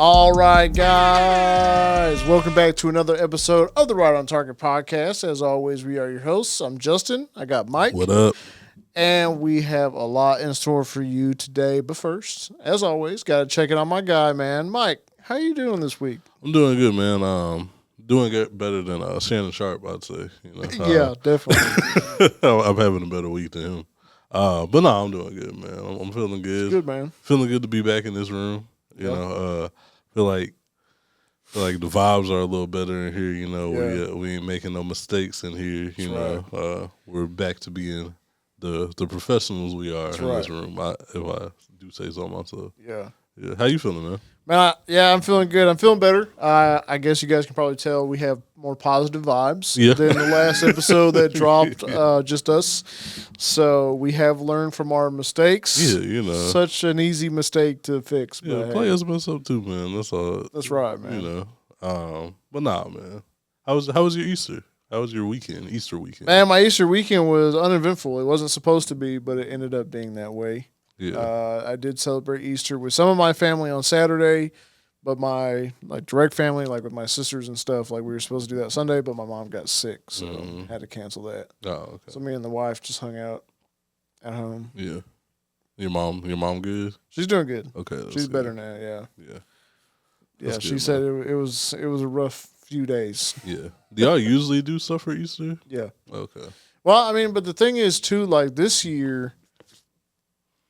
All right, guys. Welcome back to another episode of the Right on Target podcast. As always, we are your hosts. I'm Justin. I got Mike. What up? And we have a lot in store for you today. But first, as always, got to check in on my guy, man. Mike, how you doing this week? I'm doing good, man. Doing better than Shannon Sharp, I'd say. You know, yeah, definitely. I'm having a better week than him. But no, I'm doing good, man. I'm feeling good. It's good, man. Feeling good to be back in this room. You know, feel like the vibes are a little better in here. You know, we ain't making no mistakes in here. You know, we're back to being the professionals we are in this room. If I do say so myself. Yeah. How you feeling, man? Man, I'm feeling good. I'm feeling better. I guess you guys can probably tell we have more positive vibes than the last episode that dropped, just us. So we have learned from our mistakes. Yeah, you know. Such an easy mistake to fix. Yeah, but players mess up too, man. That's all. That's right, man. You know. But nah, man. How was your Easter? How was your weekend, Easter weekend? Man, my Easter weekend was uneventful. It wasn't supposed to be, but it ended up being that way. Yeah. I did celebrate Easter with some of my family on Saturday, but my direct family, like with my sisters and stuff, like we were supposed to do that Sunday, but my mom got sick, so had to cancel that. Oh, okay. So me and the wife just hung out at home. Yeah. Your mom good? She's doing good. Okay. She's better now, yeah. Yeah. Yeah, good, she said it was a rough few days. Yeah. Do y'all usually do stuff for Easter? Yeah. Okay. Well, I mean, but the thing is too, like this year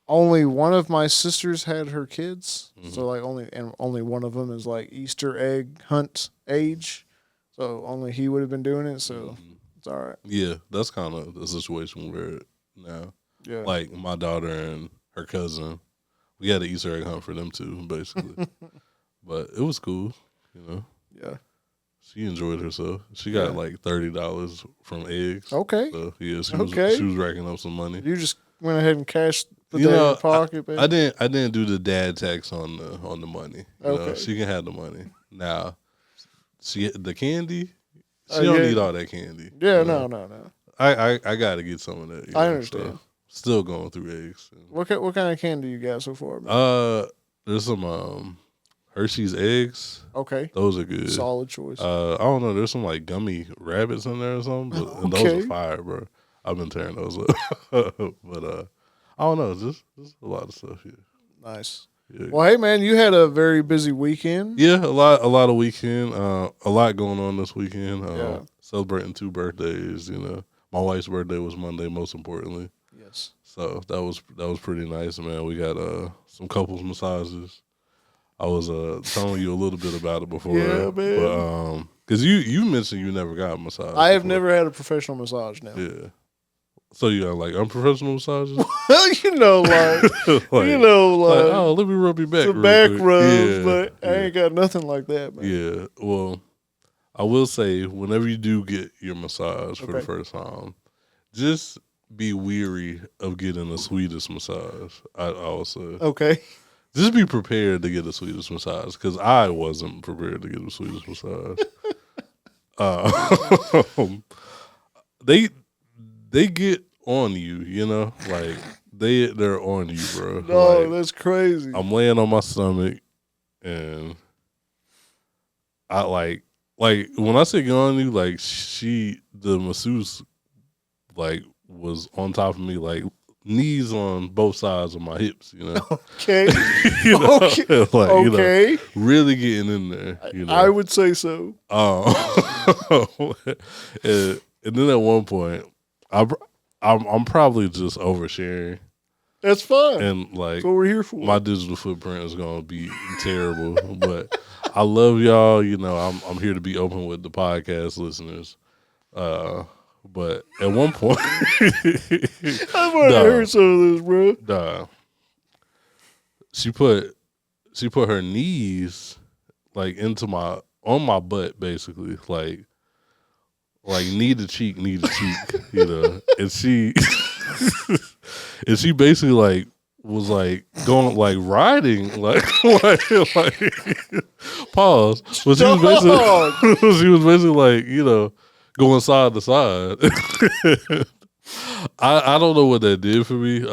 only one of my sisters had her kids, so like only one of them is like Easter egg hunt age, so only he would have been doing it. So it's all right. Yeah, that's kind of the situation we're in now. Yeah, like my daughter and her cousin, we had an Easter egg hunt for them too, basically. But it was cool, you know. Yeah, she enjoyed herself. She got like $30 from eggs. Okay. So yeah, she was racking up some money. You just went ahead and cashed. In your pocket, I didn't do the dad tax on the money. You know, she can have the money. Now, the candy, she don't need all that candy. Yeah, no. I got to get some of that. I understand. So still going through eggs. What kind of candy you got so far, man? There's some Hershey's eggs. Okay. Those are good. Solid choice. I don't know. There's some like gummy rabbits in there or something, and those are fire, bro. I've been tearing those up. But I don't know, just a lot of stuff here. Nice. Yeah. Well, hey man, you had a very busy weekend. Yeah, a lot of weekend. A lot going on this weekend. Celebrating 2 birthdays. You know, my wife's birthday was Monday. Most importantly. Yes. So that was pretty nice, man. We got some couples massages. I was telling you a little bit about it before. Yeah, man. But because you mentioned you never got a massage. I have never had a professional massage now. Yeah. So you got like unprofessional massages? you know, like oh, let me rub your back. The back rubs, but I ain't got nothing like that, man. Yeah. Well, I will say, whenever you do get your massage for the first time, just be weary of getting the sweetest massage. I would say. Okay. Just be prepared to get the sweetest massage, because I wasn't prepared to get the sweetest massage. They get on you, you know, like they're on you, bro. No, that's crazy. I'm laying on my stomach, and I like when I say get on you, like the masseuse, like was on top of me, like knees on both sides of my hips, you know. Okay. You know? Okay. You know, really getting in there. You know, I would say so. And then at one point, I'm probably just oversharing. That's fine. And like, that's what we're here for. My digital footprint is gonna be terrible, but I love y'all. You know, I'm here to be open with the podcast listeners. But at one point, I've already heard some of this, bro. Nah, she put her knees like on my butt, basically, like knee to cheek, you know. And she basically like was like going like riding like pause. But she was basically like, you know, going side to side. I don't know what that did for me.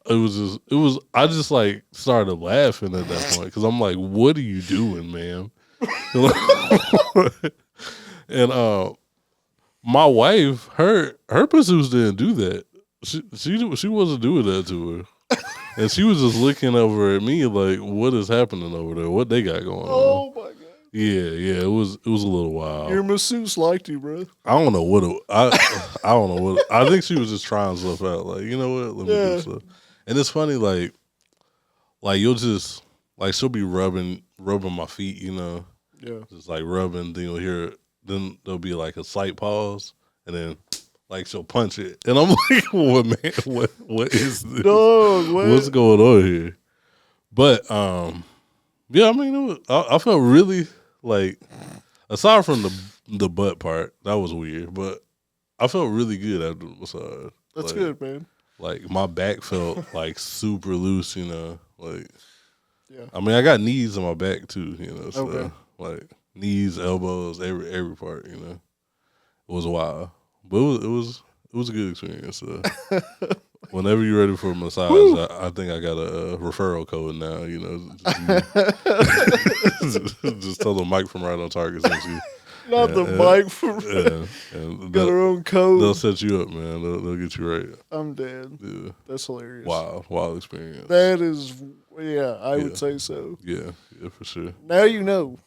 I just like started laughing at that point because I'm like, what are you doing, ma'am? And my wife, her pursuits didn't do that. She wasn't doing that to her. And she was just looking over at me like, what is happening over there? What they got going on? Oh my god. Yeah, it was a little wild. Your masseuse liked you, bro. I don't know what I don't know what I think she was just trying stuff out. Like, you know what? Let me do stuff. And it's funny, like you'll just like she'll be rubbing my feet, you know. Yeah. Just like rubbing, then you'll hear then there'll be like a slight pause and then like she'll punch it. And I'm like, what man, what is this? Dog, what's going on here? But yeah, I mean I felt really like aside from the butt part, that was weird, but I felt really good after the massage. That's like, good, man. Like my back felt like super loose, you know. Like yeah. I mean I got knees in my back too, you know. So okay. like knees, elbows, every part, you know. It was wild. But it was a good experience. Whenever you're ready for a massage, I think I got a referral code now. You know, just tell the Mike from Right on Target sent you. Not the Mike from got her own code. They'll set you up, man. They'll get you right. I'm dead. Yeah, that's hilarious. Wild experience. That is, I would say so. Yeah, for sure. Now you know.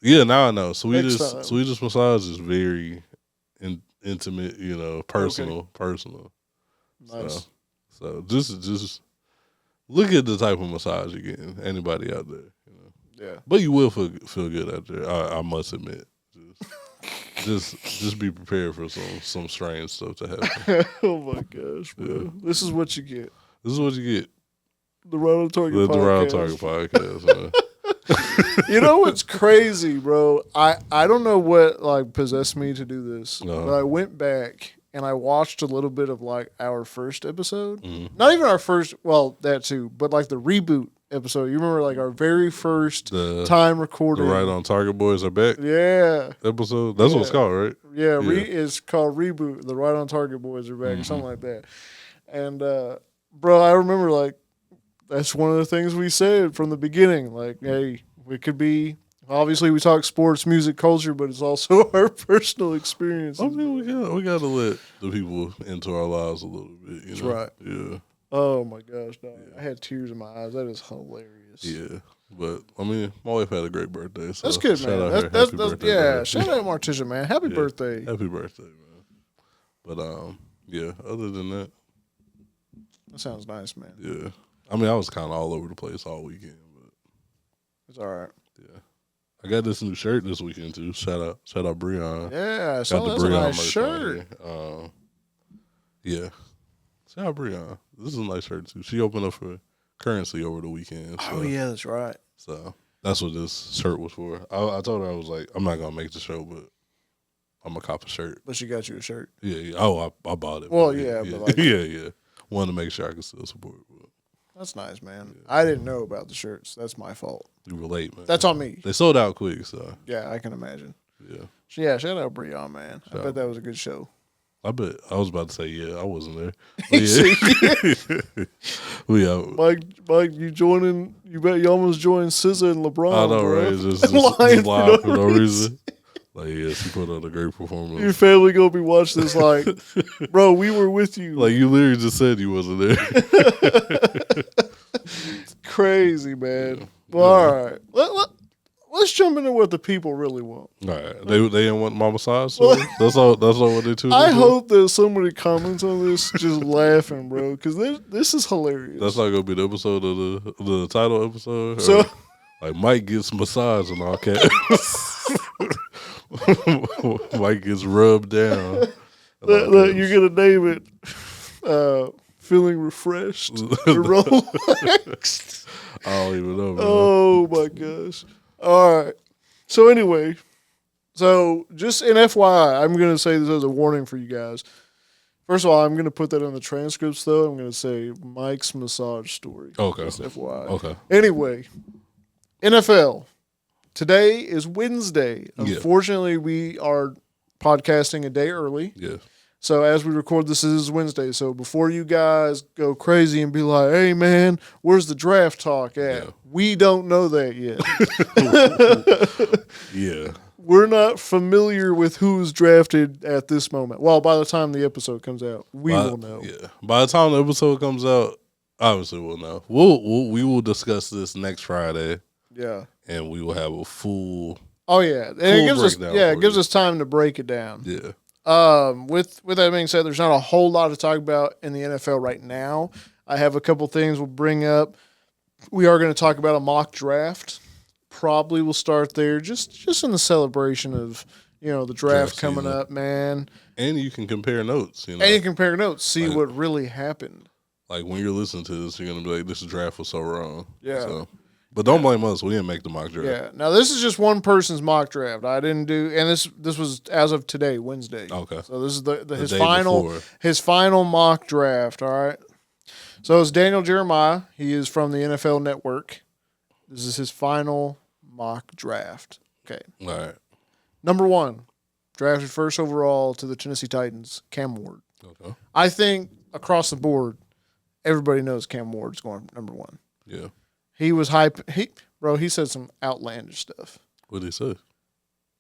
Yeah, now I know. Swedish massage is very intimate, you know, personal. Nice. So just look at the type of massage you're getting. Anybody out there, you know. Yeah. But you will feel good out there. I must admit. Just be prepared for some strange stuff to happen. Oh my gosh, bro! Yeah. This is what you get. The Right on Target podcast. The Right on Target podcast. You know what's crazy, bro? I don't know what like possessed me to do this, but I went back and I watched a little bit of like our first episode. Mm-hmm. Not even our first, well, that too, but like the reboot episode. You remember like our very first time recording. The Right on Target boys are back. Yeah. Episode. That's what it's called, right? Yeah. It's called Reboot. The Right on Target boys are back, or something like that. And bro, I remember like that's one of the things we said from the beginning. Like, hey, it could be. Obviously, we talk sports, music, culture, but it's also our personal experience. I mean, we got to let the people into our lives a little bit. You know? That's right. Yeah. Oh my gosh, dog. I had tears in my eyes. That is hilarious. Yeah, but I mean, my wife had a great birthday. So that's good, man. That's yeah. Shout out Morticia, man. Happy birthday. Happy birthday, man. But yeah. Other than that sounds nice, man. Yeah. I mean, I was kind of all over the place all weekend, but it's all right. Yeah. I got this new shirt this weekend too. Shout out Breon. Yeah, I saw that's a nice shirt. Yeah. Shout out Breon. This is a nice shirt too. She opened up for Currency over the weekend. So. Oh yeah, that's right. So that's what this shirt was for. I told her I was like, I'm not gonna make the show, but I'm gonna cop a shirt. But she got you a shirt. Yeah. Oh, I bought it. Well, yeah. But like, yeah. Wanted to make sure I could still support. But. That's nice, man. Yeah. I didn't know about the shirts. That's my fault. You were late, man. That's on me. They sold out quick, so. Yeah, I can imagine. Yeah. Yeah, shout out Breon, man. I bet that was a good show. I bet. I was about to say, yeah, I wasn't there. Yeah. Mike, you joining? You bet you almost joined SZA and LeBron. I know, bro. right? Just live for no reason. Like, yeah, she put on a great performance. Your family gonna be watching this like, bro, we were with you. Like, you literally just said you wasn't there. Crazy, man. Yeah. Well, all right. Let's jump into what the people really want. All right. They didn't want my massage? So that's all what they tuned I hope that somebody comments on this just laughing, bro, because this is hilarious. That's not going to be the episode of the title episode? So, like, Mike gets massage and all caps. Mike gets rubbed down. You're going to name it Feeling Refreshed or Relaxed. I don't even know, man. Oh, my gosh. All right. So anyway, just an FYI, I'm going to say this as a warning for you guys. First of all, I'm going to put that in the transcripts, though. I'm going to say Mike's massage story. Okay. Just FYI. Okay. Anyway, NFL. Today is Wednesday. Yeah. Unfortunately, we are podcasting a day early. Yeah. So as we record, this is Wednesday. So before you guys go crazy and be like, hey, man, where's the draft talk at? Yeah. We don't know that yet. Yeah. We're not familiar with who's drafted at this moment. Well, by the time the episode comes out, we will know. Yeah. By the time the episode comes out, obviously we'll know. We will discuss this next Friday. Yeah. And we will have a full. Oh yeah, and it gives us time to break it down. Yeah. With that being said, there's not a whole lot to talk about in the NFL right now. I have a couple things we'll bring up. We are going to talk about a mock draft. Probably we'll start there, just in the celebration of the draft coming up, man. And you can compare notes. And you can compare notes, see what really happened. Like when you're listening to this, you're gonna be like, "This draft was so wrong." Yeah. So. But don't blame us. We didn't make the mock draft. Yeah. Now this is just one person's mock draft. I didn't do, and this was as of today, Wednesday. Okay. So this is his his final mock draft. All right. So it's Daniel Jeremiah. He is from the NFL Network. This is his final mock draft. Okay. All right. Number 1, drafted first overall to the Tennessee Titans, Cam Ward. Okay. I think across the board, everybody knows Cam Ward's going number 1. Yeah. He was hype. He said some outlandish stuff. What did he say?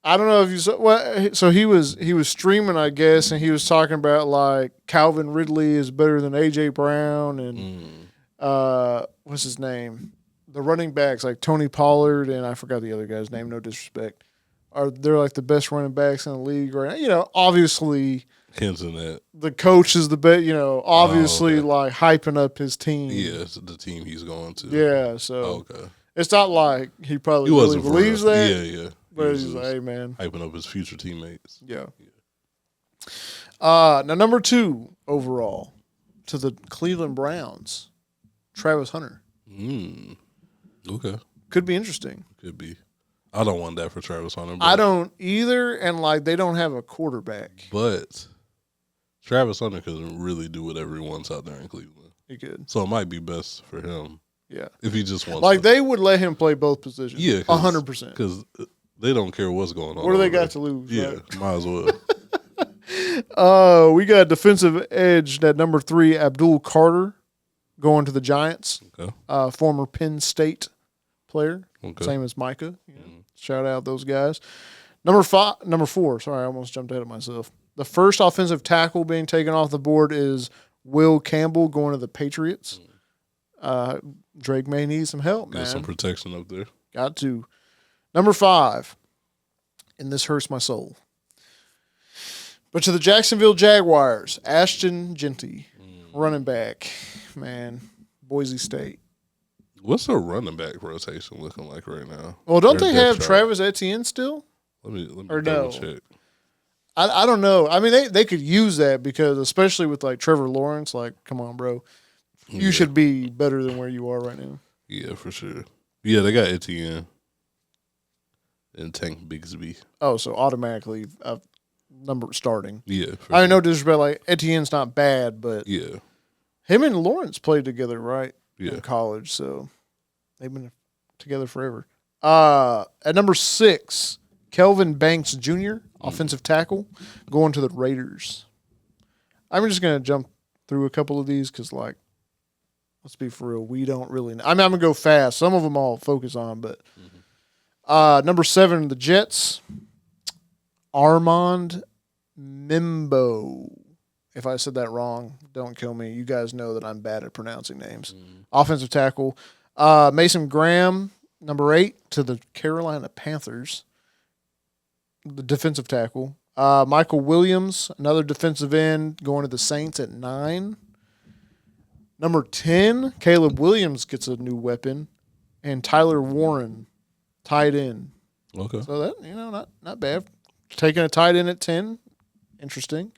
I don't know if you saw. Well, so he was streaming, I guess, and he was talking about like Calvin Ridley is better than AJ Brown and what's his name? The running backs like Tony Pollard and I forgot the other guy's name. No disrespect. They're like the best running backs in the league right now. Obviously. Hinting that the coach is the best, obviously like hyping up his team. Yeah, it's the team he's going to. Yeah, so it's not like he probably really believes that. Yeah. But he's like, hey, man. Hyping up his future teammates. Yeah. Now, number 2 overall to the Cleveland Browns, Travis Hunter. Okay. Could be interesting. Could be. I don't want that for Travis Hunter. I don't either, and like they don't have a quarterback. But Travis Hunter could really do whatever he wants out there in Cleveland. He could. So it might be best for him. Yeah. If he just wants like they would let him play both positions. Yeah. 100%. Because they don't care what's going on. What do they got to lose? Yeah, right? might as well. We got defensive edge at number 3, Abdul Carter, going to the Giants. Okay. Former Penn State player. Okay. Same as Micah. Shout out those guys. Number 4. Sorry, I almost jumped ahead of myself. The first offensive tackle being taken off the board is Will Campbell going to the Patriots. Drake may need some help, man. Get some protection up there. Got to. Number 5, and this hurts my soul. But to the Jacksonville Jaguars, Ashton Genty, running back, man, Boise State. What's their running back rotation looking like right now? Well, don't they have Travis Etienne still? Let me or double no? check. I don't know. I mean, they could use that because especially with like Trevor Lawrence, like, come on, bro. You should be better than where you are right now. Yeah, for sure. Yeah, they got Etienne and Tank Bigsby. Oh, so automatically number starting. Yeah. I know disrespect, like Etienne's not bad, but yeah, him and Lawrence played together, right? Yeah. In college, so they've been together forever. At number 6, Kelvin Banks Jr., offensive tackle, going to the Raiders. I'm just gonna jump through a couple of these because, like, let's be for real, we don't really know. I mean, I'm gonna go fast. Some of them I'll focus on, but number 7, the Jets, Armand Mimbo. If I said that wrong, don't kill me. You guys know that I'm bad at pronouncing names. Offensive tackle. Mason Graham, number 8, to the Carolina Panthers. The defensive tackle. Michael Williams, another defensive end, going to the Saints at 9. Number 10, Caleb Williams gets a new weapon. And Tyler Warren, tight end. Okay. So that, not bad. Taking a tight end at 10, interesting.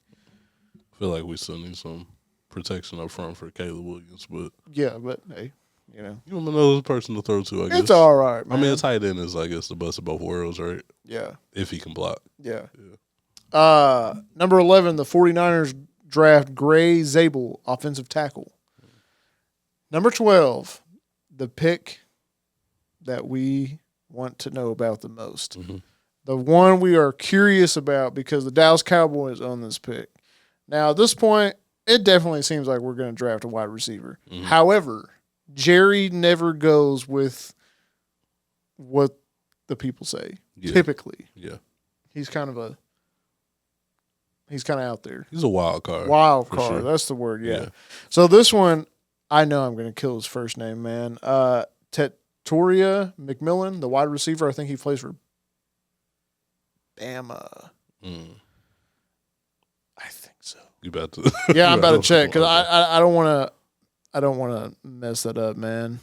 I feel like we still need some protection up front for Caleb Williams, but yeah, but hey, you want another person to throw to, I guess. It's all right, man. I mean, a tight end is, I guess, the best of both worlds, right? Yeah. If he can block. Yeah. Number 11, the 49ers draft Gray Zabel, offensive tackle. Number 12, the pick that we want to know about the most. The one we are curious about because the Dallas Cowboys own this pick. Now, at this point, it definitely seems like we're going to draft a wide receiver. Mm-hmm. However, Jerry never goes with what the people say. Yeah. Typically. Yeah. He's kind of out there. He's a wild card. Wild card. Sure. That's the word, yeah. So this one, I know I'm going to kill his first name, man. Toria McMillan, the wide receiver. I think he plays for Bama. I think so. You about to? Yeah, I'm about to check because I don't want to mess that up, man.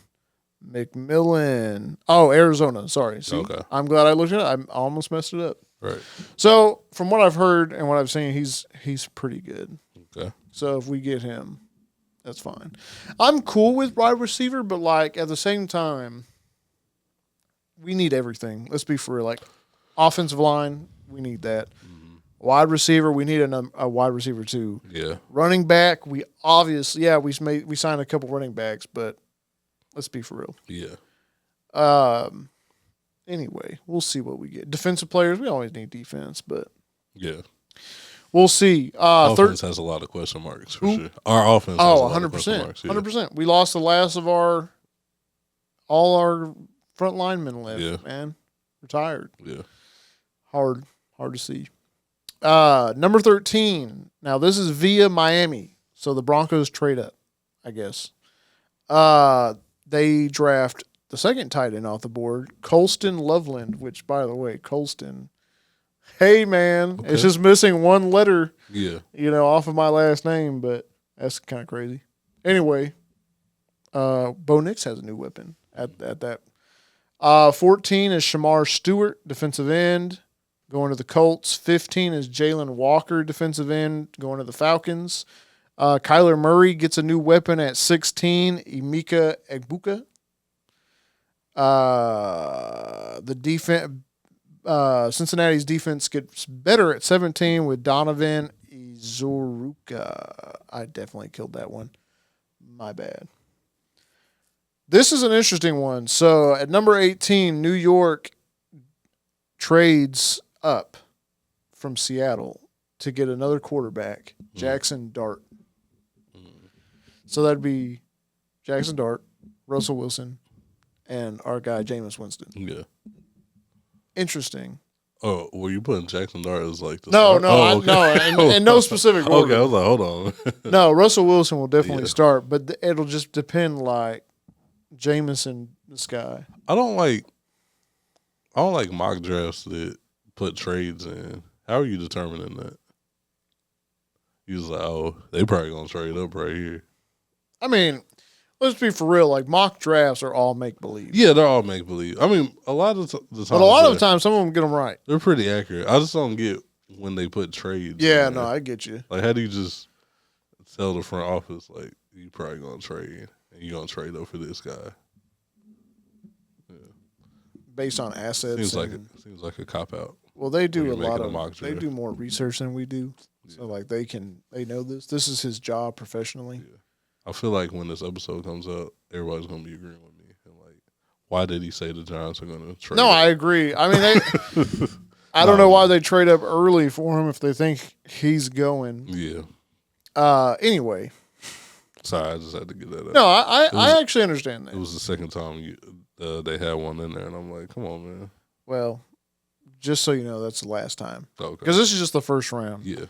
McMillan. Oh, Arizona. Sorry. See, okay. I'm glad I looked it up. I almost messed it up. Right. So from what I've heard and what I've seen, he's pretty good. Okay. So if we get him, that's fine. I'm cool with wide receiver, but like at the same time, we need everything. Let's be for real. Like offensive line, we need that. Mm-hmm. Wide receiver, we need a wide receiver too. Yeah. Running back, we obviously we signed a couple running backs, but let's be for real. Yeah. Anyway, we'll see what we get. Defensive players, we always need defense, but yeah. We'll see. Offense has a lot of question marks for sure. Our offense has a lot 100%, of question marks. 100%. We lost the last of all our front linemen left, man. Retired. Yeah. Hard to see. Number 13. Now, this is via Miami. So the Broncos trade up, I guess. They draft the second tight end off the board, Colston Loveland, which, by the way, Colston, hey, man, It's just missing one letter, off of my last name, but that's kind of crazy. Anyway, Bo Nix has a new weapon at that. 14 is Shamar Stewart, defensive end, going to the Colts. 15 is Jalen Walker, defensive end, going to the Falcons. Kyler Murray gets a new weapon at 16, Ime Udoka. The defense, Cincinnati's defense gets better at 17 with Donovan Izuruka. I definitely killed that one. My bad. This is an interesting one. So at number 18, New York trades up from Seattle to get another quarterback, Jackson Dart. So that'd be Jackson Dart, Russell Wilson, and our guy, Jameis Winston. Yeah. Interesting. Oh, were you putting Jackson Dart as like the No, start? no, in no specific order. Okay, I was like, hold on. No, Russell Wilson will definitely start, but it'll just depend like Jameis and this guy. I don't like mock drafts that put trades in. How are you determining that? You was like, oh, they probably gonna trade up right here. I mean, let's be for real. Like mock drafts are all make believe. Yeah, they're all make believe. I mean, a lot of the time, but a lot of the time, some of them get them right. They're pretty accurate. I just don't get when they put trades. Yeah, no, I get you. Like, how do you just tell the front office like you probably gonna trade and you gonna trade up for this guy? Yeah. Based on assets, seems like a cop out. Well, they do a lot of. They do more research than we do, so like they know this. This is his job professionally. Yeah. I feel like when this episode comes out, everybody's going to be agreeing with me. And like, why did he say the Giants are going to trade? No, I agree. I mean, I don't know why they trade up early for him if they think he's going. Yeah. Anyway. Sorry, I just had to get that out. No, I actually understand that. It was the second time they had one in there, and I'm like, come on, man. Well, just so you know, that's the last time. Okay. Because this is just the first round. Yeah.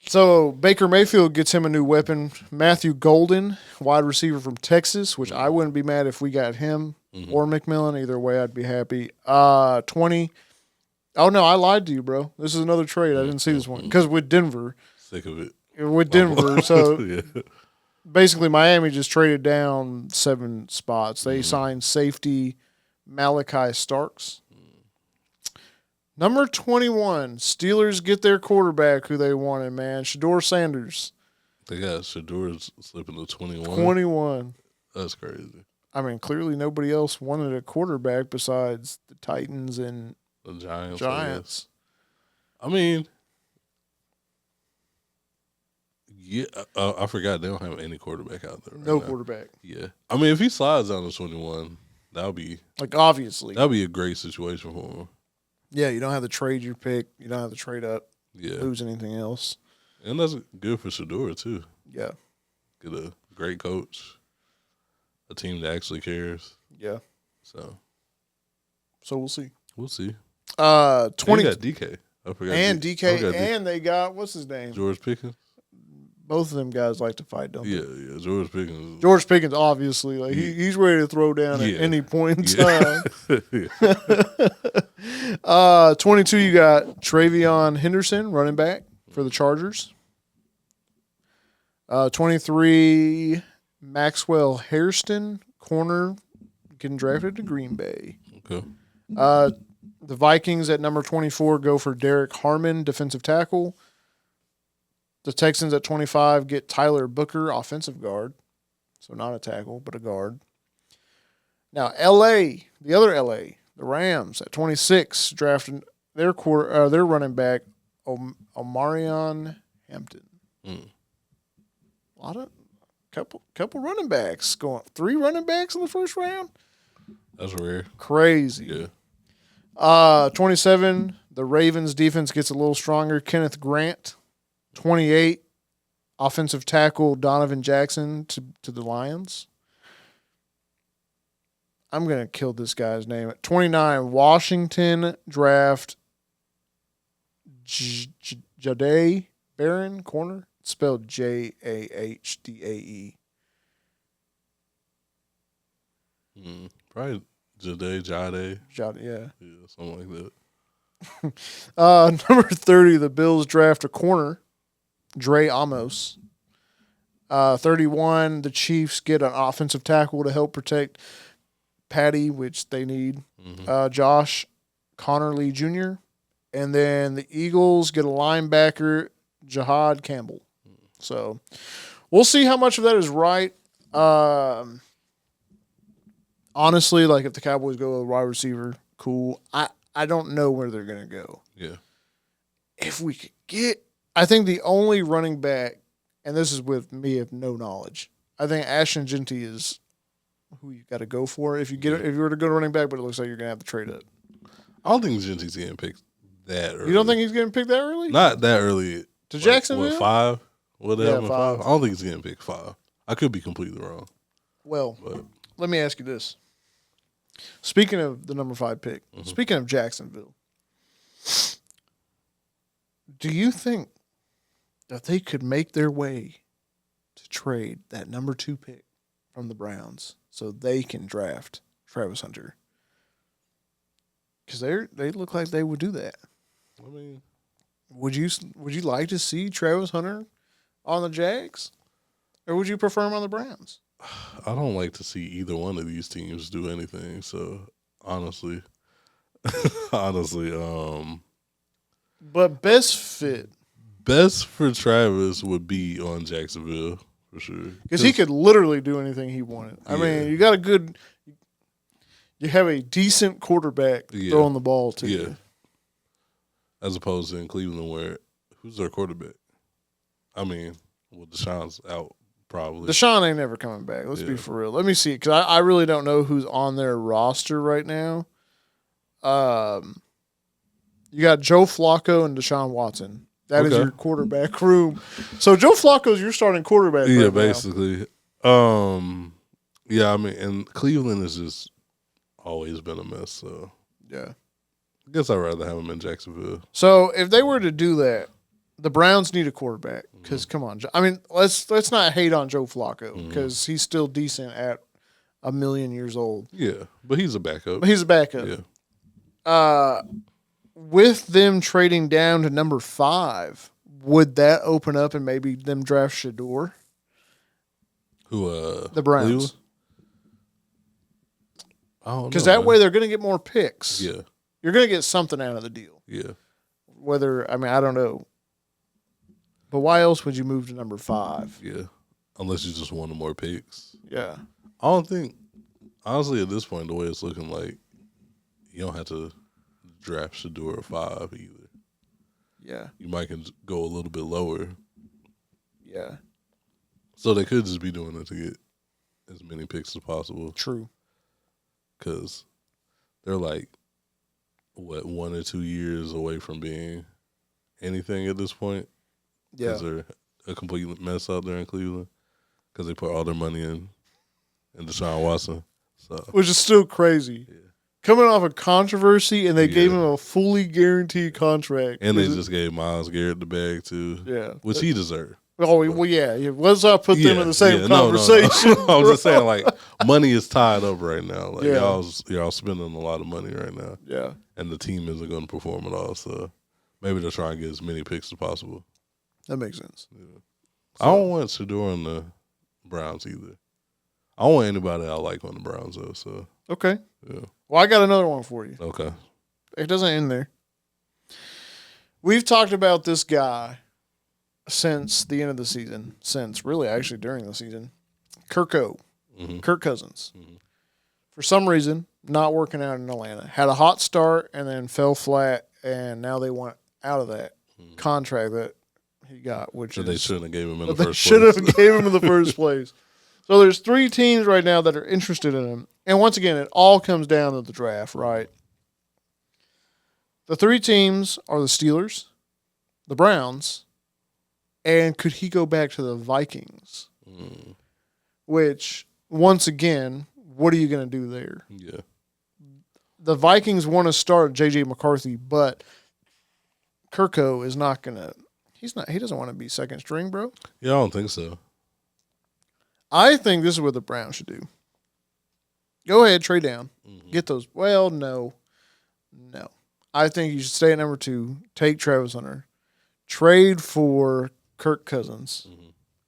So Baker Mayfield gets him a new weapon. Matthew Golden, wide receiver from Texas, which I wouldn't be mad if we got him or McMillan. Either way, I'd be happy. 20. Oh, no, I lied to you, bro. This is another trade. I didn't see this one. Because with Denver. Sick of it. With Denver. So basically Miami just traded down 7 spots. They signed safety Malachi Starks. Number 21, Steelers get their quarterback who they wanted, man. Shedeur Sanders. They got Shedeur slipping to 21. 21. That's crazy. I mean, clearly nobody else wanted a quarterback besides the Titans and the Giants. I mean, yeah, I forgot they don't have any quarterback out there. No quarterback. Yeah. I mean, if he slides down to 21, that would be. Like, obviously. That would be a great situation for him. Yeah, you don't have to trade your pick. You don't have to trade up. lose anything else. And that's good for Shedeur, too. Yeah. Get a great coach, a team that actually cares. Yeah. So we'll see. We'll see. 20. They got DK. I forgot. And DK, and they got, what's his name? George Pickens. Both of them guys like to fight, don't they? Yeah. George Pickens. George Pickens, obviously. Like he's ready to throw down at any point in time. 22, you got Travion Henderson, running back for the Chargers. 23, Maxwell Hairston, corner, getting drafted to Green Bay. Okay. The Vikings at number 24 go for Derek Harmon, defensive tackle. The Texans at 25 get Tyler Booker, offensive guard. So not a tackle, but a guard. Now, L.A., the other L.A., the Rams at 26 drafted their running back, Omarion Hampton. Couple running backs going. 3 running backs in the first round? That's rare. Crazy. Yeah. 27, the Ravens defense gets a little stronger. Kenneth Grant. 28, offensive tackle Donovan Jackson to the Lions. I'm going to kill this guy's name. At 29, Washington draft Jahdae Barron, corner. It's spelled Jahdae. Probably Jade. Yeah. Yeah, something like that. Number 30, the Bills draft a corner. Dre Amos. 31, the Chiefs get an offensive tackle to help protect Patty, which they need. Josh Connerly Jr. And then the Eagles get a linebacker, Jahad Campbell. So we'll see how much of that is right. Honestly, like if the Cowboys go a wide receiver, cool. I don't know where they're going to go. Yeah. If we could get, I think the only running back, and this is with me of no knowledge, I think Ashton Genty is who you got to go for. If you were to go to running back, but it looks like you're going to have to trade up. I don't think Genty's getting picked that early. You don't think he's getting picked that early? Not that early. To Jacksonville? What, 5? What they have 5. I don't think he's getting picked 5. I could be completely wrong. Well, let me ask you this. Speaking of the number 5 pick, speaking of Jacksonville, do you think that they could make their way to trade that number 2 pick from the Browns so they can draft Travis Hunter? Because they look like they would do that. I mean, would you like to see Travis Hunter on the Jags, or would you prefer him on the Browns? I don't like to see either one of these teams do anything. So honestly, but best for Travis would be on Jacksonville for sure, because he could literally do anything he wanted. I mean, you have a decent quarterback throwing the ball to you, as opposed to in Cleveland where who's their quarterback? I mean, Deshaun's out. Probably. Deshaun ain't never coming back. Let's be for real. Let me see, because I really don't know who's on their roster right now. You got Joe Flacco and Deshaun Watson. That is your quarterback room. So Joe Flacco's your starting quarterback. Yeah, right basically. I mean, and Cleveland has just always been a mess. So yeah, I guess I'd rather have him in Jacksonville. So if they were to do that, the Browns need a quarterback because come on, I mean let's not hate on Joe Flacco because he's still decent at 1,000,000 years old. Yeah, but he's a backup. Yeah. With them trading down to number 5, would that open up and maybe them draft Shedeur? Who? The Browns. Cleveland? I don't know. Because that way they're going to get more picks. Yeah. You're going to get something out of the deal. Yeah. I don't know. But why else would you move to number 5? Yeah. Unless you just wanted more picks. Yeah. I don't think, honestly, at this point, the way it's looking like, you don't have to draft Shedeur at 5 either. Yeah. You might can go a little bit lower. Yeah. So they could just be doing it to get as many picks as possible. True. Because they're like, 1 or 2 years away from being anything at this point. Yeah. Because they're a complete mess out there in Cleveland. Because they put all their money in Deshaun Watson. So Which is still crazy. Yeah. Coming off a controversy, and they gave him a fully guaranteed contract. And they just gave Myles Garrett the bag, too. Yeah. Which he deserved. Oh, well, yeah. Let's not put them in the same conversation. No. I was just saying, like, money is tied up right now. Like, Yeah. y'all spending a lot of money right now. Yeah. And the team isn't going to perform at all. So maybe they're trying to get as many picks as possible. That makes sense. Yeah. I don't want Shedeur on the Browns either. I don't want anybody I like on the Browns, though. So Okay. yeah. Well, I got another one for you. Okay. It doesn't end there. We've talked about this guy since the end of the season, really actually during the season. Kirk Cousins. Mm-hmm. For some reason, not working out in Atlanta. Had a hot start and then fell flat, and now they want out of that contract that he got, which they shouldn't have gave him in the they first should place. have gave him in the first place. So there's 3 teams right now that are interested in him. And once again, it all comes down to the draft, right? The 3 teams are the Steelers, the Browns, and could he go back to the Vikings? Which, once again, what are you going to do there? Yeah. The Vikings want to start J.J. McCarthy, but Kirko is not going to – he doesn't want to be second string, bro. Yeah, I don't think so. I think this is what the Browns should do. Go ahead, trade down. Get those. Well, no. I think you should stay at number 2, take Travis Hunter, trade for Kirk Cousins,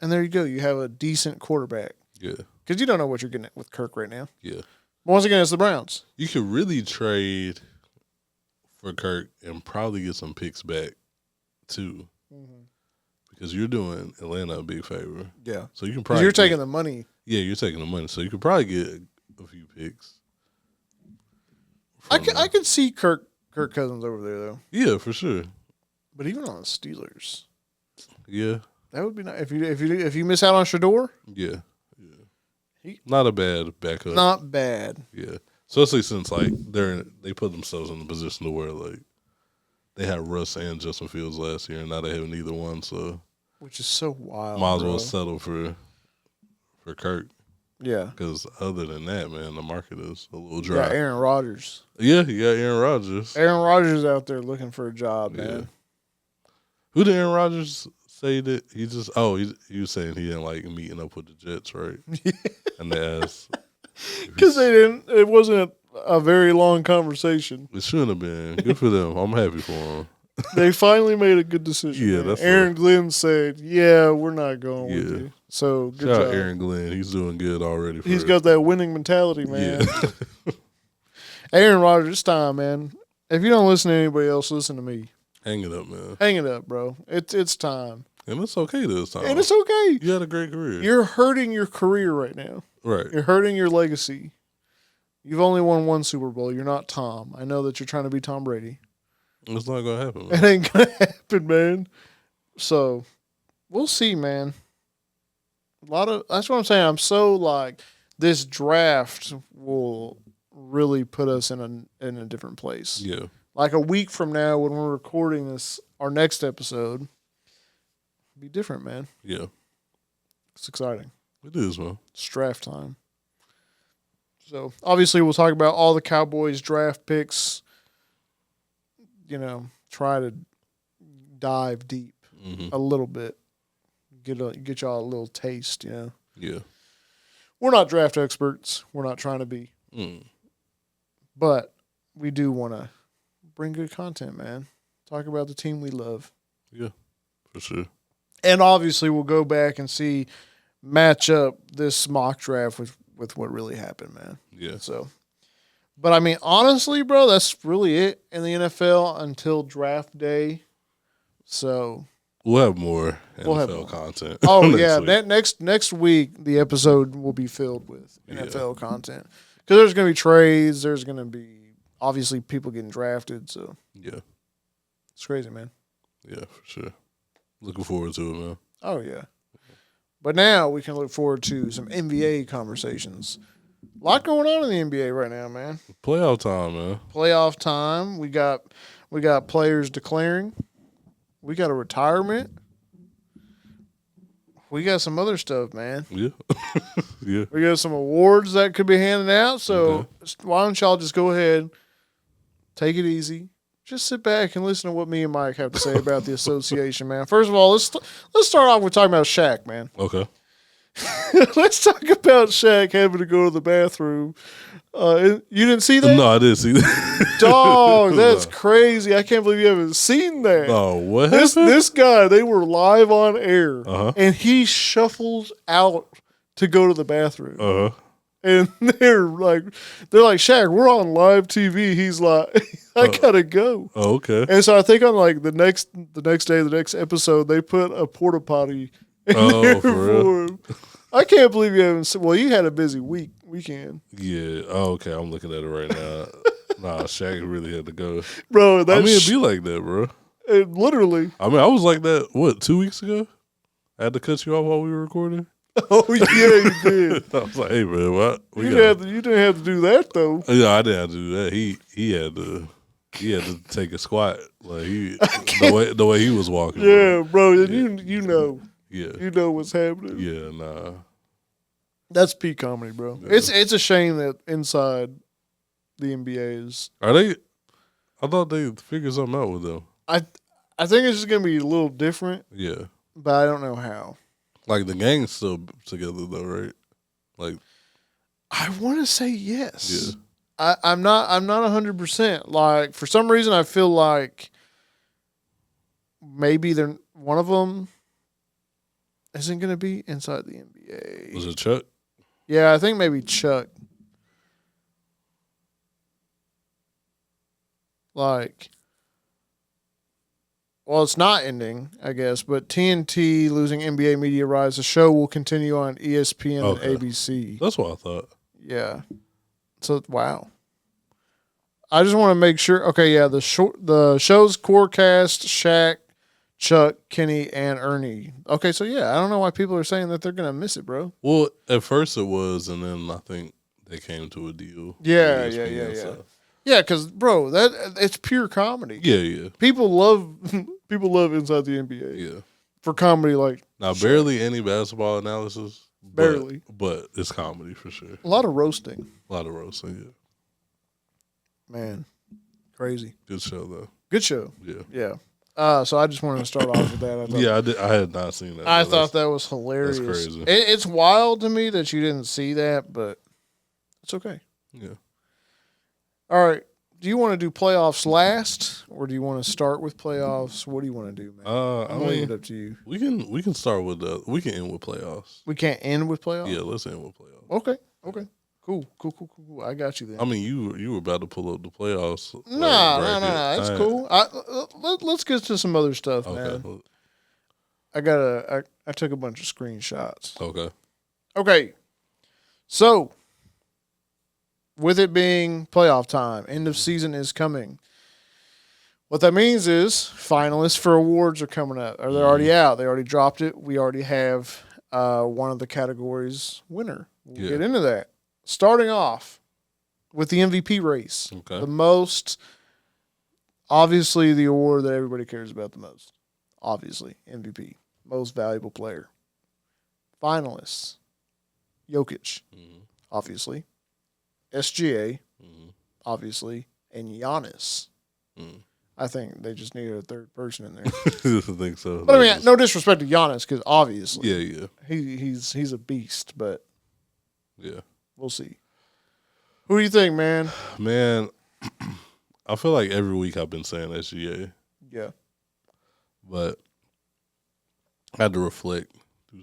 and there you go. You have a decent quarterback. Yeah. Because you don't know what you're getting with Kirk right now. Yeah. Once again, it's the Browns. You could really trade for Kirk and probably get some picks back, too. Because you're doing Atlanta a big favor. Yeah. So you can probably taking the money. Yeah, you're taking the money. So you could probably get a few picks. I could see Kirk Cousins over there, though. Yeah, for sure. But even on the Steelers. Yeah. That would be nice. If you miss out on Shedeur. Yeah. Not a bad backup. Not bad. Yeah. Especially since like they put themselves in a position to where like they had Russ and Justin Fields last year, and now they have neither one. So, which is so wild. Might as well settle for Kirk. Yeah. Because other than that, man, the market is a little dry. Yeah, Aaron Rodgers. Yeah, you got Aaron Rodgers. Aaron Rodgers out there looking for a job, man. Who did Aaron Rodgers say that he just? Oh, he was saying he didn't like meeting up with the Jets, right? Yeah. And they asked because they didn't. It wasn't a very long conversation. It shouldn't have been. Good for them. I'm happy for them. They finally made a good decision. Yeah, man. that's Aaron Glenn said, "Yeah, we're not going with you." So good Shout job, out Aaron Glenn. He's doing good already. He's got that winning mentality, man. Yeah. Aaron Rodgers, it's time, man. If you don't listen to anybody else, listen to me. Hang it up, man. Hang it up, bro. It's time. And it's okay this time. And it's okay. You had a great career. You're hurting your career right now. Right. You're hurting your legacy. You've only won 1 Super Bowl. You're not Tom. I know that you're trying to be Tom Brady. It's not going to happen, It man. ain't going to happen, man. So, we'll see, man. That's what I'm saying. I'm so like, this draft will really put us in a different place. Yeah. Like a week from now when we're recording this, our next episode, it'll be different, man. Yeah. It's exciting. It is, man. It's draft time. So, obviously, we'll talk about all the Cowboys draft picks. You know, try to dive deep a little bit. Get y'all a little taste, you know. Yeah. We're not draft experts. We're not trying to be. But we do want to bring good content, man. Talk about the team we love. Yeah, for sure. And obviously, we'll go back and match up this mock draft with what really happened, man. Yeah. So, but I mean, honestly, bro, that's really it in the NFL until draft day. So we'll have more NFL content. Oh yeah, next week the episode will be filled with NFL content because there's going to be trades. There's going to be obviously people getting drafted. So yeah, it's crazy, man. Yeah, for sure. Looking forward to it, man. Oh yeah. But now we can look forward to some NBA conversations. A lot going on in the NBA right now, man. Playoff time. We got players declaring. We got a retirement. We got some other stuff, man. Yeah. Yeah. We got some awards that could be handed out. So why don't y'all just go ahead, take it easy. Just sit back and listen to what me and Mike have to say about the association, man. First of all, let's start off with talking about Shaq, man. Okay. Let's talk about Shaq having to go to the bathroom. You didn't see that? No, I didn't see that. Dog, that's crazy. I can't believe you haven't seen that. Oh, what happened? This guy, they were live on air, Uh-huh. and he shuffles out to go to the bathroom. Uh-huh. And they're like, Shaq, we're on live TV. He's like, I gotta go. Oh, okay. And so I think on like the next day, the next episode, they put a porta potty in there for real? him. I can't believe you haven't seen. Well, you had a busy weekend. Yeah. Oh, okay. I'm looking at it right now. Nah, Shaq really had to go. Bro, it'd be like that, bro. It literally. I mean, I was like that, 2 weeks ago? I had to cut you off while we were recording. Oh, yeah, you did. I was like, hey, man, what? You didn't have to do that, though. Yeah, I didn't have to do that. He had to take a squat. Like the way he was walking. Yeah, bro. You know. Yeah. You know what's happening. Yeah, nah. That's peak comedy, bro. Yeah. It's a shame that inside the NBA is. Are they? I thought they figured something out with them. I think it's just gonna be a little different. Yeah. But I don't know how. Like the gang's still together though, right? Like I want to say yes. Yeah. I'm not 100%. Like for some reason I feel like maybe they're one of them isn't going to be inside the NBA. Was it Chuck? Yeah, I think maybe Chuck. Like, well, it's not ending, I guess, but TNT losing NBA media rights. The show will continue on ESPN and ABC. That's what I thought. Yeah. So, wow. I just want to make sure. Okay, yeah, the show's core cast, Shaq, Chuck, Kenny, and Ernie. Okay, so yeah, I don't know why people are saying that they're going to miss it, bro. Well, at first it was, and then I think they came to a deal. Yeah. Yeah, because, bro, it's pure comedy. Yeah. People love Inside the NBA. Yeah. For comedy, like. Now, barely any basketball analysis. Barely. But it's comedy for sure. A lot of roasting. Yeah. Man, crazy. Good show, though. Good show. Yeah. So I just wanted to start off with that. I had not seen that. I thought that was hilarious. That's crazy. It's wild to me that you didn't see that, but it's okay. Yeah. All right. Do you want to do playoffs last, or do you want to start with playoffs? What do you want to do, man? I'm leaving it up to you. We can start with we can end with playoffs. We can't end with playoffs? Yeah, let's end with playoffs. Okay. Cool. I got you then. I mean, you were about to pull up the playoffs. No. It's cool. Let's get to some other stuff, man. I took a bunch of screenshots. Okay. So, with it being playoff time, end of season is coming. What that means is finalists for awards are coming up. Or they're already out. They already dropped it. We already have one of the categories winner. We'll get into that. Starting off with the MVP race. Okay. The most, obviously the award that everybody cares about the most. Obviously, MVP. Most valuable player. Finalists. Jokic, obviously. SGA, obviously. And Giannis. I think they just needed a third person in there. I think so. But I mean, no disrespect to Giannis, because obviously. Yeah. He's a beast, but. Yeah. We'll see. Who do you think, man? Man, I feel like every week I've been saying SGA. Yeah. But I had to reflect, do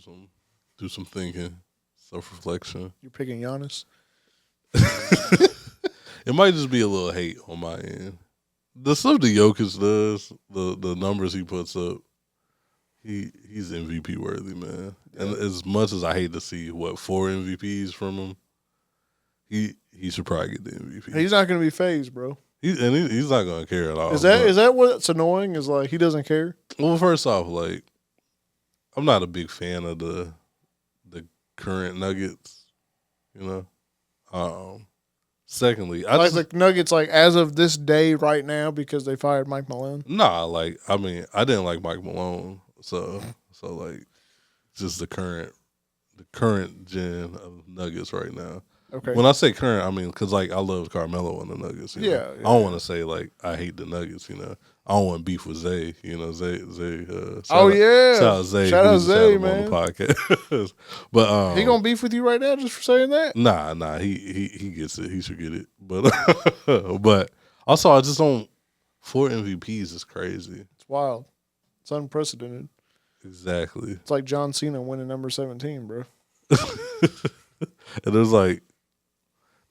some thinking, self-reflection. You're picking Giannis? It might just be a little hate on my end. The stuff that Jokic does, the numbers he puts up, he's MVP worthy, man. Yeah. And as much as I hate to see 4 MVPs from him, he should probably get the MVP. He's not going to be phased, bro. He's not going to care at all. Is that what's annoying? Is like he doesn't care? Well, first off, like I'm not a big fan of the current Nuggets. You know, Secondly, the Nuggets, like as of this day, right now, because they fired Mike Malone. Nah, like I didn't like Mike Malone, so like just the current gen of Nuggets right now. Okay. When I say current, I mean because like I love Carmelo and the Nuggets. You know? Yeah. I don't want to say like I hate the Nuggets. You know, I don't want beef with Zay. You know, Zay. Shout out Zay. Shout out Zay, man. On the podcast. But he gonna beef with you right now just for saying that? Nah. He gets it. He should get it. But also I just don't. 4 MVPs is crazy. It's wild. It's unprecedented. Exactly. It's like John Cena winning number 17, bro. And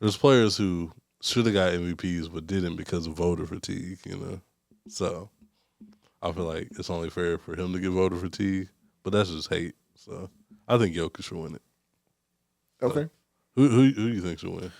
there's players who should have got MVPs but didn't because of voter fatigue, you know. So I feel like it's only fair for him to get voter fatigue, but that's just hate. So I think Jokic should win it. Okay. Who do you think should win?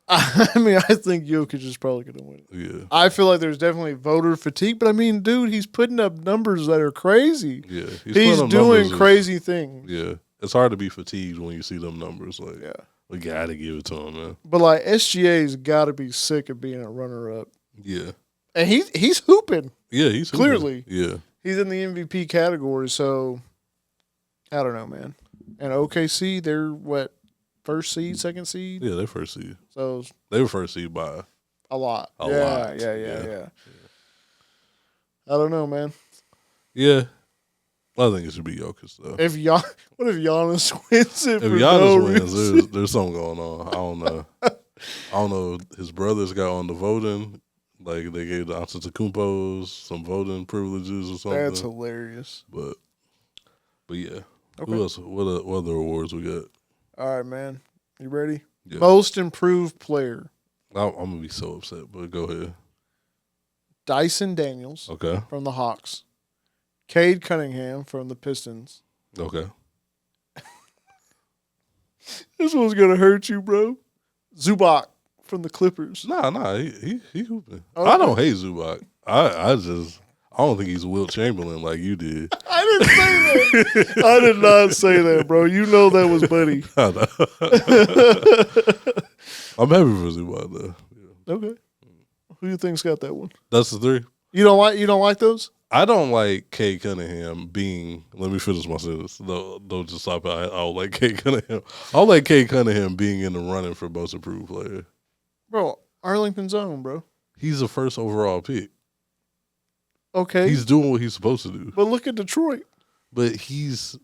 I mean, I think Jokic is probably going to win it. Yeah. I feel like there's definitely voter fatigue, but I mean, dude, he's putting up numbers that are crazy. Yeah. He's doing crazy things. Yeah. It's hard to be fatigued when you see them numbers. Like, yeah. We got to give it to him, man. But, like, SGA's got to be sick of being a runner-up. Yeah. And he's hooping. Yeah, he's hooping. Clearly. Yeah. He's in the MVP category, so I don't know, man. And OKC, they're what? First seed, second seed? Yeah, they're first seed. So they were first seed by a lot. A lot. Yeah. I don't know, man. Yeah. I think it should be Jokic, though. What if Giannis wins it? If Giannis wins, there's something going on. I don't know. I don't know. His brothers got on the voting. Like, they gave the Antetokounmpos some voting privileges or something. That's hilarious. But yeah. Okay. Who else? What other awards we got? All right, man. You ready? Yeah. Most improved player. I'm going to be so upset, but go ahead. Dyson Daniels. Okay. From the Hawks. Cade Cunningham from the Pistons. Okay. This one's going to hurt you, bro. Zubac from the Clippers. Nah, he hooping. Okay. I don't hate Zubac. I don't think he's Wilt Chamberlain like you did. I didn't say that. I did not say that, bro. You know that was Buddy. I know. I'm happy for Zubac, though. Yeah. Okay. Who you think's got that one? That's the 3. You don't like those? I don't like Cade Cunningham being. Let me finish my sentence. Don't just stop. I don't like Cade Cunningham. I don't like Cade Cunningham being in the running for most improved player. Bro, Arlington's own, bro. He's a first overall pick. Okay. He's doing what he's supposed to do. But look at Detroit. But he's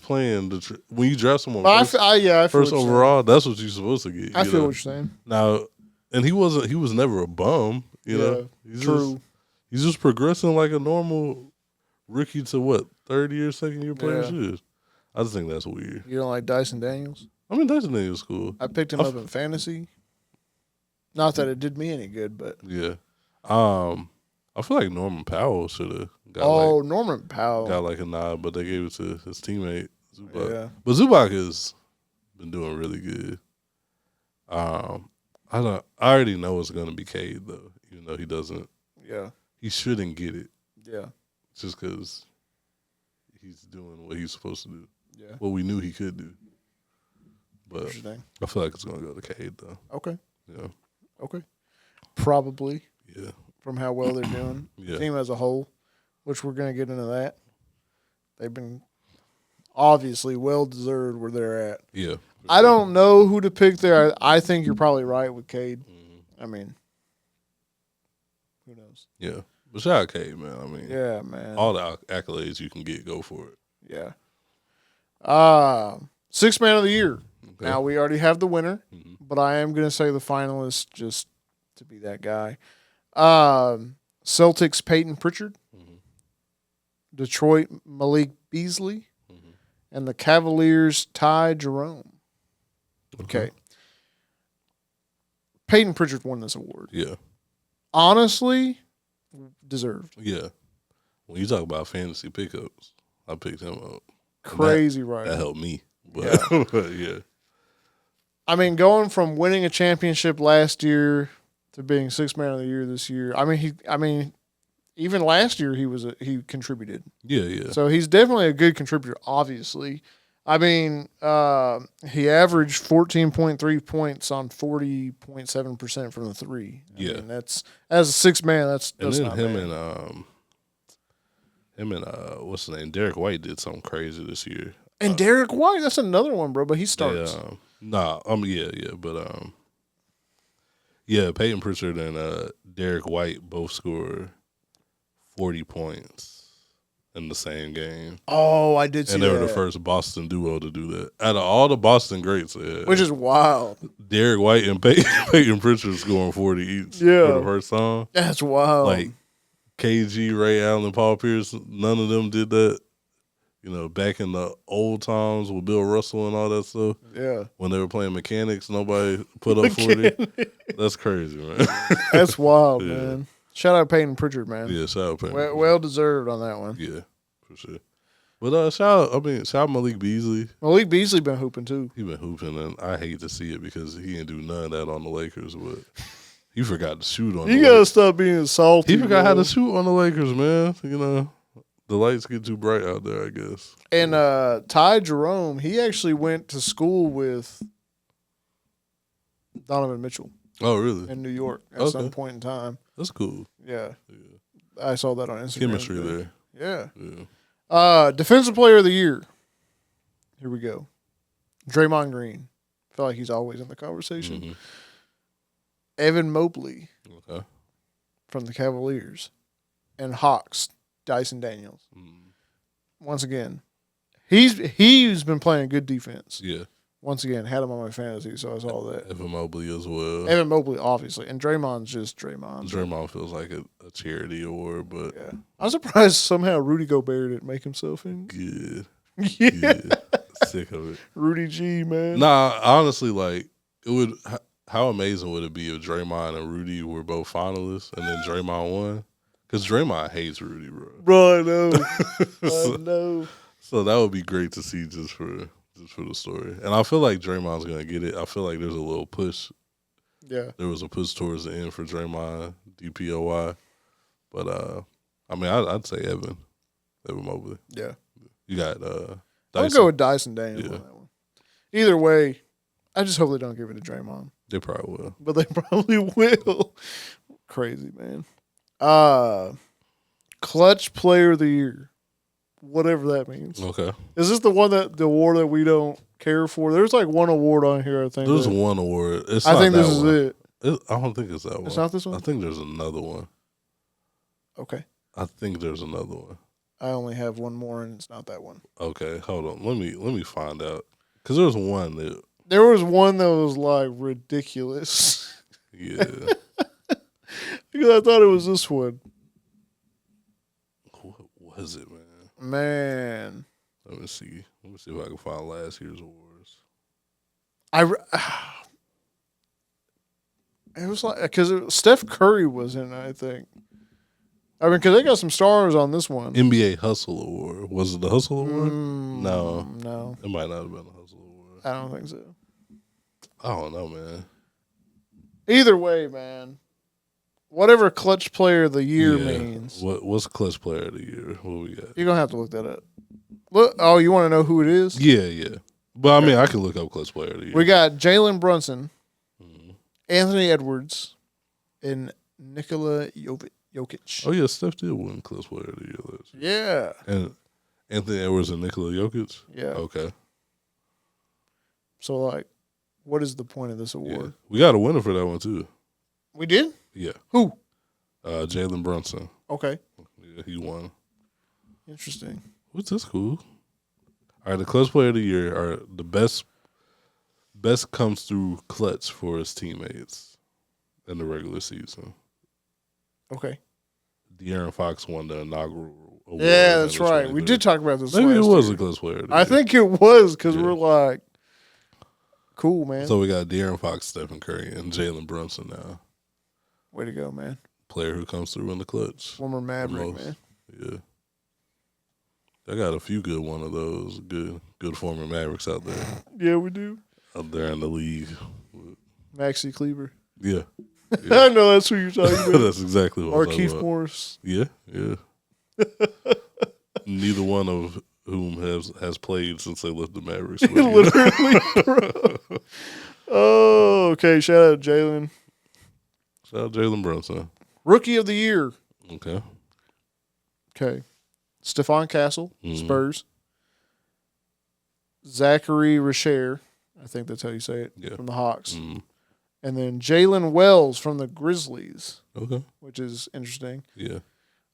playing when you draft someone first overall, that's what you're supposed to get. I feel what you're saying. Now, and he was never a bum, you know. He's just progressing like a normal rookie to what, 3rd-year, 2nd-year player should. I just think that's weird. You don't like Dyson Daniels? I mean, Dyson Daniels is cool. I picked him up in fantasy. Not that it did me any good, but yeah. I feel like Norman Powell should have got Norman Powell got like a nod, but they gave it to his teammate Zubac. Yeah. But Zubac has been doing really good. I already know it's gonna be Cade though, even though he doesn't. Yeah. He shouldn't get it. Yeah. Just because he's doing what he's supposed to do. Yeah. What we knew he could do. But Interesting. I feel like it's gonna go to Cade though. Okay. Yeah. Okay. Probably. Yeah. From how well they're doing. Yeah. Team as a whole, which we're going to get into that. They've been obviously well-deserved where they're at. Yeah. I don't know who to pick there. I think you're probably right with Cade. Mm-hmm. I mean, who knows? Yeah. But shout out Cade, man. I mean, yeah, man. All the accolades you can get, go for it. Yeah. 6th man of the year. Okay. Now, we already have the winner, but I am going to say the finalist just to be that guy. Celtics Peyton Pritchard, Detroit Malik Beasley, and the Cavaliers Ty Jerome. Okay. Peyton Pritchard won this award. Yeah. Honestly, deserved. Yeah. When you talk about fantasy pickups, I picked him up. Crazy, right? That helped me. But yeah. I mean, going from winning a championship last year to being 6th man of the year this year. I mean, even last year he contributed. Yeah. So he's definitely a good contributor. Obviously, I mean, he averaged 14.3 points on 40.7% from the three. I mean, that's as a six man. That's then not him bad. and what's his name? Derek White did something crazy this year. And Derek White, that's another one, bro. But he starts. Peyton Pritchard and Derek White both scored 40 points in the same game. Oh, I did see that. And they were the first Boston duo to do that. Out of all the Boston greats, which is wild. Derek White and Peyton Pritchard scoring 40 each for the first time. That's wild. Like KG, Ray Allen, Paul Pierce, none of them did that. You know, back in the old times with Bill Russell and all that stuff. Yeah. When they were playing mechanics, nobody put up 40. That's crazy, man. That's wild, man. Shout out Payton Pritchard, man. Yeah, shout out Payton. Well deserved on that one. Yeah, for sure. But shout out Malik Beasley. Malik Beasley been hooping too. He been hooping, and I hate to see it because he didn't do none of that on the Lakers. But he forgot to shoot on. You gotta stop being salty. He forgot how to shoot on the Lakers, man. You know, the lights get too bright out there, I guess. And Ty Jerome, he actually went to school with Donovan Mitchell. Oh, really? In New York at some point in time. That's cool. Yeah. I saw that on Instagram. Chemistry there. Yeah. Defensive Player of the Year. Here we go. Draymond Green. I feel like he's always in the conversation. Mm-hmm. Evan Mobley. Okay. From the Cavaliers. And Hawks, Dyson Daniels. Mm. Once again, he's been playing good defense. Yeah. Once again, had him on my fantasy, so I saw that. Evan Mobley as well. Evan Mobley, obviously. And Draymond's just Draymond. Draymond feels like a charity award, but... Yeah. I'm surprised somehow Rudy Gobert didn't make himself in. Good. Yeah. Sick of it. Rudy G, man. Nah, honestly, like, it would... How amazing would it be if Draymond and Rudy were both finalists and then Draymond won? Because Draymond hates Rudy, bro. Bro, I know. I know. So that would be great to see just for the story. And I feel like Draymond's going to get it. I feel like there's a little push. Yeah. There was a push towards the end for Draymond, DPOY. But, I mean, I'd say Evan Mobley. Yeah. You got Dyson. Dyson. I'll go with Dyson Daniels on that one. Either way, I just hope they don't give it to Draymond. They probably will. But they probably will. Crazy, man. Clutch Player of the Year. Whatever that means. Okay. Is this the award that we don't care for? There's like one award on here, I think. There's one award. I think this is it. I don't think it's that one. It's not this one? I think there's another one. Okay. I think there's another one. I only have one more, and it's not that one. Okay, hold on. Let me find out. Because there was one that... There was one that was like ridiculous. Yeah. Because I thought it was this one. What was it, man? Man. Let me see. Let me see if I can find last year's awards. It was like, because Steph Curry was in it, I think. I mean, because they got some stars on this one. NBA Hustle Award. Was it the Hustle Award? No. It might not have been the Hustle Award. I don't think so. I don't know, man. Either way, man. Whatever Clutch Player of the Year means. What's Clutch Player of the Year? What we got? You're going to have to look that up. Look, oh, you want to know who it is? Yeah. But, I mean, I can look up Clutch Player of the Year. We got Jalen Brunson, Anthony Edwards, and Nikola Jokic. Oh, yeah, Steph did win Clutch Player of the Year last year. Yeah. And Anthony Edwards and Nikola Jokic? Yeah. Okay. So, like, what is the point of this award? Yeah. We got a winner for that one, too. We did? Yeah. Who? Jalen Brunson. Okay. Yeah, he won. Interesting. What's this cool? All right, the Clutch Player of the Year are the best comes through clutch for his teammates in the regular season. Okay. De'Aaron Fox won the inaugural award. Yeah, that's right. We did talk about this Maybe it was year. a Clutch Player of the I Year. think it was because we're like, cool, man. So we got De'Aaron Fox, Stephen Curry, and Jalen Brunson now. Way to go, man. Player who comes through in the clutch. Former Maverick, man. Yeah. I got a few good one of those. Good former Mavericks out there. Yeah, we do. Out there in the league. Maxie Kleber. Yeah. I know that's who you're talking about. That's exactly what I'm talking Keith about. Morris. Yeah. Neither one of whom has played since they left the Mavericks. Literally, bro. Oh, okay. Shout out Jalen. Shout out Jalen Brunson. Rookie of the year. Okay. Stephon Castle, Spurs. Zachary Richer, I think that's how you say it, from the Hawks. Mm-hmm. And then Jalen Wells from the Grizzlies. Okay. Which is interesting. Yeah.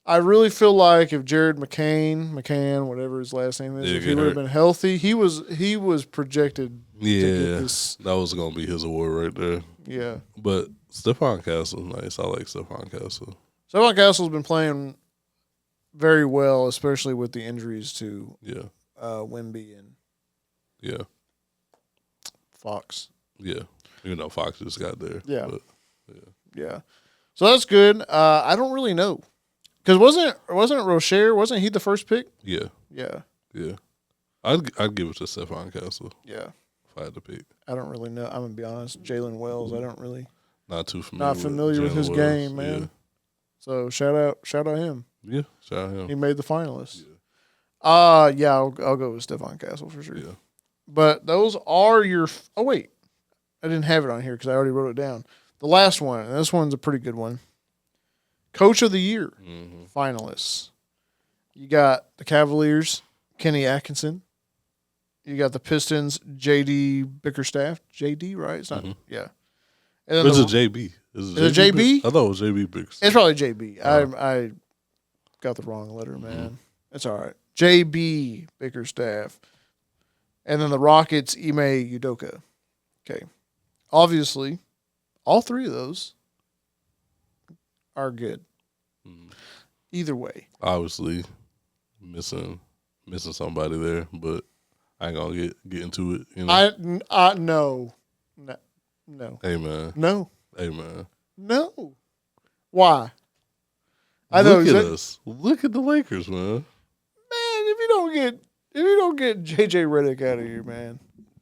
I really feel like if Jared McCann, whatever his last name is, if he would have been healthy, he was projected to get this. That was going to be his award right there. Yeah. But Stephon Castle's nice. I like Stephon Castle. Stephon Castle's been playing very well, especially with the injuries to Wemby and Fox. Yeah. Even though Fox just got there. Yeah. But, yeah. So that's good. I don't really know. Because wasn't Rocher, wasn't he the first pick? Yeah. Yeah. Yeah. I'd give it to Stephon Castle. Yeah. If I had to pick. I don't really know. I'm going to be honest. Jalen Wells, I don't really. Not too familiar. Not familiar with his game, man. Yeah. So shout out him. Yeah, shout out him. He made the finalists. Yeah. I'll go with Stephon Castle for sure. Yeah. But those are your. Oh wait, I didn't have it on here because I already wrote it down. The last one, and this one's a pretty good one. Coach of the Year finalists. You got the Cavaliers, Kenny Atkinson. You got the Pistons, J.D. Bickerstaff. J.D., right? It's not. Yeah. And then it's a JB. Is it JB? I thought it was JB Bickerstaff. It's probably JB. I got the wrong letter, man. It's all right. JB Bickerstaff. And then the Rockets, Ime Udoka. Okay. Obviously, all three of those are good. Either way. Obviously, missing somebody there, but I ain't gonna get into it. You know? No. Hey man. No. Hey man. No. Why? Look at us. Look at the Lakers, man. Man, if you don't get JJ Redick out of here, man.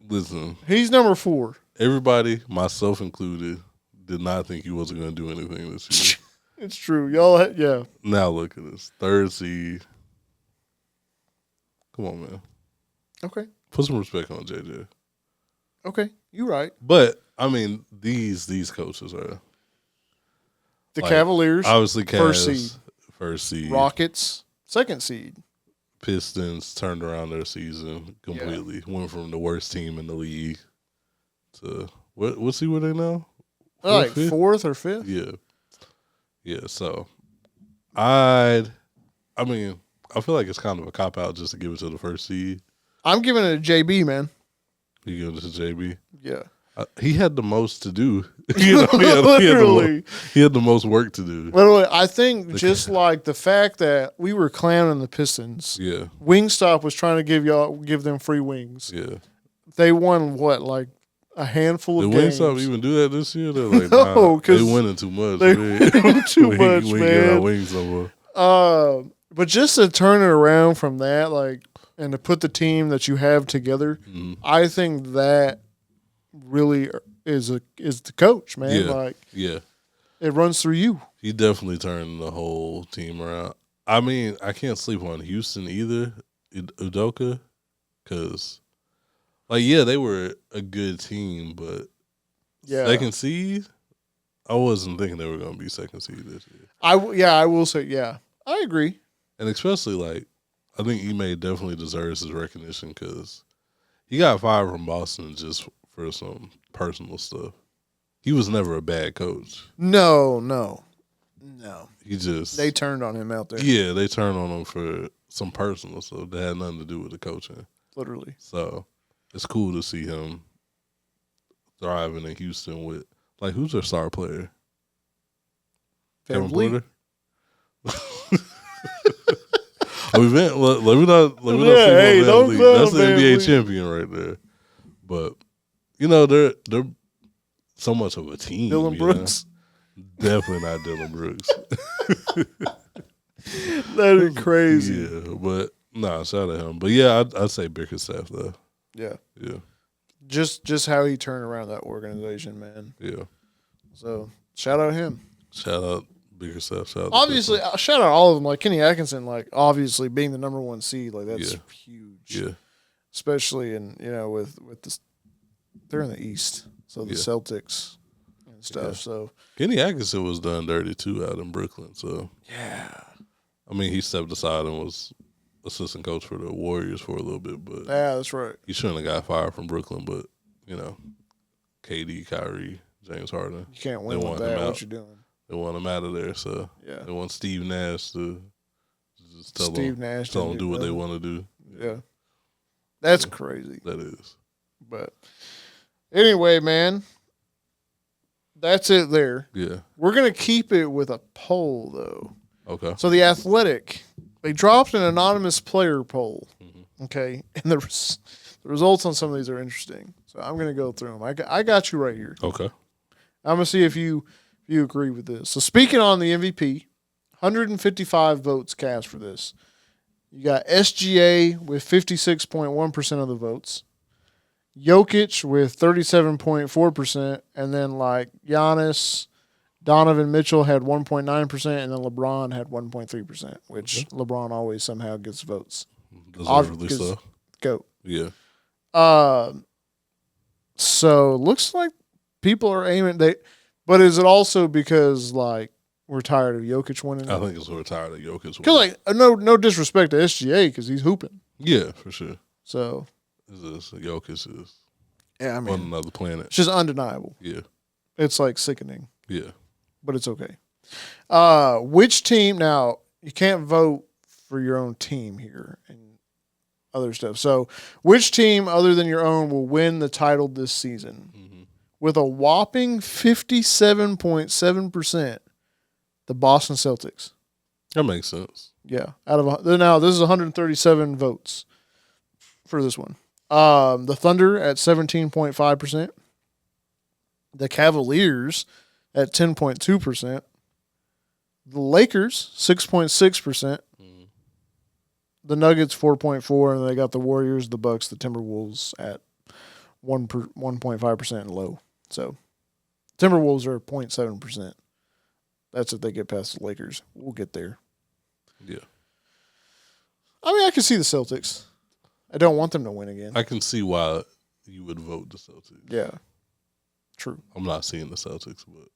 Listen. He's number 4. Everybody, myself included, did not think he wasn't going to do anything this year. It's true. Y'all, yeah. Now look at this. 3rd seed. Come on, man. Okay. Put some respect on JJ. Okay. You're right. But, I mean, these coaches are. The Cavaliers. Obviously, Cavs. First seed. Rockets. 2nd seed. Pistons turned around their season completely. Yeah. Went from the worst team in the league to what seed were they now? Like 4th or 5th? Yeah. Yeah, so I feel like it's kind of a cop out just to give it to the first seed. I'm giving it to JB, man. You give it to JB? Yeah. He had the most to do. Literally. He had the most work to do. Literally, I think just like the fact that we were clowning the Pistons. Yeah. Wingstop was trying to give them free wings. Yeah. They won what, like a handful of games. Did Wingstop even do that this year? They're like, no, because they winning too much. They winning too much, we man. Get our wings over. But just to turn it around from that, like, and to put the team that you have together, I think that really is the coach, man. Yeah. Like, yeah, it runs through you. He definitely turned the whole team around. I mean, I can't sleep on Houston either, Udoka, because, like, yeah, they were a good team, but second seed, I wasn't thinking they were going to be second seed this year. I will say, yeah, I agree. And especially, like, I think Ime definitely deserves his recognition because he got fired from Boston just for some personal stuff. He was never a bad coach. No. He just... They turned on him out there. Yeah, they turned on him for some personal stuff that had nothing to do with the coaching. Literally. So, it's cool to see him thriving in Houston with... Like, who's their star player? Kevin Porter? Let me not hey, don't league. That's the NBA champion right there. But you know they're so much of a team. Dylan Brooks, definitely not Dylan Brooks. That is crazy. Yeah, but shout out him. But yeah, I'd say Bickerstaff though. Yeah. Just how he turned around that organization, man. Yeah. So shout out him. Shout out Bickerstaff, shout out. Obviously, shout out all of them. Like Kenny Atkinson, like obviously being the number 1 seed, like that's huge. Yeah. Especially in with the they're in the East, so the Celtics and stuff. Yeah. So Kenny Atkinson was done dirty too out in Brooklyn. So yeah, I mean he stepped aside and was assistant coach for the Warriors for a little bit, but yeah, that's right. He shouldn't have got fired from Brooklyn, but KD, Kyrie, James Harden. You can't win with that. What you doing? They want him out of there, so they want Steve Nash to just tell them do what they want to do. Yeah. That's crazy. That is. But anyway, man, that's it there. Yeah. We're going to keep it with a poll, though. Okay. So The Athletic, they dropped an anonymous player poll. Mm-hmm. Okay. And the results on some of these are interesting. So I'm going to go through them. I got you right here. Okay. I'm going to see if you agree with this. So speaking on the MVP, 155 votes cast for this. You got SGA with 56.1% of the votes, Jokic with 37.4%, and then like Giannis, Donovan Mitchell had 1.9%, and then LeBron had 1.3%, which LeBron always somehow gets votes. Deservedly so. Go. Yeah. So looks like people are aiming. But is it also because like we're tired of Jokic winning? I think it's we're tired of Jokic winning. Because like no disrespect to SGA because he's hooping. Yeah, for sure. So Jokic is on another planet. It's just undeniable. Yeah. It's like sickening. Yeah. But it's okay. Which team now you can't vote for your own team here and other stuff. So which team other than your own will win the title this season? Mm-hmm. With a whopping 57.7%. The Boston Celtics. That makes sense. Yeah. Now this is 137 votes for this one. The Thunder at 17.5%. The Cavaliers at 10.2%. The Lakers 6.6%. Mm. The Nuggets 4.4%, and they got the Warriors, the Bucks, the Timberwolves at 1.5% and low. So Timberwolves are 0.7%. That's if they get past the Lakers. We'll get there. Yeah. I mean, I can see the Celtics. I don't want them to win again. I can see why you would vote the Celtics. Yeah. True. I'm not seeing the Celtics, but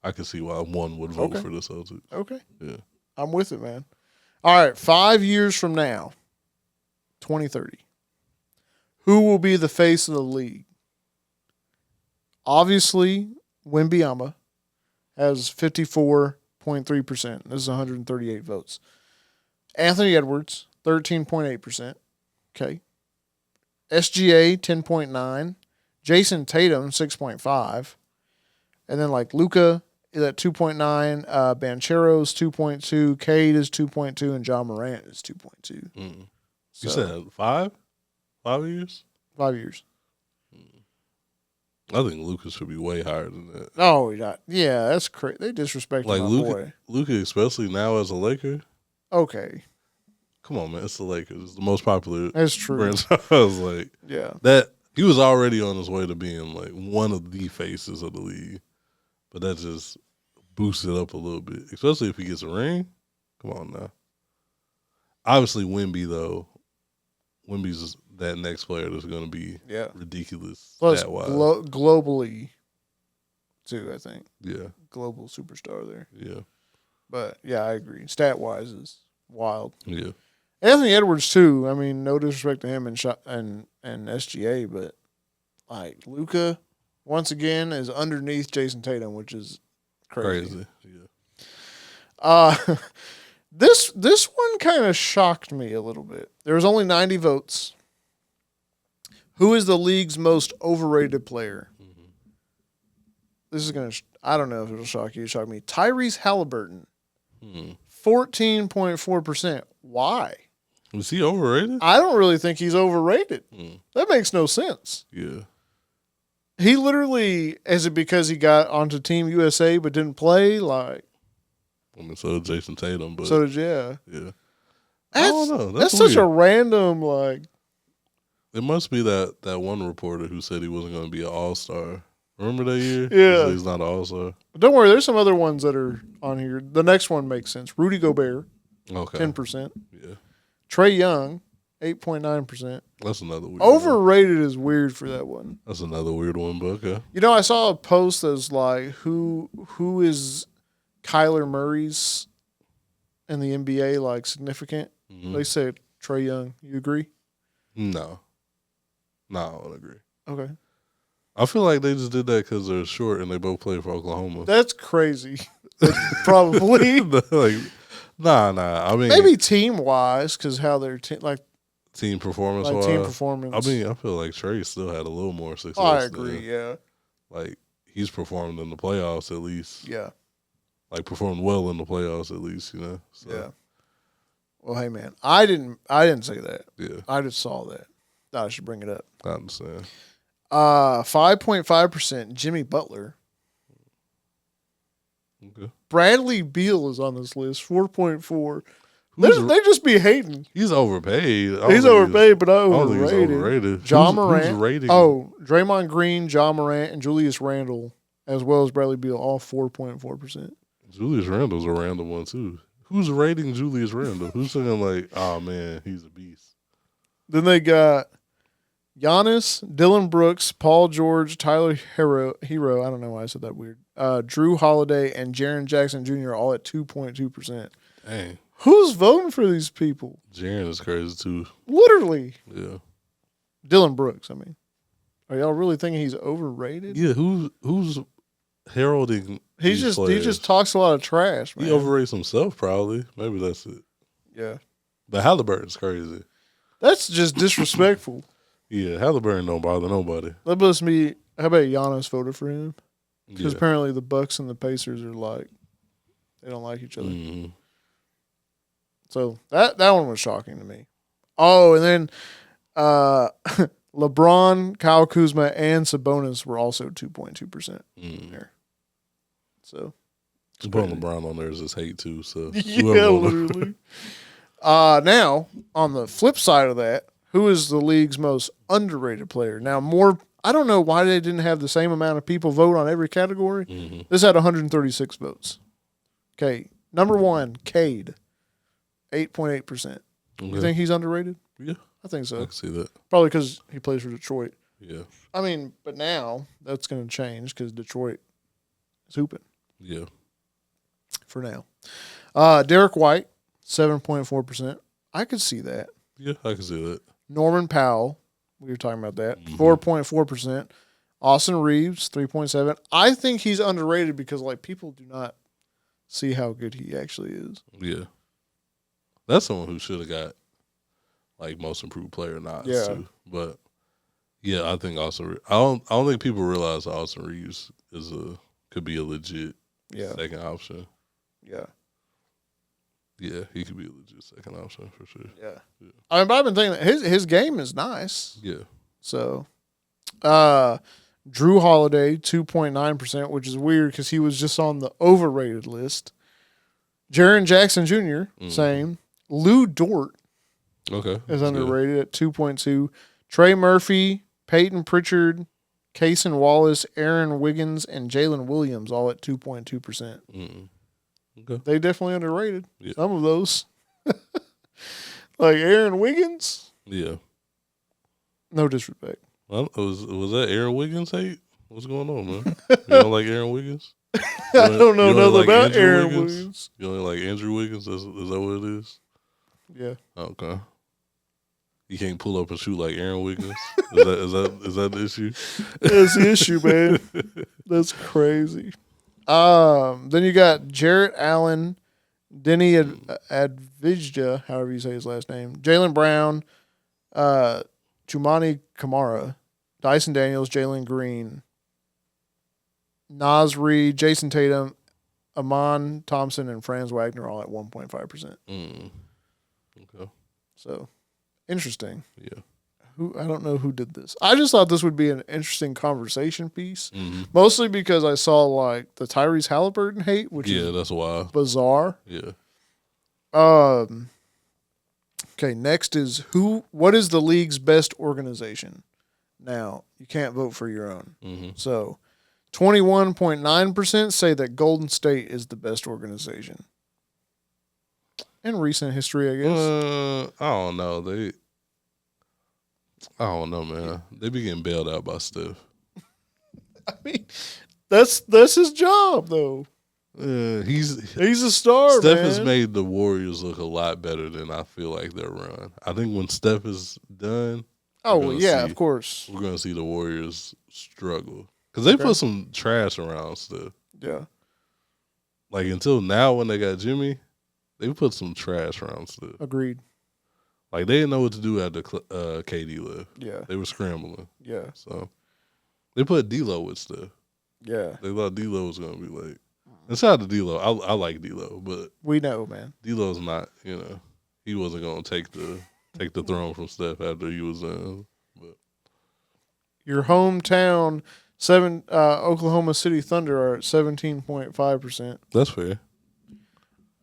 I can see why one would vote for the Celtics. Okay. Yeah. I'm with it, man. All right. 5 years from now, 2030, who will be the face of the league? Obviously, Wembanyama has 54.3%. This is 138 votes. Anthony Edwards, 13.8%. Okay. SGA, 10.9%. Jason Tatum, 6.5%. And then like Luka is at 2.9%. Banchero's 2.2%. Cade is 2.2%. And John Morant is 2.2%. Mm. So, you said 5? 5 years? 5 years. I think Lucas should be way higher than that. Oh, yeah, that's crazy. They disrespect my boy. Luka, especially now as a Laker. Okay. Come on, man. It's the Lakers. It's the most popular. That's true. Franchise. Like, yeah. That he was already on his way to being like one of the faces of the league. But that just boosted up a little bit. Especially if he gets a ring. Come on now. Obviously, Wemby, though. Wemby's that next player that's going to be ridiculous. Plus, globally, too, I think. Yeah. Global superstar there. Yeah. But, yeah, I agree. Stat-wise is wild. Yeah. Anthony Edwards, too. I mean, no disrespect to him and SGA, but, like, Luka, once again, is underneath Jason Tatum, which is crazy. Yeah. This one kind of shocked me a little bit. There was only 90 votes. Who is the league's most overrated player? Mm-hmm. This is going to I don't know if it'll shock you. Shock me. Tyrese Haliburton. 14.4%. Why? Was he overrated? I don't really think he's overrated. That makes no sense. Yeah. He literally, is it because he got onto Team USA but didn't play? Like, I mean, so did Jason Tatum, but so did yeah. I don't know. That's such a random like. It must be that one reporter who said he wasn't going to be an all-star Remember that year? Yeah. He's not an all-star. Don't worry, there's some other ones that are on here. The next one makes sense. Rudy Gobert, Okay. 10%. Yeah. Trey Young, 8.9%. That's another weird Overrated is weird for that one. That's another weird one, but okay. You know, I saw a post that was like, who is Kyler Murray's in the NBA, like, significant? Mm-hmm. They said Trey Young. You agree? No, I don't agree. Okay. I feel like they just did that because they're short and they both play for Oklahoma. That's crazy. Probably. Like, nah. I mean, maybe team-wise, because how their team performance. like team performance. I mean, I feel like Trey still had a little more success. I agree, yeah. Like, he's performed in the playoffs at least. Yeah. Like, performed well in the playoffs at least, you know? So, yeah. Well, hey, man, I didn't say that. Yeah. I just saw that. Thought I should bring it up. I understand. 5.5%, Jimmy Butler. Okay. Bradley Beal is on this list, 4.4. They just be hating. He's overpaid. He's overpaid, but overrated. He's overrated. Ja Morant. Who's rating? Oh, Draymond Green, Ja Morant, and Julius Randle, as well as Bradley Beal, all 4.4%. Julius Randle's a random one, too. Who's rating Julius Randle? Who's saying, like, oh, man, he's a beast? Then they got Giannis, Dylan Brooks, Paul George, Tyler Hero. I don't know why I said that weird. Drew Holiday and Jaren Jackson Jr. all at 2.2%. Dang. Who's voting for these people? Jaren is crazy, too. Literally. Yeah. Dylan Brooks, I mean. Are y'all really thinking he's overrated? Yeah, who's heralding he just talks a lot of trash, man. He overrates himself, probably. Maybe that's it. Yeah. But Haliburton's crazy. That's just disrespectful. Yeah, Haliburton don't bother nobody. That must be. How about Giannis voted for him? Because Yeah. apparently the Bucks and the Pacers are like, they don't like each other. Mm-hmm. So that one was shocking to me. Oh, and then LeBron, Kyle Kuzma, and Sabonis were also 2.2% there. So putting LeBron on there is just hate too. So yeah, literally. Now on the flip side of that, who is the league's most underrated player? Now I don't know why they didn't have the same amount of people vote on every category. Mm-hmm. This had 136 votes. Okay, number one, Cade, 8.8%. Okay. You think he's underrated? Yeah, I think so. I can see that. Probably because he plays for Detroit. Yeah. I mean, but now that's going to change because Detroit is hooping. Yeah. For now. Derek White, 7.4%. I could see that. Yeah, I can see that. Norman Powell, we were talking about that, 4.4%. Austin Reeves, 3.7%. I think he's underrated because like people do not see how good he actually is. Yeah. That's someone who should have got like most improved player nods too. But yeah, I think Austin. I don't think people realize Austin Reeves could be a legit second option. Yeah. Yeah, he could be a legit second option for sure. Yeah. I mean, but I've been thinking that his game is nice. Yeah. So, Drew Holiday, 2.9%, which is weird because he was just on the overrated list. Jaren Jackson Jr., same. Lou Dort is underrated at 2.2. Trey Murphy, Peyton Pritchard, Cason Wallace, Aaron Wiggins, and Jalen Williams all at 2.2%. Okay. They definitely underrated. Yeah. Some of those. Like Aaron Wiggins? Yeah. No disrespect. Was that Aaron Wiggins hate? What's going on, man? You don't like Aaron Wiggins? I don't know nothing about Aaron Wiggins. You only like Andrew Wiggins? Is that what it is? Yeah. Okay. You can't pull up and shoot like Aaron Wiggins? Is that the issue? That's the issue, man. That's crazy. Then you got Jarrett Allen, Denny Advija, however you say his last name, Jaylen Brown, Chumani Kamara, Dyson Daniels, Jalen Green, Nasri, Jason Tatum, Amon Thompson, and Franz Wagner all at 1.5%. Okay. So, interesting. Yeah. I don't know who did this. I just thought this would be an interesting conversation piece, mostly because I saw like the Tyrese Haliburton hate, which is that's wild, bizarre. Yeah. Okay. Next is what is the league's best organization? Now you can't vote for your own. So 21.9% say that Golden State is the best organization. In recent history, I guess. I don't know. I don't know, man. They be getting bailed out by Steph. I mean, that's his job, though. He's a star, Steph man. has made the Warriors look a lot better than I feel like they're run. I think when Steph is done, of course. we're going to see the Warriors struggle. Because they put some trash around Steph. Yeah. Like, until now when they got Jimmy, they put some trash around Steph. Agreed. Like, they didn't know what to do after KD left. Yeah. They were scrambling. Yeah. So, they put D-Lo with Steph. Yeah. They thought D-Lo was going to be like, and shout out to D-Lo. I like D-Lo, but we know, man. D-Lo's not, he wasn't going to take the throne from Steph after he was in. But your hometown, Oklahoma City Thunder are at 17.5%. That's fair.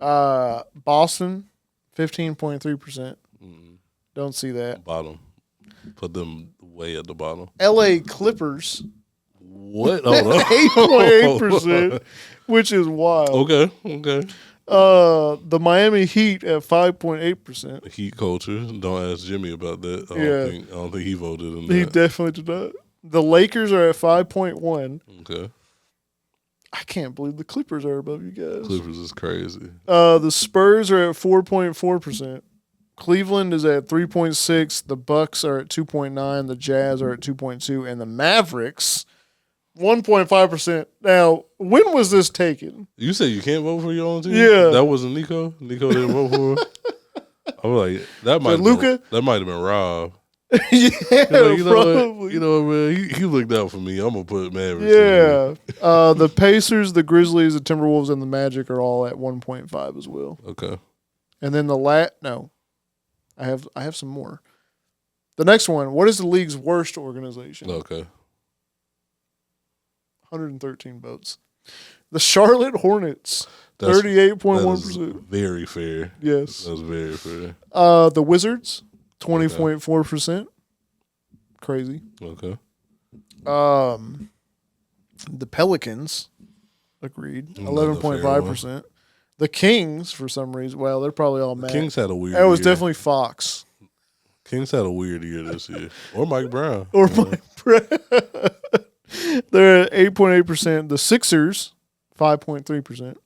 Boston, 15.3%. Don't see that. Bottom. Put them way at the bottom. LA Clippers. What? Hold on. 8.8%, which is wild. Okay. The Miami Heat at 5.8%. Heat culture. Don't ask Jimmy about that. I don't think he voted in that. He definitely did not. The Lakers are at 5.1. Okay. I can't believe the Clippers are above you guys. Clippers is crazy. The Spurs are at 4.4%. Cleveland is at 3.6. The Bucks are at 2.9. The Jazz are at 2.2. And the Mavericks, 1.5%. Now, when was this taken? You said you can't vote for your own team? Yeah. That wasn't Nico? Nico didn't vote for her? I was like, that might have been Rob. Yeah, like, probably. Man, he looked out for me. I'm going to put Mavericks. Yeah. The Pacers, the Grizzlies, the Timberwolves, and the Magic are all at 1.5 as well. Okay. And then I have some more. The next one, what is the league's worst organization? Okay. 113 votes. The Charlotte Hornets, 38.1%. Very fair. Yes. That's very fair. The Wizards, 20.4%. Crazy. Okay. The Pelicans, agreed, 11.5%. The Kings, for some reason, well, they're probably all mad. Kings had a weird year. It was year. definitely Fox. Kings had a weird year this year. Or Mike Brown. Mike Brown. They're at 8.8%. The Sixers, 5.3%.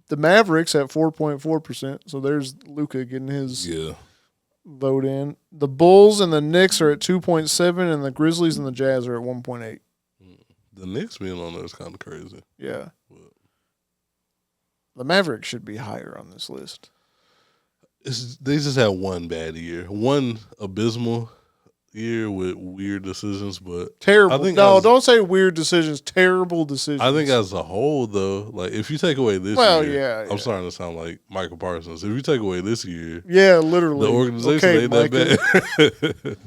The Mavericks at 4.4%. So there's Luka getting his vote in. The Bulls and the Knicks are at 2.7%, and the Grizzlies and the Jazz are at 1.8%. The Knicks being on there is kind of crazy. Yeah. The Mavericks should be higher on this list. They just had one bad year. One abysmal year with weird decisions, but terrible. Don't say weird decisions. Terrible decisions. I think as a whole, though, like if you take away this year, I'm starting to sound like Michael Parsons. If you take away this year, literally, the organization ain't that bad.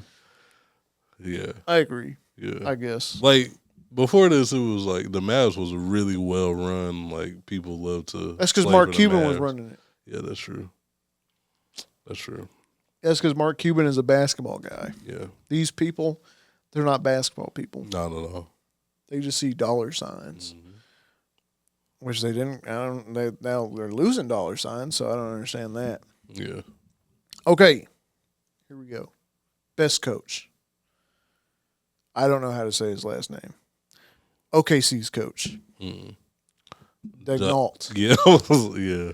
Yeah, I agree. Yeah, I guess. Like before this, it was like the Mavs was really well run. Like people love to. That's because Mark Cuban was running it. Yeah, that's true. That's true. That's because Mark Cuban is a basketball guy. Yeah. These people, they're not basketball people. Not at all. They just see dollar signs, which they didn't. Now they're losing dollar signs, so I don't understand that. Yeah. Okay. Here we go. Best coach. I don't know how to say his last name. OKC's coach. Degnault. Yeah. Yeah.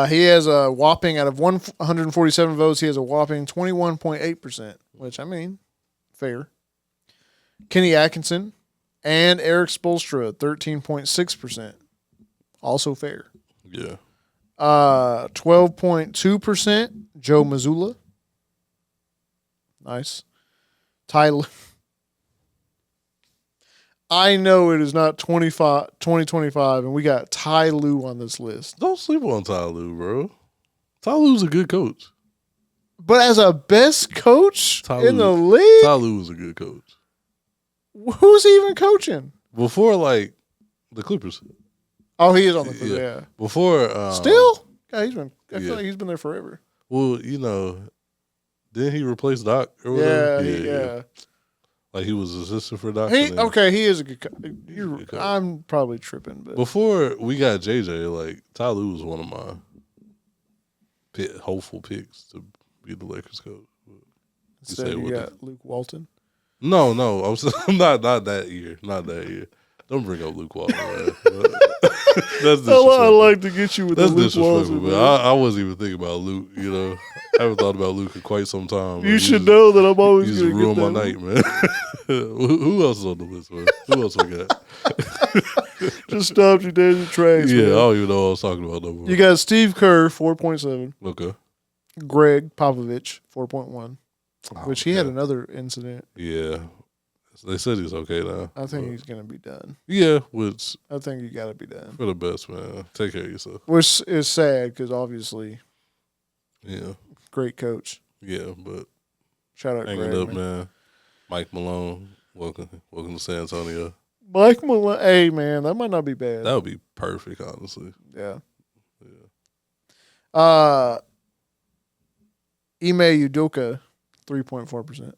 He has a whopping, out of 147 votes, he has a whopping 21.8%, which, I mean, fair. Kenny Atkinson and Eric Spoelstra, 13.6%, also fair. Yeah. 12.2%, Joe Mazzulla. Nice. Tyler. I know it is not 2025, and we got Ty Lue on this list. Don't sleep on Ty Lue, bro. Ty Lue's a good coach. But as a best coach in the league? Ty Lue was a good coach. Who's he even coaching? Before, like, the Clippers. Oh, he is on the Clippers, yeah. Before. Still? Yeah, I feel like he's been there forever. Well, didn't he replace Doc or whatever? Yeah. Like he was assistant for Doctor. He is a good. I'm probably tripping, but before we got JJ, like Ty Lue was one of my hopeful picks to be the Lakers coach. Instead, you got Luke Walton. No, I was not that year. Not that year. Don't bring up Luke Walton, man. That's disrespectful. I like to get you with the Luke Walton. Man. I wasn't even thinking about Luke. You know, I haven't thought about Luke in quite some time. You should know that I'm always going to ruin my night, man. Who else is on the list, man? Who else we got? Just stopped you dead in your tracks. Yeah, man. I don't even know what I was talking about no more. You got Steve Kerr, 4.7. Okay. Greg Popovich, 4.1. Which he had another incident. Yeah. They said he's okay now. I think he's going to be done. Yeah, which... I think you got to be done. For the best, man. Take care of yourself. Which is sad because obviously... Yeah. Great coach. Yeah, but... Shout out Hanging Greg, up, man. Mike Malone, welcome to San Antonio. Mike Malone, hey, man, that might not be bad. That would be perfect, honestly. Yeah. Ime Udoka, 3.4%.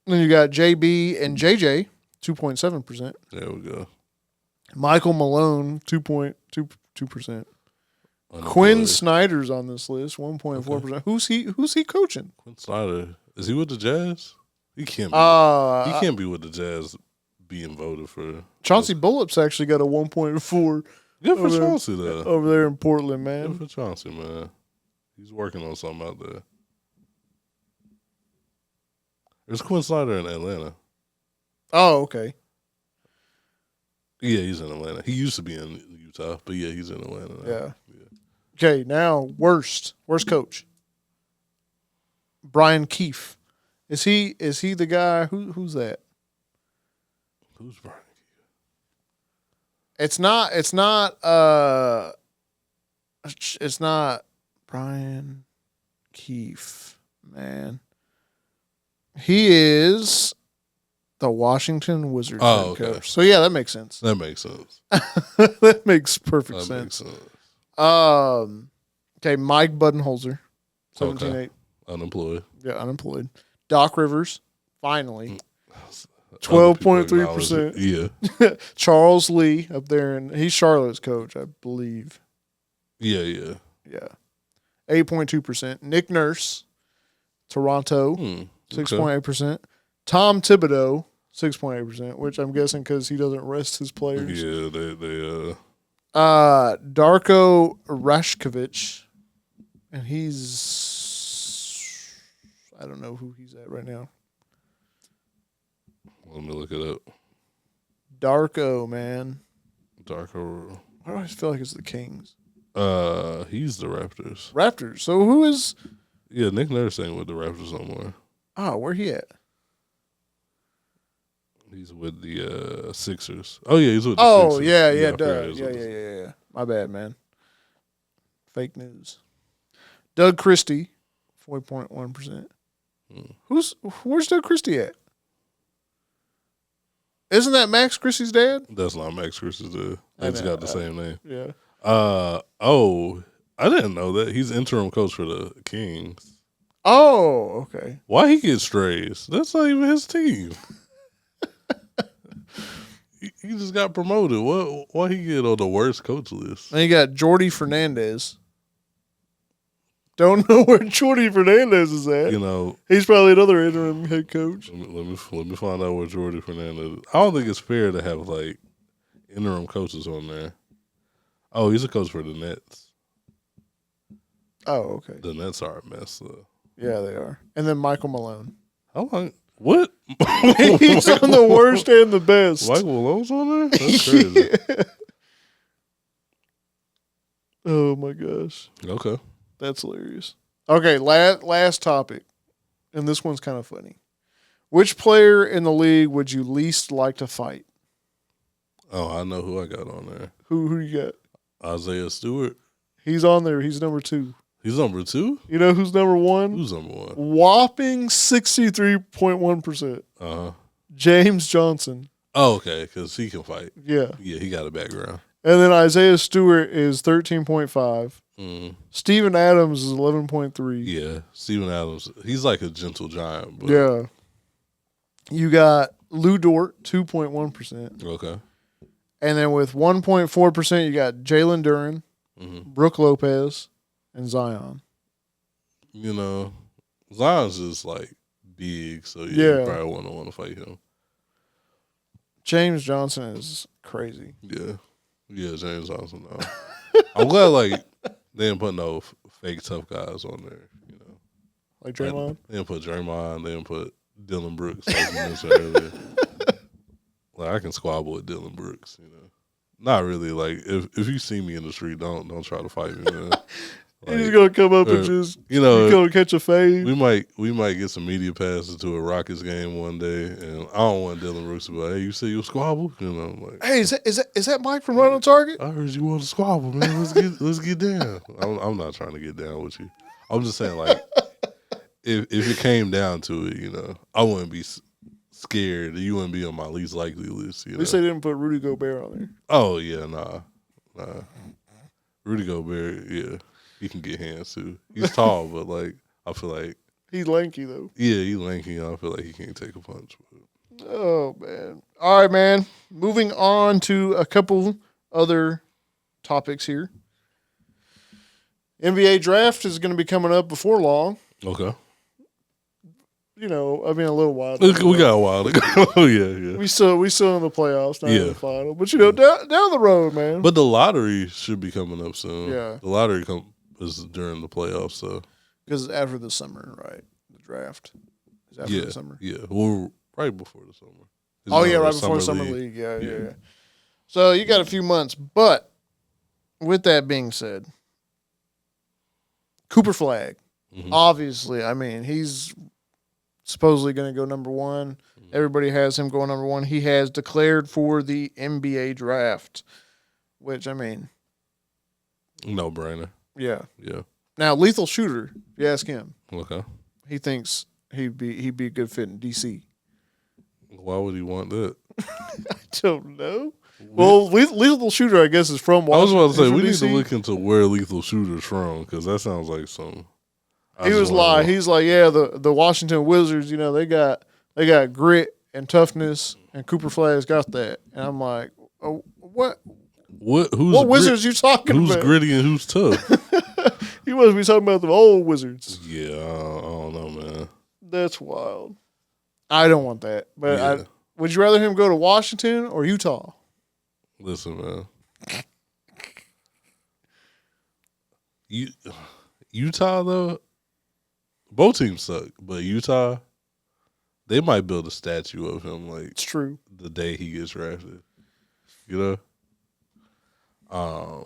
Then you got JB and JJ, 2.7%. There we go. Michael Malone, 2.2%. Quinn Snyder's on this list, 1.4%. Okay. Who's he coaching? Quinn Snyder. Is he with the Jazz? He can't be. He can't be with the Jazz being voted for. Chauncey Billups actually got a 1.4. Good for Chauncey, though. Over there in Portland, man. Good for Chauncey, man. He's working on something out there. There's Quinn Snyder in Atlanta. Oh, okay. Yeah, he's in Atlanta. He used to be in Utah, but yeah, he's in Atlanta now. Yeah. Okay, now worst coach. Brian Keefe. Is he the guy who's that? Who's Brian Keefe? It's not Brian Keefe, man. He is the Washington Wizards head coach. So yeah, that makes sense. That makes sense. That makes perfect sense. Okay, Mike Budenholzer, 17.8. Okay. Unemployed. Yeah, unemployed. Doc Rivers, finally, 12.3%. Yeah. Charles Lee up there, and he's Charlotte's coach, I believe. Yeah. 8.2%. Nick Nurse, Toronto, 6.8%. Tom Thibodeau, 6.8%, which I'm guessing because he doesn't rest his players. Yeah, they Darko Rashkovich, and he's, I don't know who he's at right now. Let me look it up. Darko, man. Darko. I always feel like it's the Kings. He's the Raptors. Raptors. So who is? Yeah, Nick Nurse ain't with the Raptors no more. Oh, where he at? He's with the Sixers. Oh yeah, he's with the Sixers. Yeah, Yeah. My bad, man. Fake news. Doug Christie, 4.1%. Where's Doug Christie at? Isn't that Max Christie's dad? That's not Max Christie's dad. They just got the same name. Yeah. I didn't know that. He's interim coach for the Kings. Oh, okay. Why he get strays? That's not even his team. he just got promoted. Why he get on the worst coach list? And you got Jordy Fernandez. Don't know where Jordy Fernandez is at. You know, he's probably another interim head coach. Let me find out where Jordy Fernandez is. I don't think it's fair to have like interim coaches on there. Oh, he's a coach for the Nets. Oh, okay. The Nets are a mess. Yeah, they are. And then Michael Malone. How long? What? He's on the worst and the best. Michael Malone's on there? That's crazy. Yeah. Oh, my gosh. Okay. That's hilarious. Okay, last topic. And this one's kind of funny. Which player in the league would you least like to fight? Oh, I know who I got on there. Who you got? Isaiah Stewart. He's on there. He's number 2. He's number 2? You know who's number 1? Who's number 1? Whopping 63.1%. Uh-huh. James Johnson. Oh, okay, because he can fight. Yeah. Yeah, he got a background. And then Isaiah Stewart is 13.5. Steven Adams is 11.3. Yeah, Steven Adams. He's like a gentle giant. But yeah. You got Lou Dort, 2.1%. Okay. And then with 1.4%, you got Jalen Duren, Brooke Lopez, and Zion. You know, Zion's just like big, so Yeah. you probably want to fight him. James Johnson is crazy. Yeah, James Johnson. No. I'm glad like they didn't put no fake tough guys on there. You know, Like Draymond. They didn't put Draymond. They didn't put Dylan Brooks like you mentioned earlier. Like I can squabble with Dylan Brooks. You know, not really. Like if you see me in the street, don't try to fight me, man. Like, he's gonna come up and just he's gonna catch a fade. We might get some media passes to a Rockets game one day, and I don't want Dylan Brooks to be like, "Hey, you say you squabble?" You know, I'm like, "Hey, is that Mike from Run on Target?" I heard you want to squabble, man. Let's get down. I'm not trying to get down with you. I'm just saying, like, if it came down to it, you know, I wouldn't be scared. You wouldn't be on my least likely list. You know? They say they didn't put Rudy Gobert on there. Oh yeah, nah. Rudy Gobert, yeah. He can get hands too. He's tall, but like I feel like he's lanky though. Yeah, he's lanky. I feel like he can't take a punch. But. Oh man! All right, man. Moving on to a couple other topics here. NBA draft is going to be coming up before long. Okay. You know, I mean, a little while. We got a while to go. Oh yeah. We still in the playoffs, not in the final. But you know, down the road, man. But the lottery should be coming up soon. Yeah, the lottery is during the playoffs, so because it's after the summer, right? The draft is after the summer. Yeah, well, right before the summer. Right before Summer League. Yeah. So you got a few months, but with that being said, Cooper Flagg, obviously, I mean, he's supposedly going to go number one. Everybody has him going number one. He has declared for the NBA draft, which, I mean, no brainer. Yeah. Yeah. Now, lethal shooter, if you ask him. Okay. He thinks he'd be a good fit in DC. Why would he want that? I don't know. Well, lethal shooter, I guess, is from Washington. I was about to say, we need DC. to look into where lethal shooter's from, because that sounds like some. He's like, yeah, the Washington Wizards, you know, they got grit and toughness, and Cooper Flagg's got that. And I'm like, oh, what? What Wizards you talking about? Who's gritty and who's tough? You must be talking about the old Wizards. Yeah, I don't know, man. That's wild. I don't want that. But would you rather him go to Washington or Utah? Listen, man. Utah, though, both teams suck. But Utah, they might build a statue of him, like, it's true, the day he gets drafted. You know? I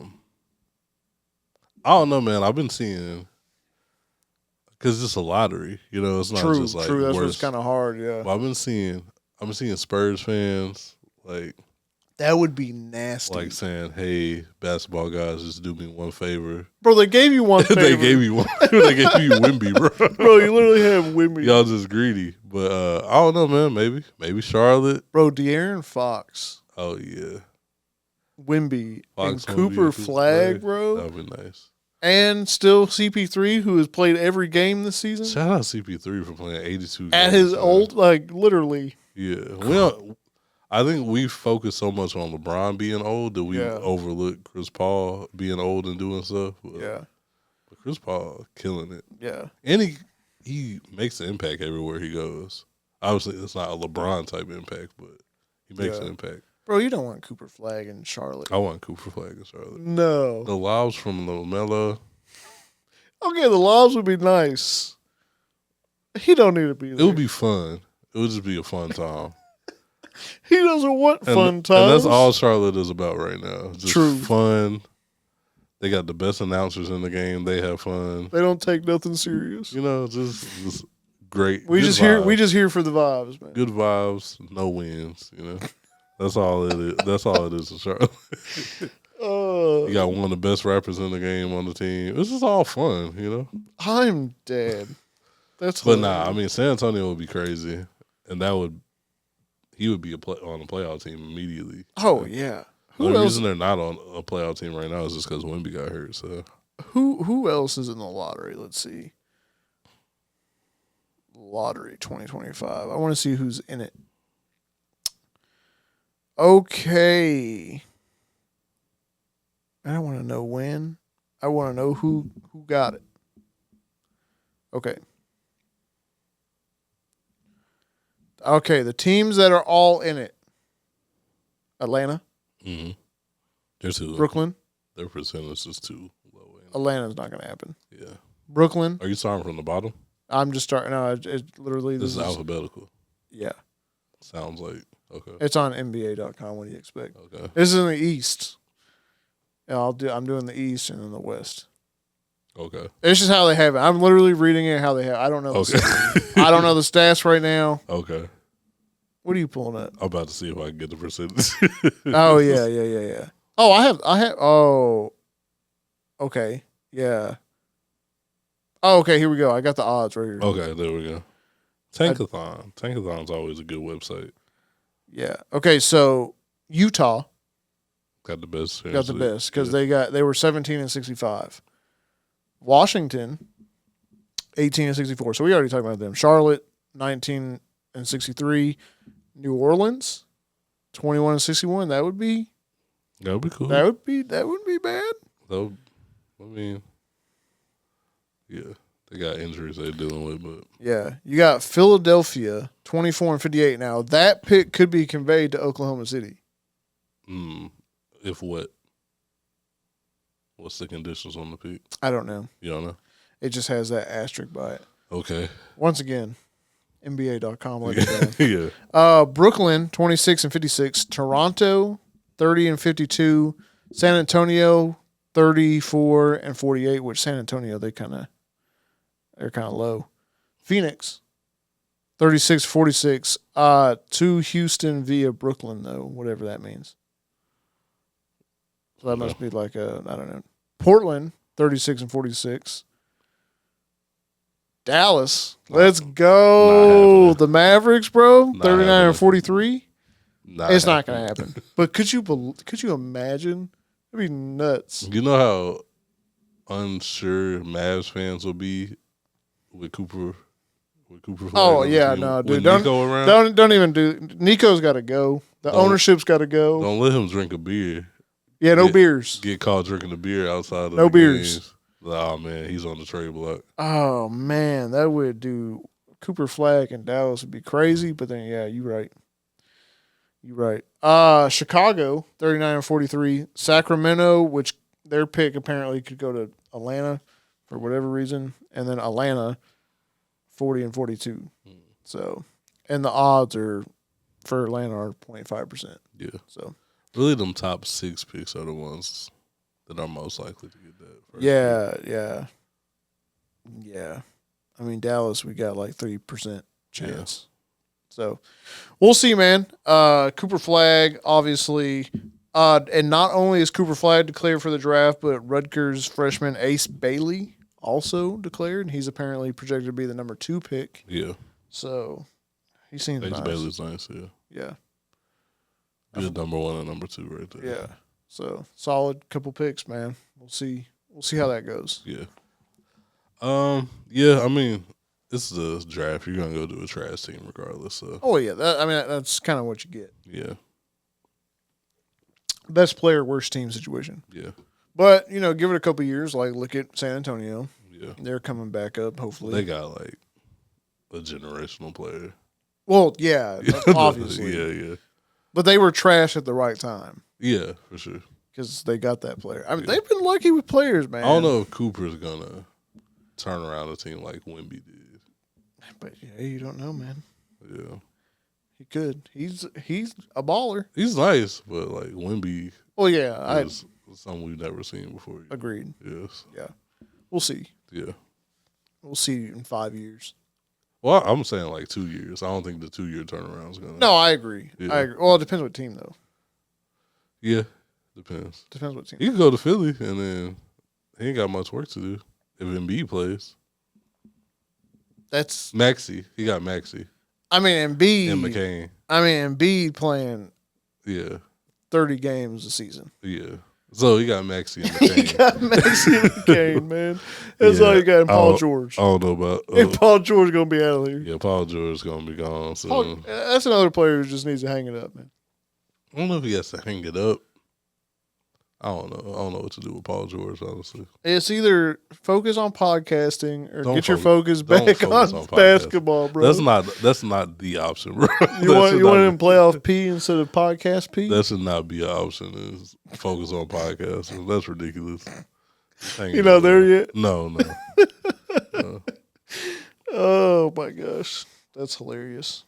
don't know, man. I've been seeing, because it's a lottery. You know, it's not just like true. That's what's kind of hard. Yeah, but I've been seeing Spurs fans like that would be nasty. Like saying, "Hey, basketball guys, just do me one favor." Bro, they gave you one favor. They gave you one. They gave you Wemby, bro. Bro, you literally have Wemby. Y'all just greedy. But I don't know, man. Maybe Charlotte. Bro, De'Aaron Fox. Oh yeah. Wemby Fox, and Cooper Flagg, bro. That would be nice. And still CP3, who has played every game this season. Shout out CP3 for playing 82 games. At his old, like, literally. Yeah. I think we focus so much on LeBron being old that we overlook Chris Paul being old and doing stuff. But Chris Paul killing it. Yeah. And he makes an impact everywhere he goes. Obviously, it's not a LeBron type impact, but he makes an impact. Bro, you don't want Cooper Flagg in Charlotte. I want Cooper Flagg in Charlotte. No. The lobs from LaMelo. Okay, the lobs would be nice. He don't need to be there. It would be fun. It would just be a fun time. He doesn't want fun times. And that's all Charlotte is about right now. Just True. Fun. They got the best announcers in the game. They have fun. They don't take nothing serious. You know, just great. We just here for the vibes, man. Good vibes, no wins, you know. That's all it is. That's all it is in Charlotte. You got one of the best rappers in the game on the team. It's just all fun, you know. I'm dead. That's but hilarious. Nah, I mean San Antonio would be crazy, and he would be on a playoff team immediately. Oh yeah. The reason they're not on a playoff team right now is just because Wemby got hurt. So who else is in the lottery? Let's see. Lottery 2025. I want to see who's in it. Okay. I don't want to know when. I want to know who got it. Okay. Okay, the teams that are all in it. Atlanta. Mm-hmm. They're too low. Brooklyn. Their percentage is too low. Atlanta's not going to happen. Yeah. Brooklyn. Are you starting from the bottom? I'm just starting. No, it literally. This is alphabetical. Yeah. Sounds like. Okay. It's on NBA.com. What do you expect? Okay. This is in the East. Yeah, I'm doing the East and then the West. Okay. It's just how they have it. I'm literally reading it how they have. I don't know. Okay. I don't know the stats right now. Okay. What are you pulling up? I'm about to see if I can get the percentage. Oh yeah. Oh, I have. Oh. Okay. Yeah. Oh, okay. Here we go. I got the odds right here. Okay, there we go. Tankathon. Tankathon's always a good website. Yeah. Okay. So Utah got the best. got the best because they were 17 and 65. Washington 18 and 64. So we already talked about them. Charlotte 19 and 63. New Orleans 21 and 61. That would be cool. That wouldn't be bad. I mean, yeah, they got injuries they're dealing with, but yeah, you got Philadelphia 24 and 58. Now that pick could be conveyed to Oklahoma City. If what? What's the conditions on the pick? I don't know. You don't know? It just has that asterisk by it. Okay. Once again, NBA.com. Let yeah. Brooklyn 26 and 56. Toronto 30 and 52. San Antonio 34 and 48. Which San Antonio they're kind of low. Phoenix 36-46. To Houston via Brooklyn though, whatever that means. So that must be like I don't know. Portland 36 and 46. Dallas, let's go. The Mavericks, bro, 39 and 43. It's not going to happen. But could you imagine? It'd be nuts. You know how unsure Mavs fans will be with Cooper. Oh yeah, no, dude. Don't even do. Nico's got to go. The ownership's got to go. Don't let him drink a beer. Yeah, no beers. Get caught drinking a beer outside of no beers. Games. Oh man, he's on the trade block. Oh man, that would do. Cooper Flagg and Dallas would be crazy, but then yeah, you're right. Chicago 39 and 43. Sacramento, which their pick apparently could go to Atlanta for whatever reason, and then Atlanta 40 and 42. So, and the odds are for Atlanta are 0.5%. Yeah. So really, them top 6 picks are the ones that are most likely to get that. Yeah. I mean, Dallas, we got like 3% chance. Yeah. So we'll see, man. Cooper Flagg, obviously. And not only is Cooper Flagg declared for the draft, but Rutgers freshman Ace Bailey also declared. He's apparently projected to be the number 2 pick. Yeah. So he seems nice. Ace Bailey's nice, yeah. Yeah. Good number 1 and number 2 right there. Yeah. So solid couple picks, man. We'll see how that goes. Yeah. Yeah, I mean, it's the draft. You're gonna go do a trash team regardless. So. Oh yeah, that's kind of what you get. Yeah. Best player, worst team situation. Yeah. But give it a couple years. Like look at San Antonio. Yeah. They're coming back up. Hopefully. They got like a generational player. Well, yeah, obviously. Yeah. But they were trash at the right time. Yeah, for sure. Because they got that player. I mean, they've been lucky with players, man. I don't know if Cooper's gonna turn around a team like Wemby did. But yeah, you don't know, man. Yeah. He could. He's a baller. He's nice, but like Wemby is something we've never seen before. Agreed. Yes. Yeah. We'll see. Yeah. We'll see in 5 years. Well, I'm saying like 2 years. I don't think the 2-year turnaround is gonna. No, I agree. Yeah. I agree. Well, it depends what team though. Yeah. Depends. Depends what team. He could go to Philly and then he ain't got much work to do if Embiid plays. That's Maxey. He got Maxey. I mean, Embiid and McCain. I mean, Embiid playing 30 games a season. Yeah. So he got Maxie and He McCain. got Maxie and McCain, man. That's all you got in Paul George. I don't know about. And Paul George going to be out of here. Yeah, Paul George is going to be gone soon. That's another player who just needs to hang it up, man. I don't know if he has to hang it up. I don't know. I don't know what to do with Paul George, honestly. It's either focus on podcasting or get your focus back on basketball, bro. That's not the option, bro. You want him to play off P instead of podcast P? That should not be an option. Is focus on podcasting. That's ridiculous. You not there yet? No. No. Oh my gosh, that's hilarious.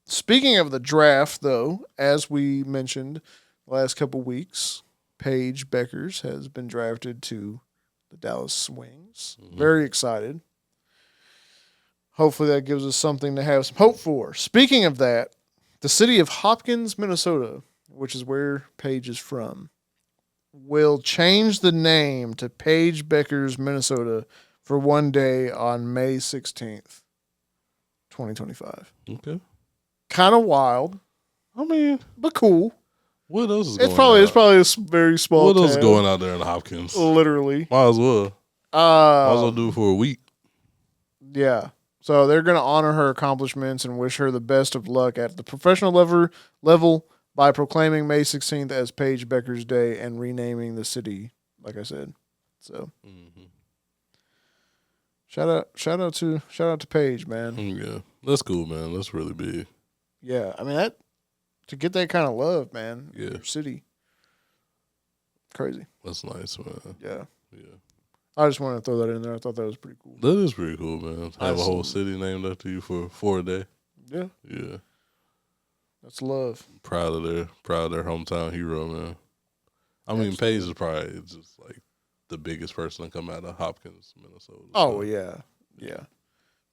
Speaking of the draft, though, as we mentioned last couple weeks, Paige Bueckers has been drafted to the Dallas Wings. Mm-hmm. Very excited. Hopefully that gives us something to have some hope for. Speaking of that, the city of Hopkins, Minnesota, which is where Paige is from, will change the name to Paige Bueckers, Minnesota for one day on May 16th, 2025. Okay. Kind of wild. I mean, but cool. What else is going on? It's probably a very small What else is going out there in Hopkins? Literally. Might as well. Might as well do it for a week. Yeah. So they're going to honor her accomplishments and wish her the best of luck at the professional level by proclaiming May 16th as Paige Bueckers Day and renaming the city, like I said. So shout out to Paige, man. Yeah. That's cool, man. That's really big. Yeah. I mean, to get that kind of love, man. Yeah. Your city. Crazy. That's nice, man. Yeah. Yeah. I just wanted to throw that in there. I thought that was pretty cool. That is pretty cool, man. Have a whole city named after you for a day. Yeah. Yeah. That's love. Proud of their hometown hero, man. I mean, Paige is probably just like the biggest person to come out of Hopkins, Minnesota. Oh, yeah. Yeah.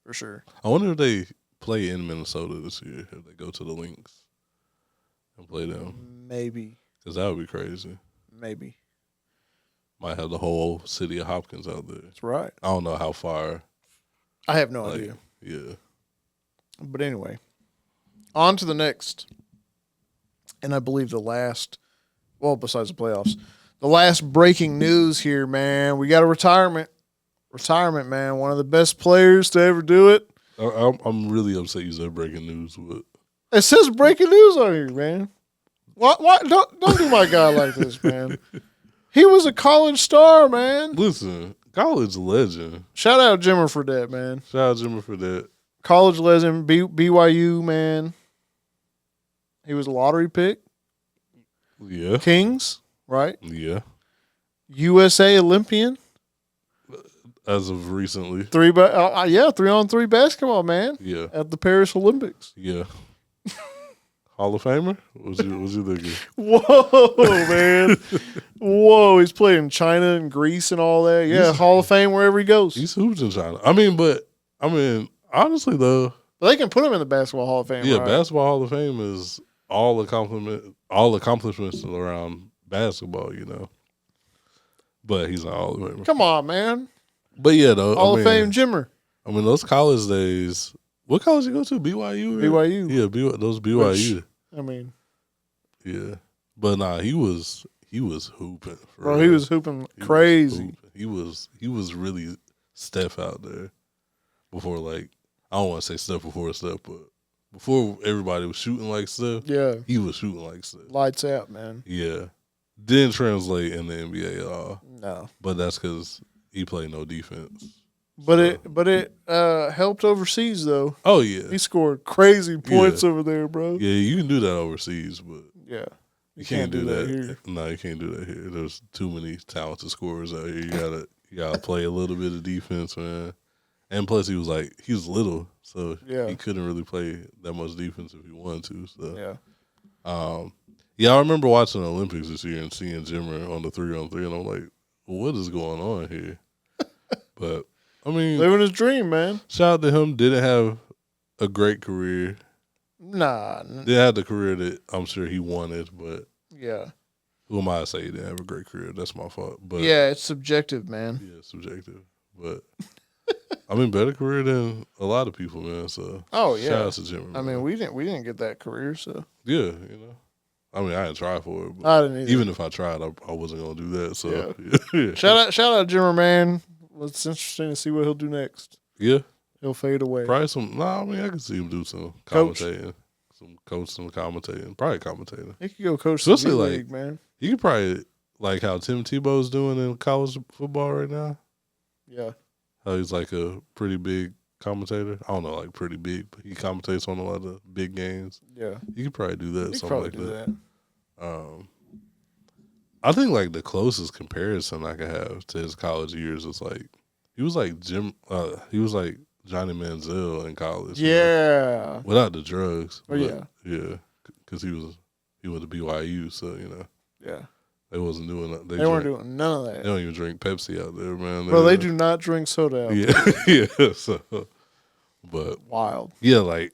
For sure. I wonder if they play in Minnesota this year, if they go to the Lynx and play them. Maybe. Because that would be crazy. Maybe. Might have the whole city of Hopkins out there. That's right. I don't know how far. I have no idea. Yeah. But anyway, on to the next. And I believe the last, well, besides the playoffs, the last breaking news here, man. We got a retirement. Retirement, man. One of the best players to ever do it. I'm really upset you said breaking news. But it says breaking news on here, man. Why? Don't do my guy like this, man. He was a college star, man. Listen, college legend. Shout out Jimmer Fredette, man. Shout out Jimmer Fredette. College legend, BYU, man. He was a lottery pick. Yeah. Kings, right? Yeah. USA Olympian. As of recently. 3-on-3 basketball, man. Yeah. At the Paris Olympics. Yeah. Hall of Famer? What you thinking? Whoa, man. Whoa, he's playing in China and Greece and all that. Yeah, Hall of Fame wherever he goes. He's hoops in China. I mean, honestly, though. But they can put him in the Basketball Hall of Fame, yeah, right? Basketball Hall of Fame is all accomplishments around basketball, you know. But he's not Hall of Famer. Come on, man. But yeah, though. Hall of Fame Jimmer. I mean, those college days. What college you go to? BYU? BYU. Yeah, those BYU. Yeah. But nah, he was hooping. Bro, he was hooping crazy. He was really Steph out there. Before, like, I don't want to say Steph before Steph, but before everybody was shooting like Steph, yeah, he was shooting like Steph. Lights out, man. Yeah. Didn't translate in the NBA at all. No. But that's because he played no defense. But it helped overseas though. Oh yeah, he scored crazy points over there, bro. Yeah, you can do that overseas, but yeah, you can't do that here. No, you can't do that here. There's too many talented scorers out here. You gotta play a little bit of defense, man. And plus, he was little, so he couldn't really play that much defense if he wanted to. So yeah, I remember watching the Olympics this year and seeing Jimmer on the 3-on-3, and I'm like, what is going on here? But I mean, living his dream, man. Shout out to him. Didn't have a great career. Nah. Didn't have the career that I'm sure he wanted, but yeah. Who am I to say he didn't have a great career? That's my fault. But yeah, it's subjective, man. Yeah, it's subjective. But I mean, better career than a lot of people, man. So shout out to Jimmer. I mean, we didn't get that career, so yeah, you know. I mean, I didn't try for it. But I didn't either. Even if I tried, I wasn't gonna do that. So yeah. Shout out, Jimmer, man. It's interesting to see what he'll do next. Yeah, he'll fade away. Probably some. I mean, I can see him do some commentating, some commentating, probably commentating. He could go coach the league, man. He could probably like how Tim Tebow's doing in college football right now. Yeah, how he's like a pretty big commentator. I don't know, like pretty big, but he commentates on a lot of big games. Yeah, you could probably do that. He something like that. I think like the closest comparison I could have to his college years is like he was like he was like Johnny Manziel in college. Yeah, you know? Without the drugs. Oh yeah, because he went to BYU, so yeah. They wasn't doing that. They weren't doing none of that. They don't even drink Pepsi out there, man. Bro, they do not drink soda out there. Yeah. So, but wild. Yeah, like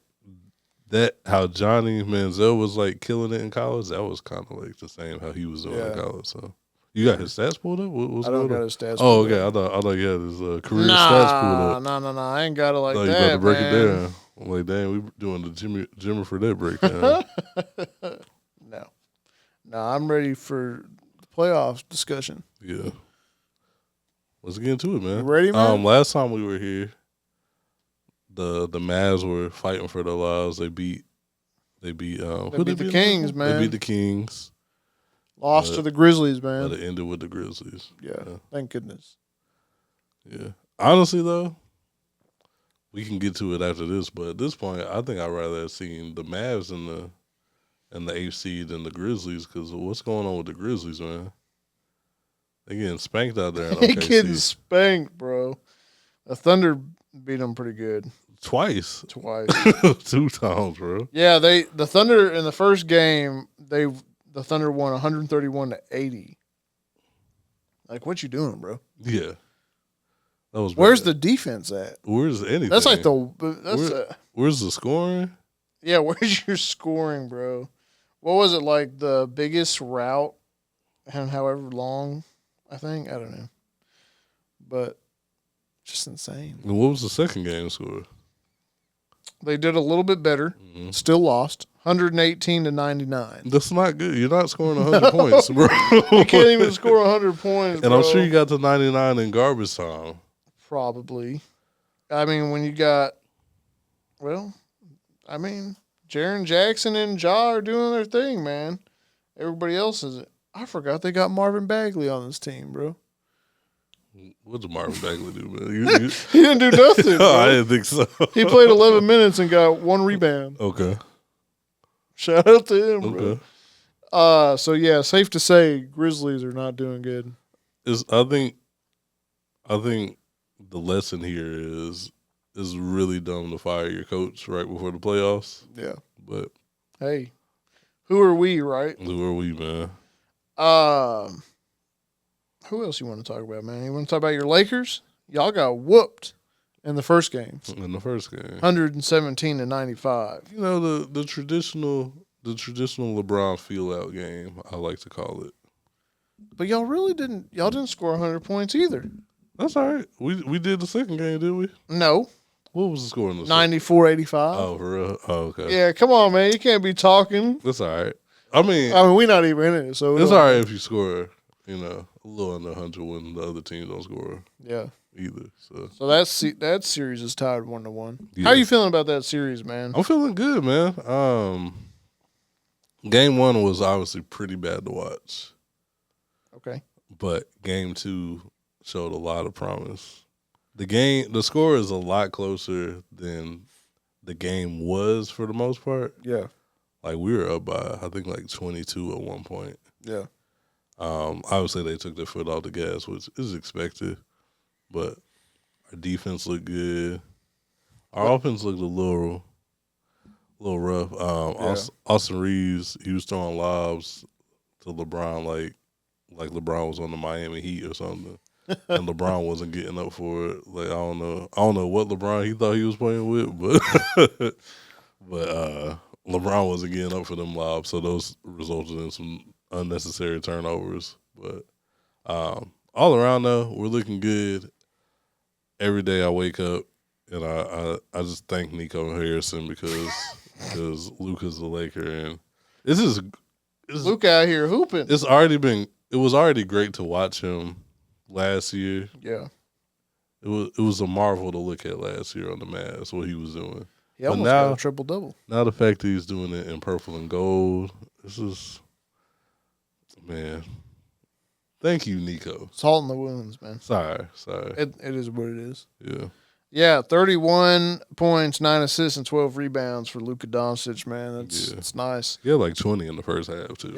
that. How Johnny Manziel was like killing it in college. That was kind of like the same how he was doing in college. So, you got his stats pulled up? I don't got his stats. Oh, okay. I thought he had his career stats pulled up. No. I ain't got it like that. You about to break it down. I'm like, damn, we doing the Jimmer Fredette breakdown. No, I'm ready for playoff discussion. Yeah. Let's get into it, man. You ready, man? Last time we were here, the Mavs were fighting for their lives. They beat the Kings, man. They beat the Kings. Lost to the Grizzlies, man. But it ended with the Grizzlies. Yeah. Thank goodness. Yeah. Honestly, though, we can get to it after this, but at this point, I think I'd rather have seen the Mavs and the 8th seed and the Grizzlies, because what's going on with the Grizzlies, man? They getting spanked out there in OKC. They getting spanked, bro. The Thunder beat them pretty good. Twice. 2 times, bro. Yeah, the Thunder in the first game, the Thunder won 131-80. Like, what you doing, bro? Yeah. That was Where's bad. the defense at? Where's anything? That's like where's the scoring? Yeah, where's your scoring, bro? What was it, like the biggest route and however long, I think? I don't know. But just insane. And what was the second game score? They did a little bit better. Mm-hmm. Still lost. 118-99. That's not good. You're not scoring 100 points, bro. You can't even score 100 points, and bro. I'm sure you got to 99 in garbage time. Probably. I mean, when you got, Jaren Jackson and Ja are doing their thing, man. Everybody else is. I forgot they got Marvin Bagley on this team, bro. What did Marvin Bagley do, man? He didn't do nothing. Bro. I didn't think so. He played 11 minutes and got 1 rebound. Okay. Shout out to him, okay. bro. So yeah, safe to say Grizzlies are not doing good. I think the lesson here is really dumb to fire your coach right before the playoffs. Yeah. But hey, who are we, right? Who are we, man? Who else you want to talk about, man? You want to talk about your Lakers? Y'all got whooped in the first game. 117-95. You know, the traditional LeBron feel out game, I like to call it. But y'all didn't score 100 points either. That's all right. We did the second game, did we? No. What was the score in the 94-85. Oh, for real? Oh, okay. Yeah, come on, man. You can't be talking. That's all right. I mean, we're not even in it, so it's all right if you score, a little under 100 when the other teams don't score. Yeah. Either. So that series is tied 1-1. Yeah. How are you feeling about that series, man? I'm feeling good, man. Game 1 was obviously pretty bad to watch. Okay. But game 2 showed a lot of promise. The score is a lot closer than the game was for the most part. Yeah. Like we were up by I think like 22 at one point. Yeah. Obviously they took their foot off the gas, which is expected. But our defense looked good. Our offense looked a little rough. Austin Reeves, he was throwing lobs to LeBron like LeBron was on the Miami Heat or something. And LeBron wasn't getting up for it. Like I don't know what LeBron he thought he was playing with, but LeBron wasn't getting up for them lobs, so those resulted in some unnecessary turnovers. But all around though, we're looking good. Every day I wake up and I just thank Nico Harrison because Luka's the Laker, and this is Luke out here hooping. It was already great to watch him last year. Yeah. It was a marvel to look at last year on the Mavs, what he was doing. He almost got a triple-double. Now the fact that he's doing it in purple and gold, this is, man, thank you, Nico. Salt in the wounds, man. Sorry. It is what it is. Yeah. Yeah, 31 points, 9 assists, and 12 rebounds for Luka Doncic, man. That's nice. He had like 20 in the first half, too.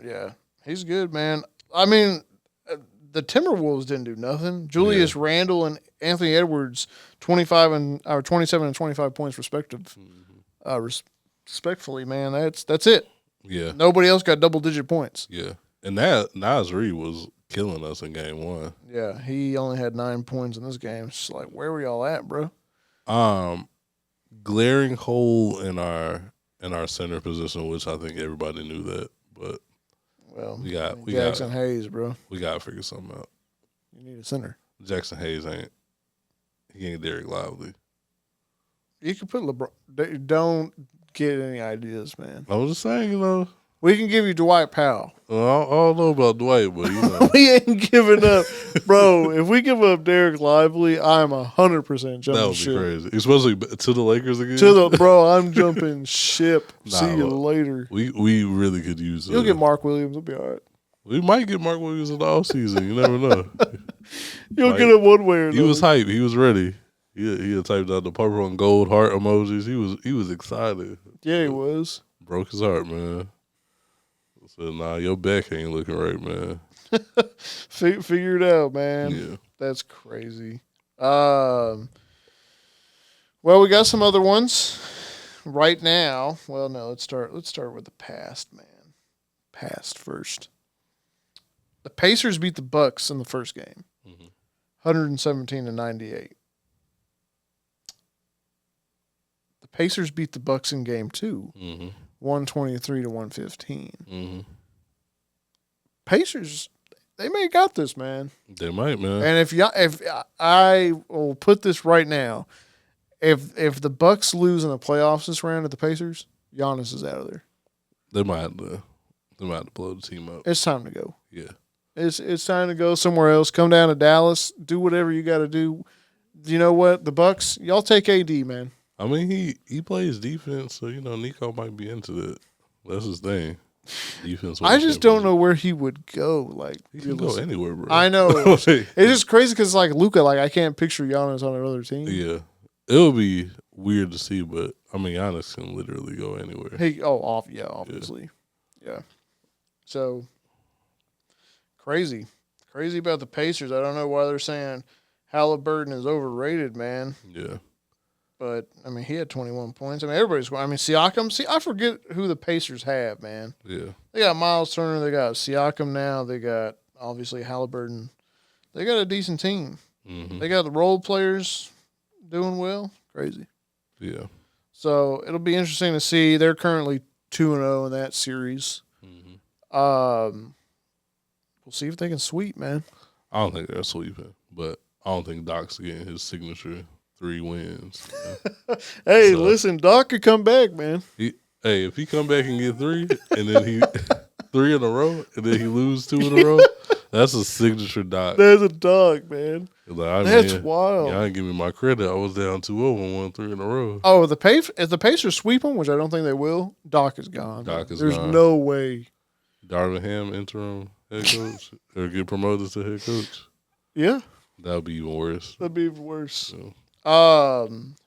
Yeah. He's good, man. I mean, the Timberwolves didn't do nothing. Julius Randle and Anthony Edwards, 27 and 25 points respective. Respectfully, man, that's it. Yeah. Nobody else got double-digit points. Yeah. And that Naz Reid was killing us in game one. Yeah, he only had 9 points in this game. It's just like, where were y'all at, bro? Glaring hole in our center position, which I think everybody knew that, but we got Jackson Hayes, bro. We got to figure something out. You need a center. Jackson Hayes ain't Derek Lively. You can put LeBron. Don't get any ideas, man. I was just saying, you know. We can give you Dwight Powell. Well, I don't know about Dwight, but you know. We ain't giving up. Bro, if we give up Derek Lively, I'm 100% jumping ship. That would be crazy. Especially to the Lakers again? Bro, I'm jumping ship. See you later. We really could use it. You'll get Mark Williams. It'll be all right. We might get Mark Williams in the offseason. You never know. You'll get him one way or another. He was hype. He was ready. He had typed out the purple and gold heart emojis. He was excited. Yeah, he was. Broke his heart, man. Said, nah, your back ain't looking right, man. Figure it out, man. Yeah. That's crazy. Well, we got some other ones right now. Well, no, let's start with the past, man. Past first. The Pacers beat the Bucks in the first game. 117-98. The Pacers beat the Bucks in game 2. 123-115. Pacers, they may have got this, man. They might, man. And if I will put this right now, if the Bucks lose in the playoffs this round at the Pacers, Giannis is out of there. They might have to blow the team up. It's time to go. Yeah. It's time to go somewhere else. Come down to Dallas. Do whatever you got to do. You know what? The Bucks, y'all take AD, man. I mean, he plays defense, so, you know, Nico might be into that. That's his thing. Defense. I just don't know where he would go. Like, he can go anywhere, bro. I know. It's just crazy because, like, Luka, like, I can't picture Giannis on another team. Yeah. It would be weird to see, but, I mean, Giannis can literally go anywhere. Obviously. Yeah. So, crazy. Crazy about the Pacers. I don't know why they're saying Haliburton is overrated, man. Yeah. But, I mean, he had 21 points. I mean, everybody's – I mean, Siakam. See, I forget who the Pacers have, man. Yeah. They got Miles Turner. They got Siakam now. They got, obviously, Haliburton. They got a decent team. They got the role players doing well. Crazy. Yeah. So, it'll be interesting to see. They're currently 2-0 in that series. We'll see if they can sweep, man. I don't think they're sweeping, but I don't think Doc's getting his signature 3 wins. Hey, listen, Doc could come back, man. If he come back and get 3, and then he 3 in a row, and then he lose 2 in a row, that's a signature Doc. That's a Doc, man. Like, that's wild. Y'all ain't give me my credit. I was down 2-0 and won 3 in a row. Oh, if the Pacers sweep them, which I don't think they will, Doc is gone. There's no way. Darvin Ham interim head coach or get promoted to head coach. Yeah. That would be even worse. That'd be even worse. So.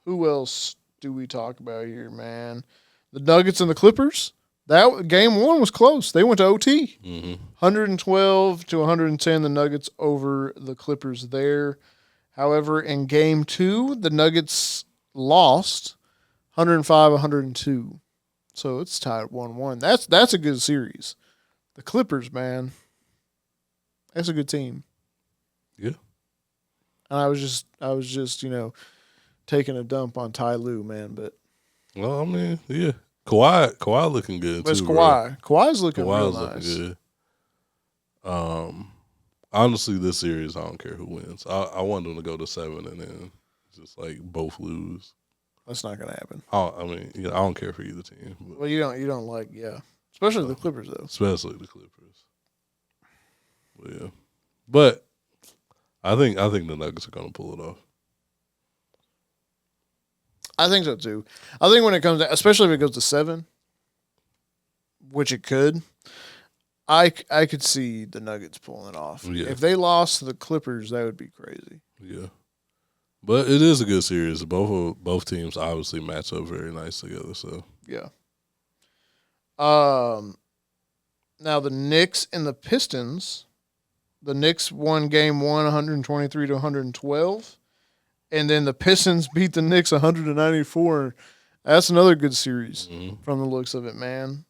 Who else do we talk about here, man? The Nuggets and the Clippers. That game 1 was close. They went to OT. 112-110. The Nuggets over the Clippers there. However, in game 2, the Nuggets lost 105-102. So it's tied 1-1. That's a good series. The Clippers, man. That's a good team. Yeah. And I was just, taking a dump on Ty Lue, man, but well, I mean, yeah. Kawhi looking good too. It's Kawhi. Bro. Kawhi's looking real looking nice. Good. Honestly, this series I don't care who wins. I want them to go to 7 and then just like both lose. That's not gonna happen. I mean, I don't care for either team. But. Well, you don't like, yeah. Especially the Clippers, though. Especially the Clippers. Yeah. But I think the Nuggets are going to pull it off. I think so, too. I think when it comes to, especially if it goes to 7, which it could, I could see the Nuggets pulling it off. Yeah. If they lost to the Clippers, that would be crazy. Yeah. But it is a good series. Both teams obviously match up very nice together. So yeah. Now the Knicks and the Pistons. The Knicks won Game 1, 123 to 112, and then the Pistons beat the Knicks 194. That's another good series from the looks of it, man.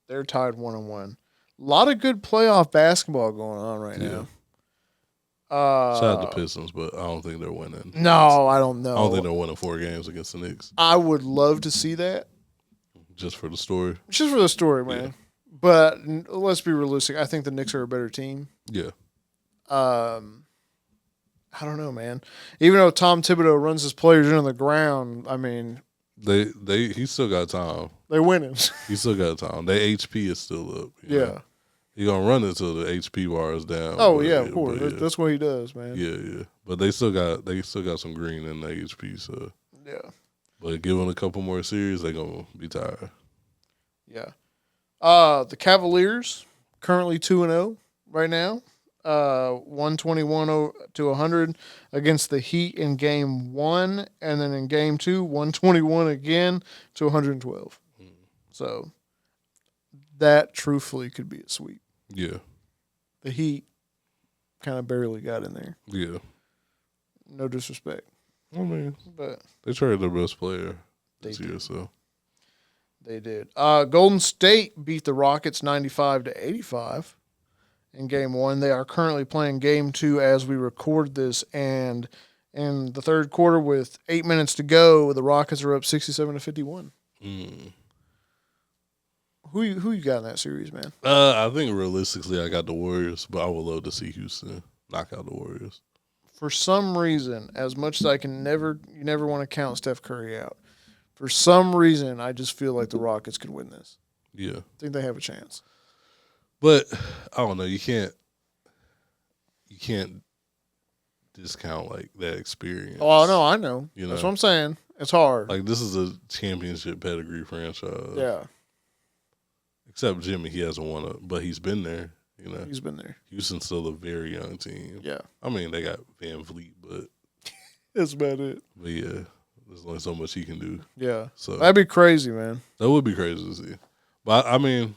They're tied 1-1. A lot of good playoff basketball going on right now. Shout out to Pistons, but I don't think they're winning. No, I don't know. I don't think they're winning 4 games against the Knicks. I would love to see that. Just for the story. Just for the story, man. Yeah. But let's be realistic. I think the Knicks are a better team. Yeah. I don't know, man. Even though Tom Thibodeau runs his players into the ground, I mean, he still got time. They're winning. He still got time. Their HP is still up. Yeah. He's gonna run until the HP bar is down. Oh yeah, of course. That's what he does, man. Yeah. But they still got some green in the HP, so yeah. But given a couple more series, they're gonna be tired. Yeah. The Cavaliers currently 2-0 right now. 121 to 100 against the Heat in Game 1, and then in Game 2, 121 again to 112. So that truthfully could be a sweep. Yeah. The Heat kind of barely got in there. Yeah. No disrespect. I mean, but they traded their best player this year, so. They did. Golden State beat the Rockets 95 to 85 in Game 1. They are currently playing Game 2 as we record this, and in the third quarter with 8 minutes to go, the Rockets are up 67 to 51. Who you got in that series, man? I think realistically I got the Warriors, but I would love to see Houston knock out the Warriors. For some reason, as much as you never want to count Steph Curry out, for some reason, I just feel like the Rockets could win this. Yeah. I think they have a chance. But I don't know. You can't discount like that experience. Oh no, I know. You know? That's what I'm saying. It's hard. Like this is a championship pedigree franchise. Yeah. Except Jimmy, he hasn't won it, but he's been there. You know, he's been there. Houston's still a very young team. Yeah. I mean, they got Van Vliet, but that's about it. But yeah. There's only so much he can do. Yeah. So that'd be crazy, man. That would be crazy to see. But, I mean,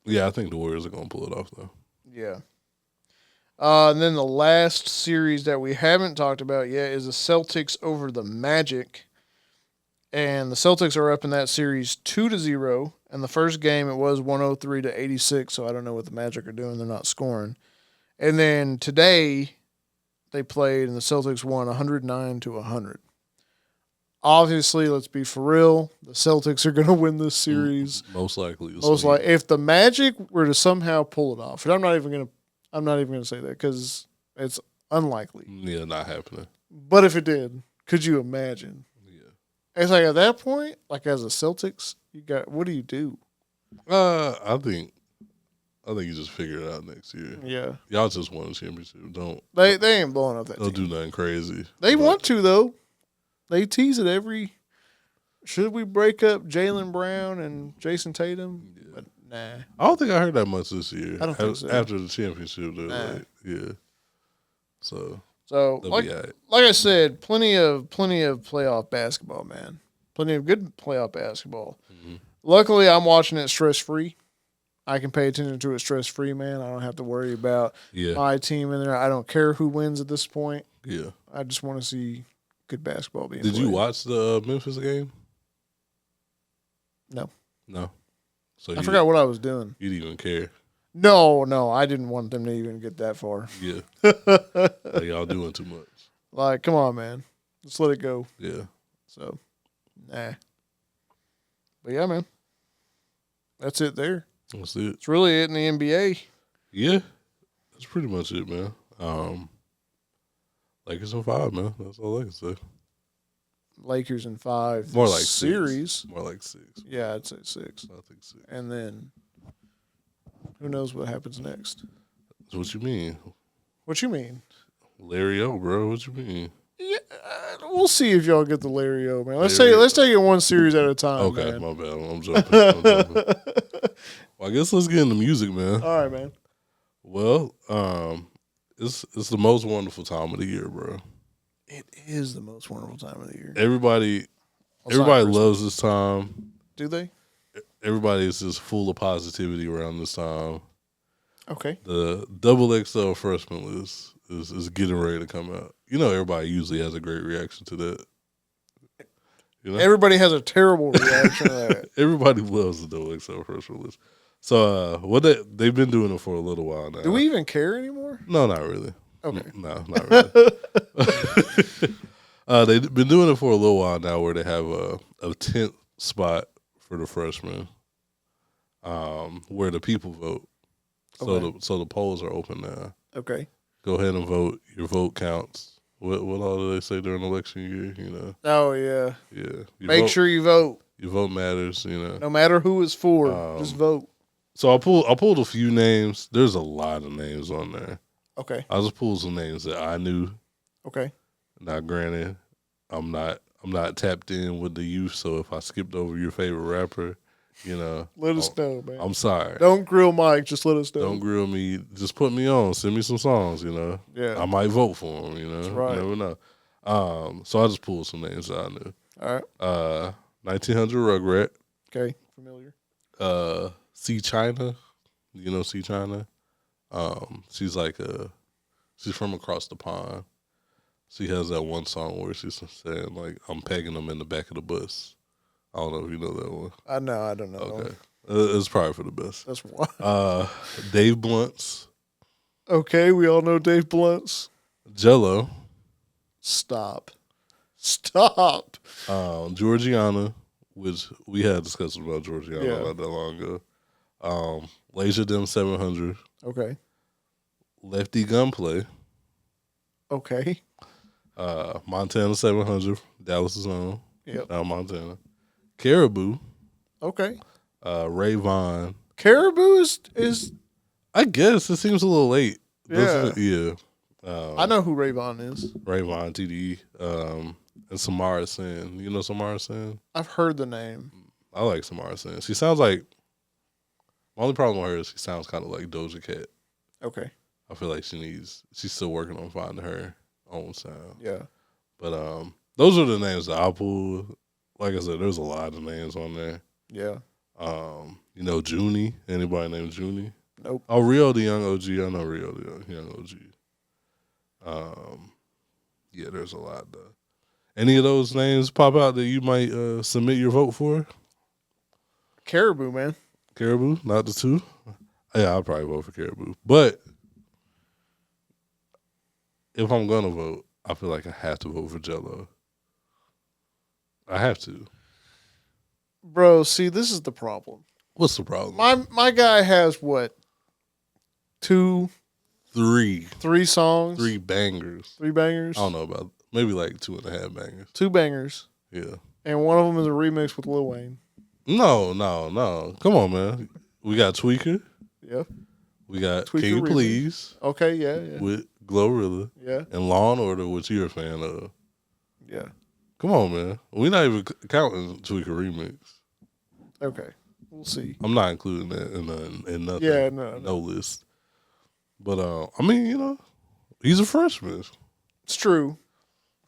yeah, I think the Warriors are going to pull it off, though. Yeah. And then the last series that we haven't talked about yet is the Celtics over the Magic. And the Celtics are up in that series 2-0. And the first game, it was 103 to 86, so I don't know what the Magic are doing. They're not scoring. And then today, they played, and the Celtics won 109 to 100. Obviously, let's be for real. The Celtics are going to win this series. Most likely. If the Magic were to somehow pull it off, and I'm not even going to say that because it's unlikely. Yeah, not happening. But if it did, could you imagine? Yeah. It's like at that point, like as a Celtics, what do you do? I think you just figure it out next year. Yeah. Y'all just won a championship. They ain't blowing up that Don't team. do nothing crazy. They want to though. They tease it every. Should we break up Jalen Brown and Jason Tatum? Yeah. But nah. I don't think I heard that much this year. I don't think so. After the championship, they're like, yeah. So like I said, plenty of playoff basketball, man. Plenty of good playoff basketball. Mm-hmm. Luckily, I'm watching it stress free. I can pay attention to it stress free, man. I don't have to worry about my team in there. I don't care who wins at this point. Yeah. I just want to see good basketball being Did played. you watch the Memphis game? No. So I forgot what I was doing. You didn't even care. No, I didn't want them to even get that far. Yeah. Like, y'all doing too much. Like, come on, man. Just let it go. Yeah. So, nah. But yeah, man. That's it there. That's it. It's really it in the NBA. Yeah. That's pretty much it, man. Lakers in 5, man. That's all I can say. Lakers in 5. More like series. 6. More like 6. Yeah, I'd say 6. I think 6. And then who knows what happens next? That's what you mean. What you mean? Larry O, bro. What you mean? Yeah, we'll see if y'all get the Larry O, man. Let's take it one series at a time. Okay, man. my bad. I'm jumping. Well, I guess let's get into music, man. All right, man. Well, it's the most wonderful time of the year, bro. It is the most wonderful time of the year. Everybody loves this time. Do they? Everybody is just full of positivity around this time. Okay. The XXL Freshman List is getting ready to come out. You know, everybody usually has a great reaction to that. You know? Everybody has a terrible reaction to that. Everybody loves the XXL Freshman List. So they've been doing it for a little while now. Do we even care anymore? No, not really. Okay. No, not really. They've been doing it for a little while now, where they have a 10th spot for the freshmen, where the people vote. So the polls are open now. Okay. Go ahead and vote. Your vote counts. What all do they say during election year? You know. Oh yeah. Yeah. Make sure you vote. Your vote matters. You know. No matter who it's for, just vote. So I pulled a few names. There's a lot of names on there. Okay. I just pulled some names that I knew. Okay. Now, granted, I'm not tapped in with the youth, so if I skipped over your favorite rapper, you know, let us know, man. I'm sorry. Don't grill Mike. Just let us know. Don't grill me. Just put me on. Send me some songs. You know. Yeah. I might vote for them. You know. That's right. You never know. So I just pulled some names that I knew. All right. 1900 Rugrat. Okay. Familiar. C China. You know C China. She's from across the pond. She has that one song where she's saying, like, I'm pegging them in the back of the bus. I don't know if you know that one. I don't know. Okay. It's probably for the best. That's why. Dave Blunts. Okay, we all know Dave Blunts. Jello. Stop. Georgiana, which we had discussions about Georgiana not that long ago. Laser Dem 700. Okay. Lefty Gunplay. Okay. Montana 700. Dallas' own. Yep. Now Montana. Caribou. Okay. Ray Vaughn. Caribou is I guess it seems a little late. Yeah. Yeah. I know who Ray Vaughn is. Ray Vaughn, TDE. And Samara Sen. You know Samara Sen? I've heard the name. I like Samara Sen. She sounds like, my only problem with her is she sounds kind of like Doja Cat. Okay. I feel like she's still working on finding her own sound. Yeah. But those are the names that I pulled. Like I said, there's a lot of names on there. Yeah. You know Junie? Anybody named Junie? Nope. Oh, Rio the Young OG. I know Rio the Young OG. Yeah, there's a lot though. Any of those names pop out that you might submit your vote for? Caribou, man. Caribou, not the two. Yeah, I'll probably vote for Caribou. But if I'm gonna vote, I feel like I have to vote for Jello. I have to. Bro, see, this is the problem. What's the problem? My guy has what? Three songs? 3 bangers. 3 bangers? I don't know about maybe like 2.5 bangers. 2 bangers. Yeah. And one of them is a remix with Lil Wayne. No. Come on, man. We got Tweaker. Yeah. We got Tweaker Can You remix. Please? Okay, yeah. With Glorilla. Yeah. And Law and Order, which you're a fan of. Yeah. Come on, man. We're not even counting Tweaker remix. Okay. We'll see. I'm not including that in nothing. Yeah, no list. But I mean, you know, he's a freshman. It's true.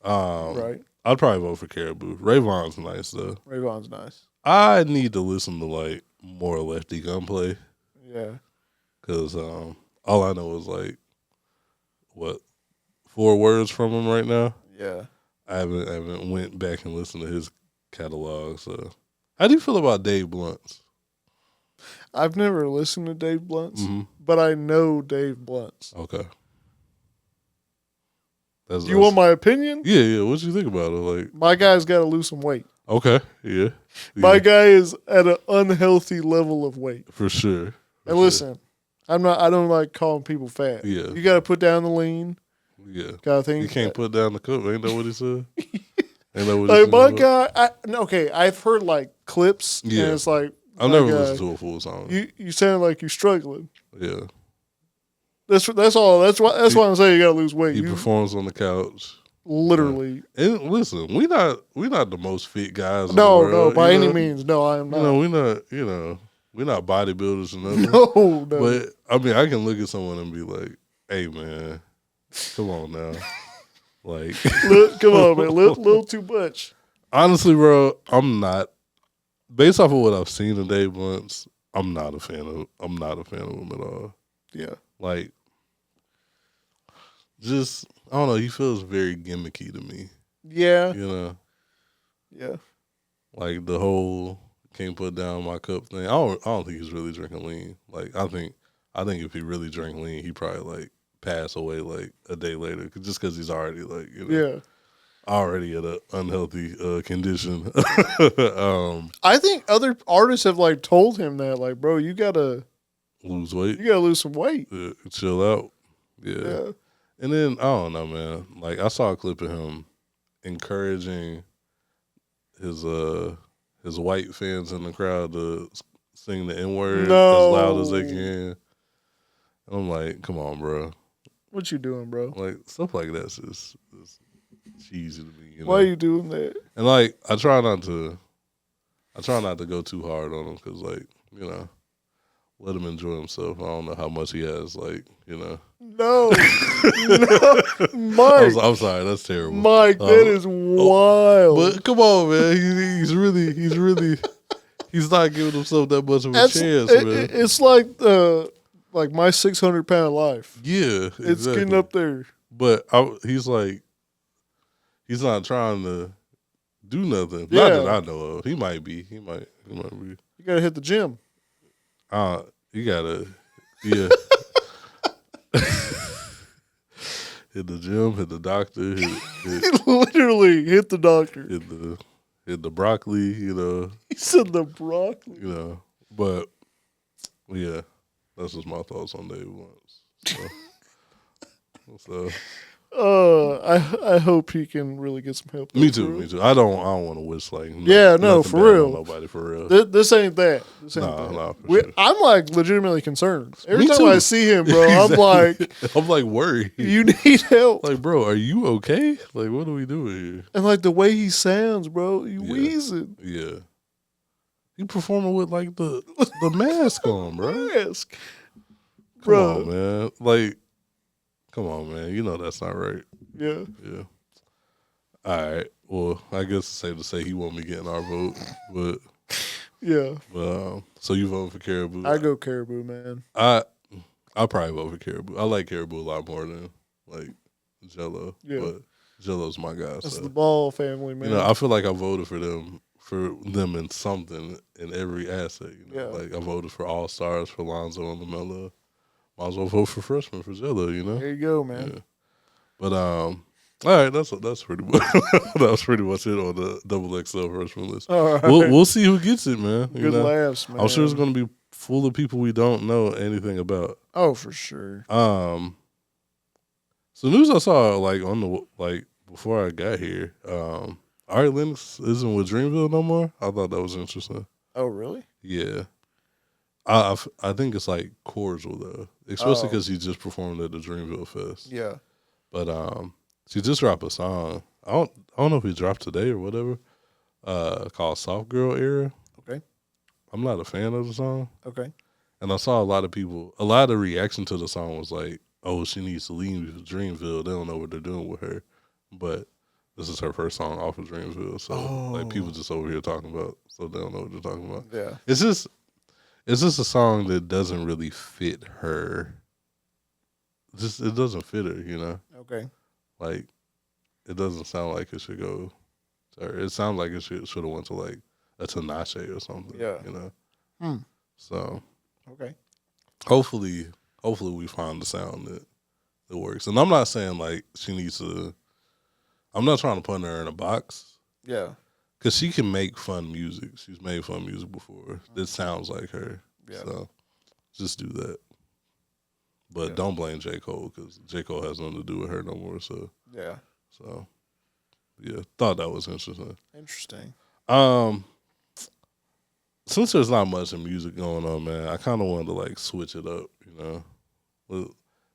Right. I'd probably vote for Caribou. Ray Vaughn's nice though. Ray Vaughn's nice. I need to listen to like more Lefty Gunplay. Yeah. Cause all I know is like 4 words from him right now. Yeah. I haven't went back and listened to his catalog. So, how do you feel about Dave Blunts? I've never listened to Dave Blunts, but I know Dave Blunts. Okay. Do you want my opinion? Yeah. What you think about it? Like, my guy's got to lose some weight. Okay, yeah. My guy is at an unhealthy level of weight. For sure. And listen, I don't like calling people fat. Yeah. You got to put down the lean. Yeah. Gotta think. You can't put down the cook. Ain't that what he said? Ain't that what Like my guy, okay, I've heard like clips, and it's like I've never listened to a full song. You sound like you're struggling. Yeah, that's all. That's why I'm saying you gotta lose weight. He performs on the couch, literally. And listen, we not the most fit guys. No, in the world, by any means, no, I am not. We're not bodybuilders or nothing. No. But I mean, I can look at someone and be like, "Hey, man, come on now." Like, come on, man, little too much. Honestly, bro, I'm not. Based off of what I've seen today, once I'm not a fan of him at all. Yeah, like, just I don't know. He feels very gimmicky to me. Yeah, Yeah. Like the whole can't put down my cup thing. I don't think he's really drinking lean. Like I think if he really drank lean, he'd probably like pass away like a day later, just because he's already like already at an unhealthy condition. I think other artists have like told him that, like, bro, you gotta lose weight. You gotta lose some weight. Chill out. Yeah. And then I don't know, man. Like I saw a clip of him encouraging his white fans in the crowd to sing the N-word as loud as they can. And I'm like, come on, bro. What you doing, bro? Like stuff like that's just cheesy to me. Why are you doing that? And like I try not to go too hard on him because let him enjoy himself. I don't know how much he has, No, Mike. I'm sorry, that's terrible. Mike, that is wild. But come on, man. He's not giving himself that much of a chance, man. It's like my 600-pound life. Yeah, exactly. It's getting up there. But he's not trying to do nothing. Yeah. Not that I know of. He might be. He might be. You gotta hit the gym. You gotta, hit the gym, hit the doctor, literally hit the doctor, hit the broccoli. He said the broccoli. But yeah, that's just my thoughts on David Wentz. So. I hope he can really get some help. Me too. I don't want to wish for real. Nobody for real. This ain't that. No, for sure. I'm like legitimately concerned. Every time too. I see him, bro, Exactly. I'm like worried. You need help. Like, bro, are you okay? Like, what are we doing here? And like the way he sounds, bro, you wheezing. Yeah. He performing with like the mask on, bro. Mask. Come on, man. Like, come on, man. You know that's not right. Yeah. All right. Well, I guess it's safe to say he won't be getting our vote, but yeah. So you vote for Caribou? I go Caribou, man. I'll probably vote for Caribou. I like Caribou a lot more than like Jello. Yeah. But Jello's my guy. That's the Ball family, man. I feel like I voted for them in something in every aspect. Like I voted for All Stars for Lonzo and LaMelo. Might as well vote for freshman for Jello, There you go, man. Yeah. But all right, that's pretty much that was pretty much it on the XXL Freshman List. All right. We'll see who gets it, man. Good laughs, man. I'm sure it's going to be full of people we don't know anything about. Oh, for sure. So news I saw before I got here, Ari Lennox isn't with Dreamville no more. I thought that was interesting. Oh, really? Yeah. I think it's like cordial though, especially because he just performed at the Dreamville Fest. Yeah. But she just dropped a song. I don't know if he dropped today or whatever. Called "Soft Girl Era." Okay. I'm not a fan of the song. Okay. And I saw a lot of the reaction to the song was like, "Oh, she needs to leave Dreamville. They don't know what they're doing with her." But this is her first song off of Dreamville, so like people just over here talking about, so they don't know what they're talking about. Yeah. It's just a song that doesn't really fit her. It doesn't fit her, Okay. Like, it doesn't sound like it should go. It sounds like it should have went to like a Tinashe or something. Yeah. So. Okay. Hopefully we find the sound that works. And I'm not saying like she needs to. I'm not trying to put her in a box. Yeah. Because she can make fun music. She's made fun music before. That sounds like her. Yeah. So just do that. But don't blame J. Cole because J. Cole has nothing to do with her no more. So yeah. So Yeah, thought that was interesting. Interesting. Since there's not much of music going on, man, I kind of wanted to like switch it up.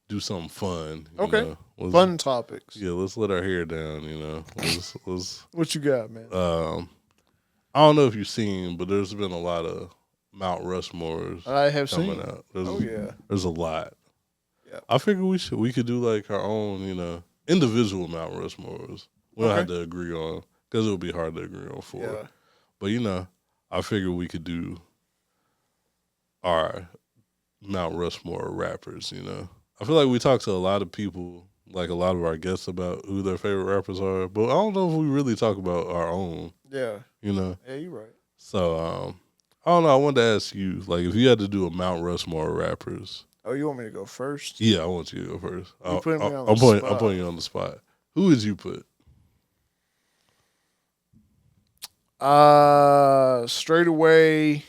Do something fun. Okay. Fun topics. Yeah, let's let our hair down. Let's What you got, man? I don't know if you've seen, but there's been a lot of Mount Rushmores. I have coming seen. out. There's a lot. Yeah. I figure we could do like our own, individual Mount Rushmores. We don't have to agree on because it would be hard to agree on four. Yeah. But I figure we could do our Mount Rushmore rappers. I feel like we talk to a lot of people, like a lot of our guests, about who their favorite rappers are, but I don't know if we really talk about our own. Yeah. Yeah, you're right. So, I don't know. I wanted to ask you, like, if you had to do a Mount Rushmore of rappers. Oh, you want me to go first? Yeah, I want you to go first. I'm putting you on the spot. Who would you put? Straight away,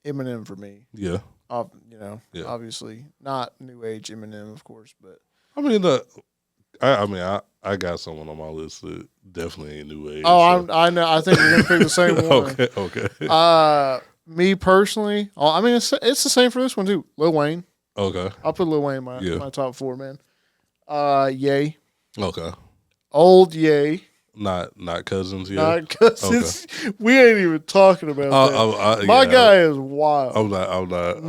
Eminem for me. Yeah. Obviously not new age Eminem, of course, but I mean, I got someone on my list that definitely ain't new age. Oh, so. I know. I think we're gonna pick the same one. Okay. Me personally, I mean, it's the same for this one too. Lil Wayne. Okay. I'll put Lil Wayne in my top 4, man. Ye. Okay. Old Ye. Not Cousins yet. Not Cousins. Okay. We ain't even talking about that. My guy is wild. I'm not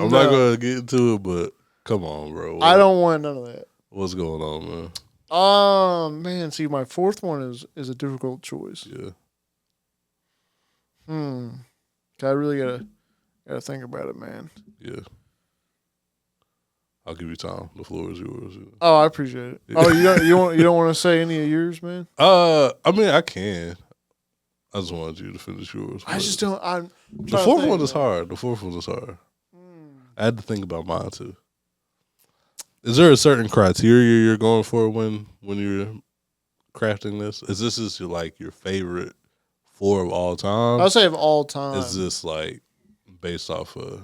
going to get into it, but come on, bro. I don't want none of that. What's going on, man? Man. See, my 4th one is a difficult choice. Yeah. I really gotta think about it, man. Yeah. I'll give you time. The floor is yours. Oh, I appreciate it. Yeah. Oh, you don't want to say any of yours, man? I mean, I can. I just wanted you to finish yours. I just don't. The 4th one is hard. The 4th one is hard. I had to think about mine too. Is there a certain criteria you're going for when you're crafting this? Is this just your favorite 4 of all time? I'll say of all time. Is this like based off of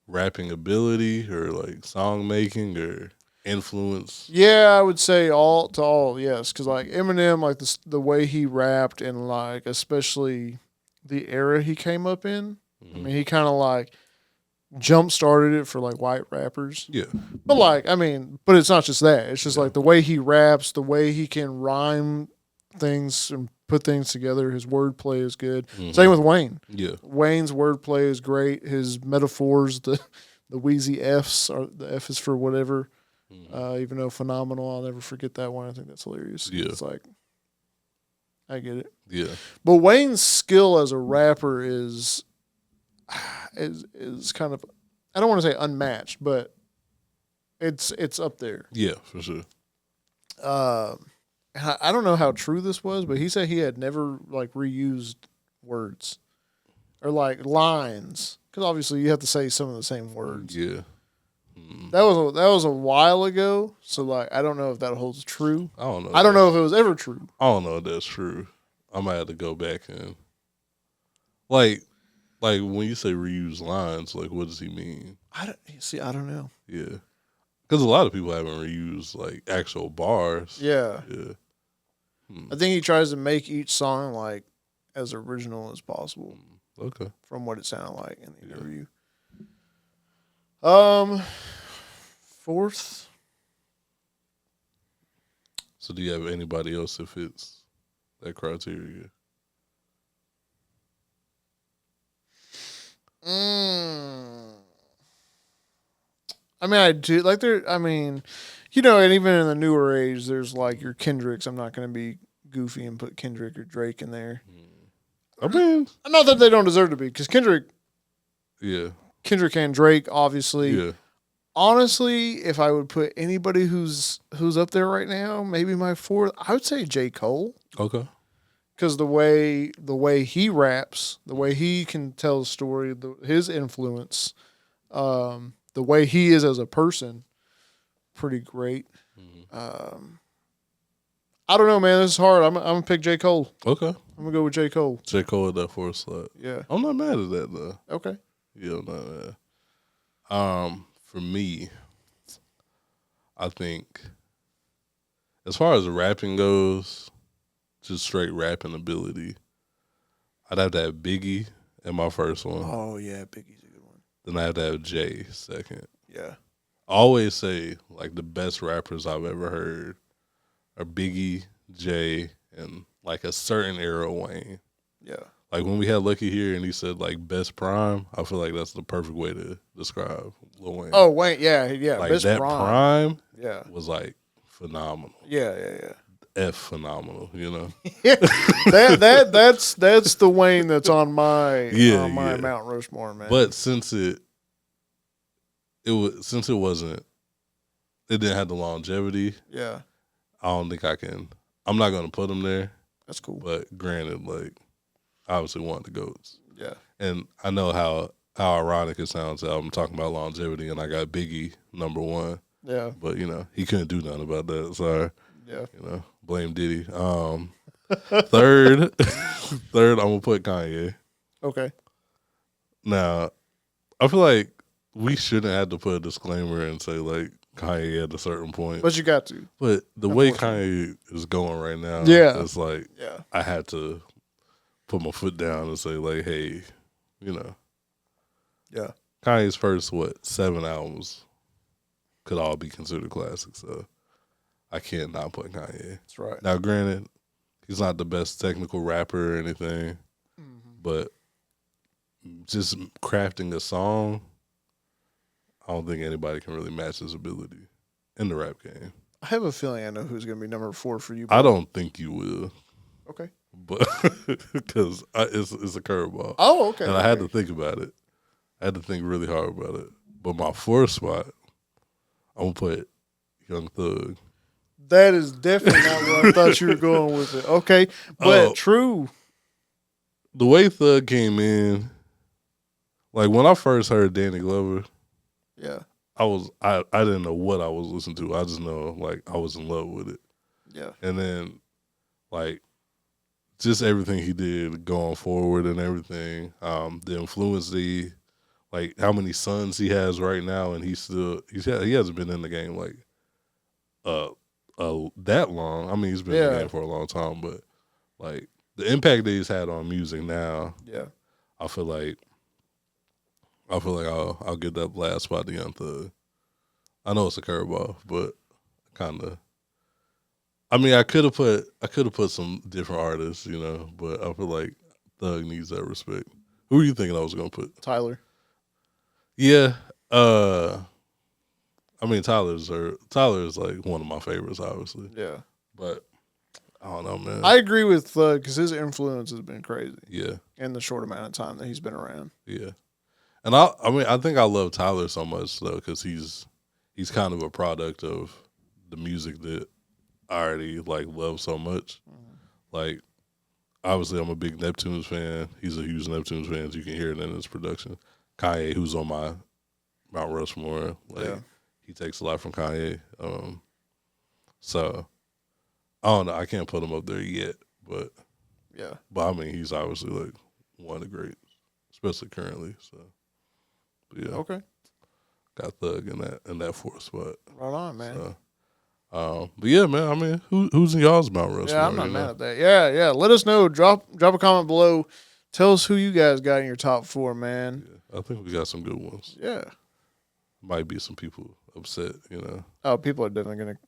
rapping ability or like song making or influence? Yeah, I would say all, yes. Because like Eminem, like the way he rapped and like especially the era he came up in. I mean, he kind of like jump started it for like white rappers. Yeah. But like, I mean, but it's not just that. It's just like the way he raps, the way he can rhyme things and put things together. His wordplay is good. Same with Wayne. Yeah. Wayne's wordplay is great. His metaphors, the wheezy F's, or the F is for whatever. Even though phenomenal, I'll never forget that one. I think that's hilarious. Yeah. It's like, I get it. Yeah. But Wayne's skill as a rapper is kind of, I don't want to say unmatched, but it's up there. Yeah, for sure. I don't know how true this was, but he said he had never like reused words or like lines, because obviously you have to say some of the same words. Yeah. That was a while ago, so like I don't know if that holds true. I don't know. I don't know if it was ever true. I don't know if that's true. I might have to go back and like when you say reuse lines, like what does he mean? I don't know. Yeah, because a lot of people haven't reused like actual bars. Yeah. Yeah. I think he tries to make each song like as original as possible. Okay. From what it sounded like in the interview. 4th. So do you have anybody else that fits that criteria? I mean, I do like there. I mean, and even in the newer age, there's like your Kendricks. I'm not going to be goofy and put Kendrick or Drake in there. I mean, not that they don't deserve to be, because Kendrick and Drake, obviously. Yeah. Honestly, if I would put anybody who's up there right now, maybe my 4th, I would say J. Cole. Okay. Because the way he raps, the way he can tell a story, his influence, the way he is as a person, pretty great. I don't know, man. This is hard. I'm gonna pick J. Cole. Okay. I'm gonna go with J. Cole. J. Cole at that 4th slot. Yeah. I'm not mad at that though. Okay. Yeah, I'm not mad. For me, I think As far as rapping goes, just straight rapping ability, I'd have to have Biggie in my first one. Oh, yeah, Biggie's a good one. Then I have to have Jay second. Yeah. I always say, like, the best rappers I've ever heard are Biggie, Jay, and, like, a certain era of Wayne. Yeah. Like, when we had Lucky here and he said, like, best prime, I feel like that's the perfect way to describe Lil Wayne. Oh, Wayne, yeah. Like, best that prime yeah. was, like, phenomenal. Yeah. Phenomenal, you know? That's the Wayne that's on my Mount Rushmore, man. But since it didn't have the longevity. Yeah. I don't think I'm not gonna put him there. That's cool. But granted, like, obviously one of the GOATs. Yeah. And I know how ironic it sounds that I'm talking about longevity and I got Biggie number 1. Yeah. But, you know, he couldn't do nothing about that. Sorry. Yeah. You know, blame Diddy. Third, I'm gonna put Kanye. Okay. Now, I feel like we shouldn't have to put a disclaimer and say, like, Kanye at a certain point. But you got to. But the way Kanye is going right now, it's like I had to put my foot down and say, like, hey, you know. Yeah. Kanye's first, 7 albums could all be considered classics. So I can't not put Kanye. That's right. Now, granted, he's not the best technical rapper or anything, but just crafting a song, I don't think anybody can really match his ability in the rap game. I have a feeling I know who's going to be number 4 for you. I don't think you will. Okay. But because it's a curveball. Oh, okay. And I had to think about it. I had to think really hard about it. But my 4th spot, I'm going to put Young Thug. That is definitely not where I thought you were going with it. Okay. But true. The way Thug came in, like when I first heard Danny Glover, yeah, I didn't know what I was listening to. I just know, like, I was in love with it. Yeah. And then, like, just everything he did going forward and everything, the influence like how many sons he has right now, and he hasn't been in the game like that long. I mean, he's been in the game for a long time, but like the impact that he's had on music now, I feel like I'll give that last spot to Young Thug. I know it's a curveball, but kind of. I mean, I could have put some different artists, you know, but I feel like Thug needs that respect. Who are you thinking I was gonna put? Tyler. Yeah, I mean Tyler is like one of my favorites, obviously. Yeah, but I don't know, man. I agree with Thug because his influence has been crazy. Yeah, in the short amount of time that he's been around. Yeah, and I think I love Tyler so much though because he's kind of a product of the music that I already like love so much. Like, obviously, I'm a big Neptunes fan. He's a huge Neptunes fan. You can hear it in his production. Kanye, who's on my Mount Rushmore, like he takes a lot from Kanye. So I don't know. I can't put him up there yet, but I mean, he's obviously like one of the greats, especially currently. So, but yeah, okay, got Thug in that 4th spot. Right on, man. So, but yeah, man. I mean, who's in y'all's Mount Rushmore? Yeah, I'm not mad at that. Yeah. Let us know. Drop a comment below. Tell us who you guys got in your top 4, man. Yeah, I think we got some good ones. Yeah. Might be some people upset, you know. Oh, people are definitely gonna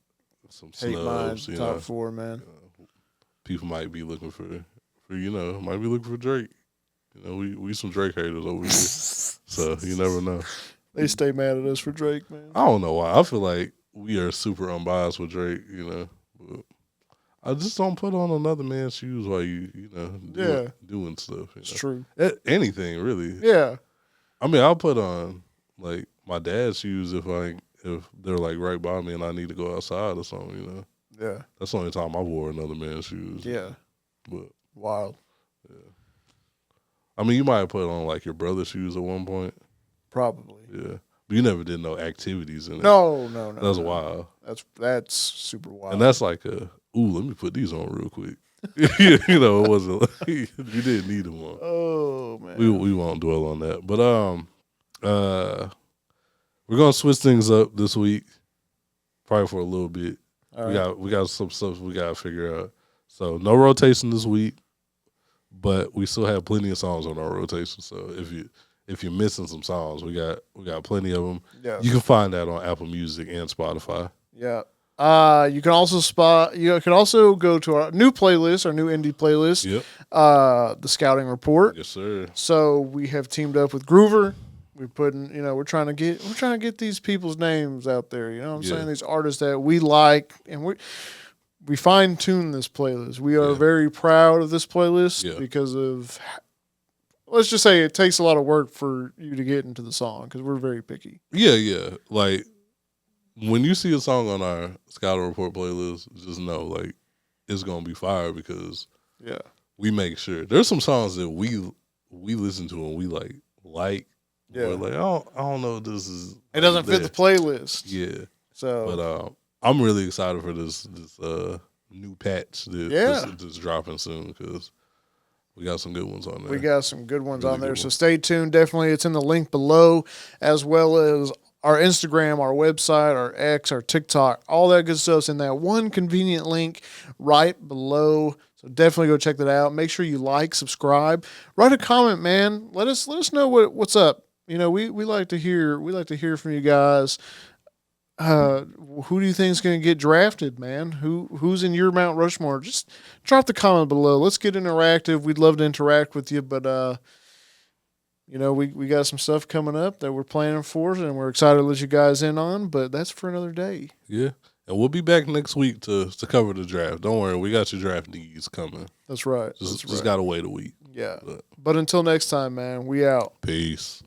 some hate snubs, mine top 4, man. People might be looking for Drake. You know, we some Drake haters over here, so you never know. They stay mad at us for Drake, man. I don't know why. I feel like we are super unbiased with Drake, you know. But I just don't put on another man's shoes while you doing stuff. You know? It's true. Anything really. Yeah. I mean, I'll put on like my dad's shoes if they're like right by me and I need to go outside or something. You know. Yeah. That's the only time I wore another man's shoes. Yeah. But wild. Yeah. I mean, you might have put on like your brother's shoes at one point. Probably. Yeah. But you never did no activities in it. No. That's wild. That's super wild. And that's like let me put these on real quick. You know, it wasn't like you didn't need them on. Oh man. We won't dwell on that. But we're gonna switch things up this week. Probably for a little bit. We got some stuff we got to figure out. So no rotation this week, but we still have plenty of songs on our rotation. So if you're missing some songs, we got plenty of them. Yeah. You can find that on Apple Music and Spotify. Yeah. You can also go to our new playlist, our new indie playlist. Yep. The Scouting Report. Yes, sir. So we have teamed up with Groover. We're trying to get these people's names out there. You know what I'm saying? These artists that we like, and we fine tune this playlist. We are very proud of this playlist because of, let's just say, it takes a lot of work for you to get into the song because we're very picky. Yeah. Like when you see a song on our Scouting Report playlist, just know like it's gonna be fire because we make sure. There's some songs that we listen to and we like. Yeah. We're like, I don't know if this is. It doesn't fit the playlist. Yeah. So, but I'm really excited for this new patch that's dropping soon because we got some good ones on there. We got some good ones on there. So stay tuned. Definitely, it's in the link below, as well as our Instagram, our website, our X, our TikTok, all that good stuff's in that one convenient link right below. So definitely go check that out. Make sure you like, subscribe, write a comment, man. Let us know what's up. You know, we like to hear from you guys. Who do you think is going to get drafted, man? Who's in your Mount Rushmore? Just drop the comment below. Let's get interactive. We'd love to interact with you, but we got some stuff coming up that we're planning for, and we're excited to let you guys in on. But that's for another day. Yeah, and we'll be back next week to cover the draft. Don't worry, we got your draft needs coming. That's right. Just gotta wait a week. Yeah. But until next time, man, we out. Peace.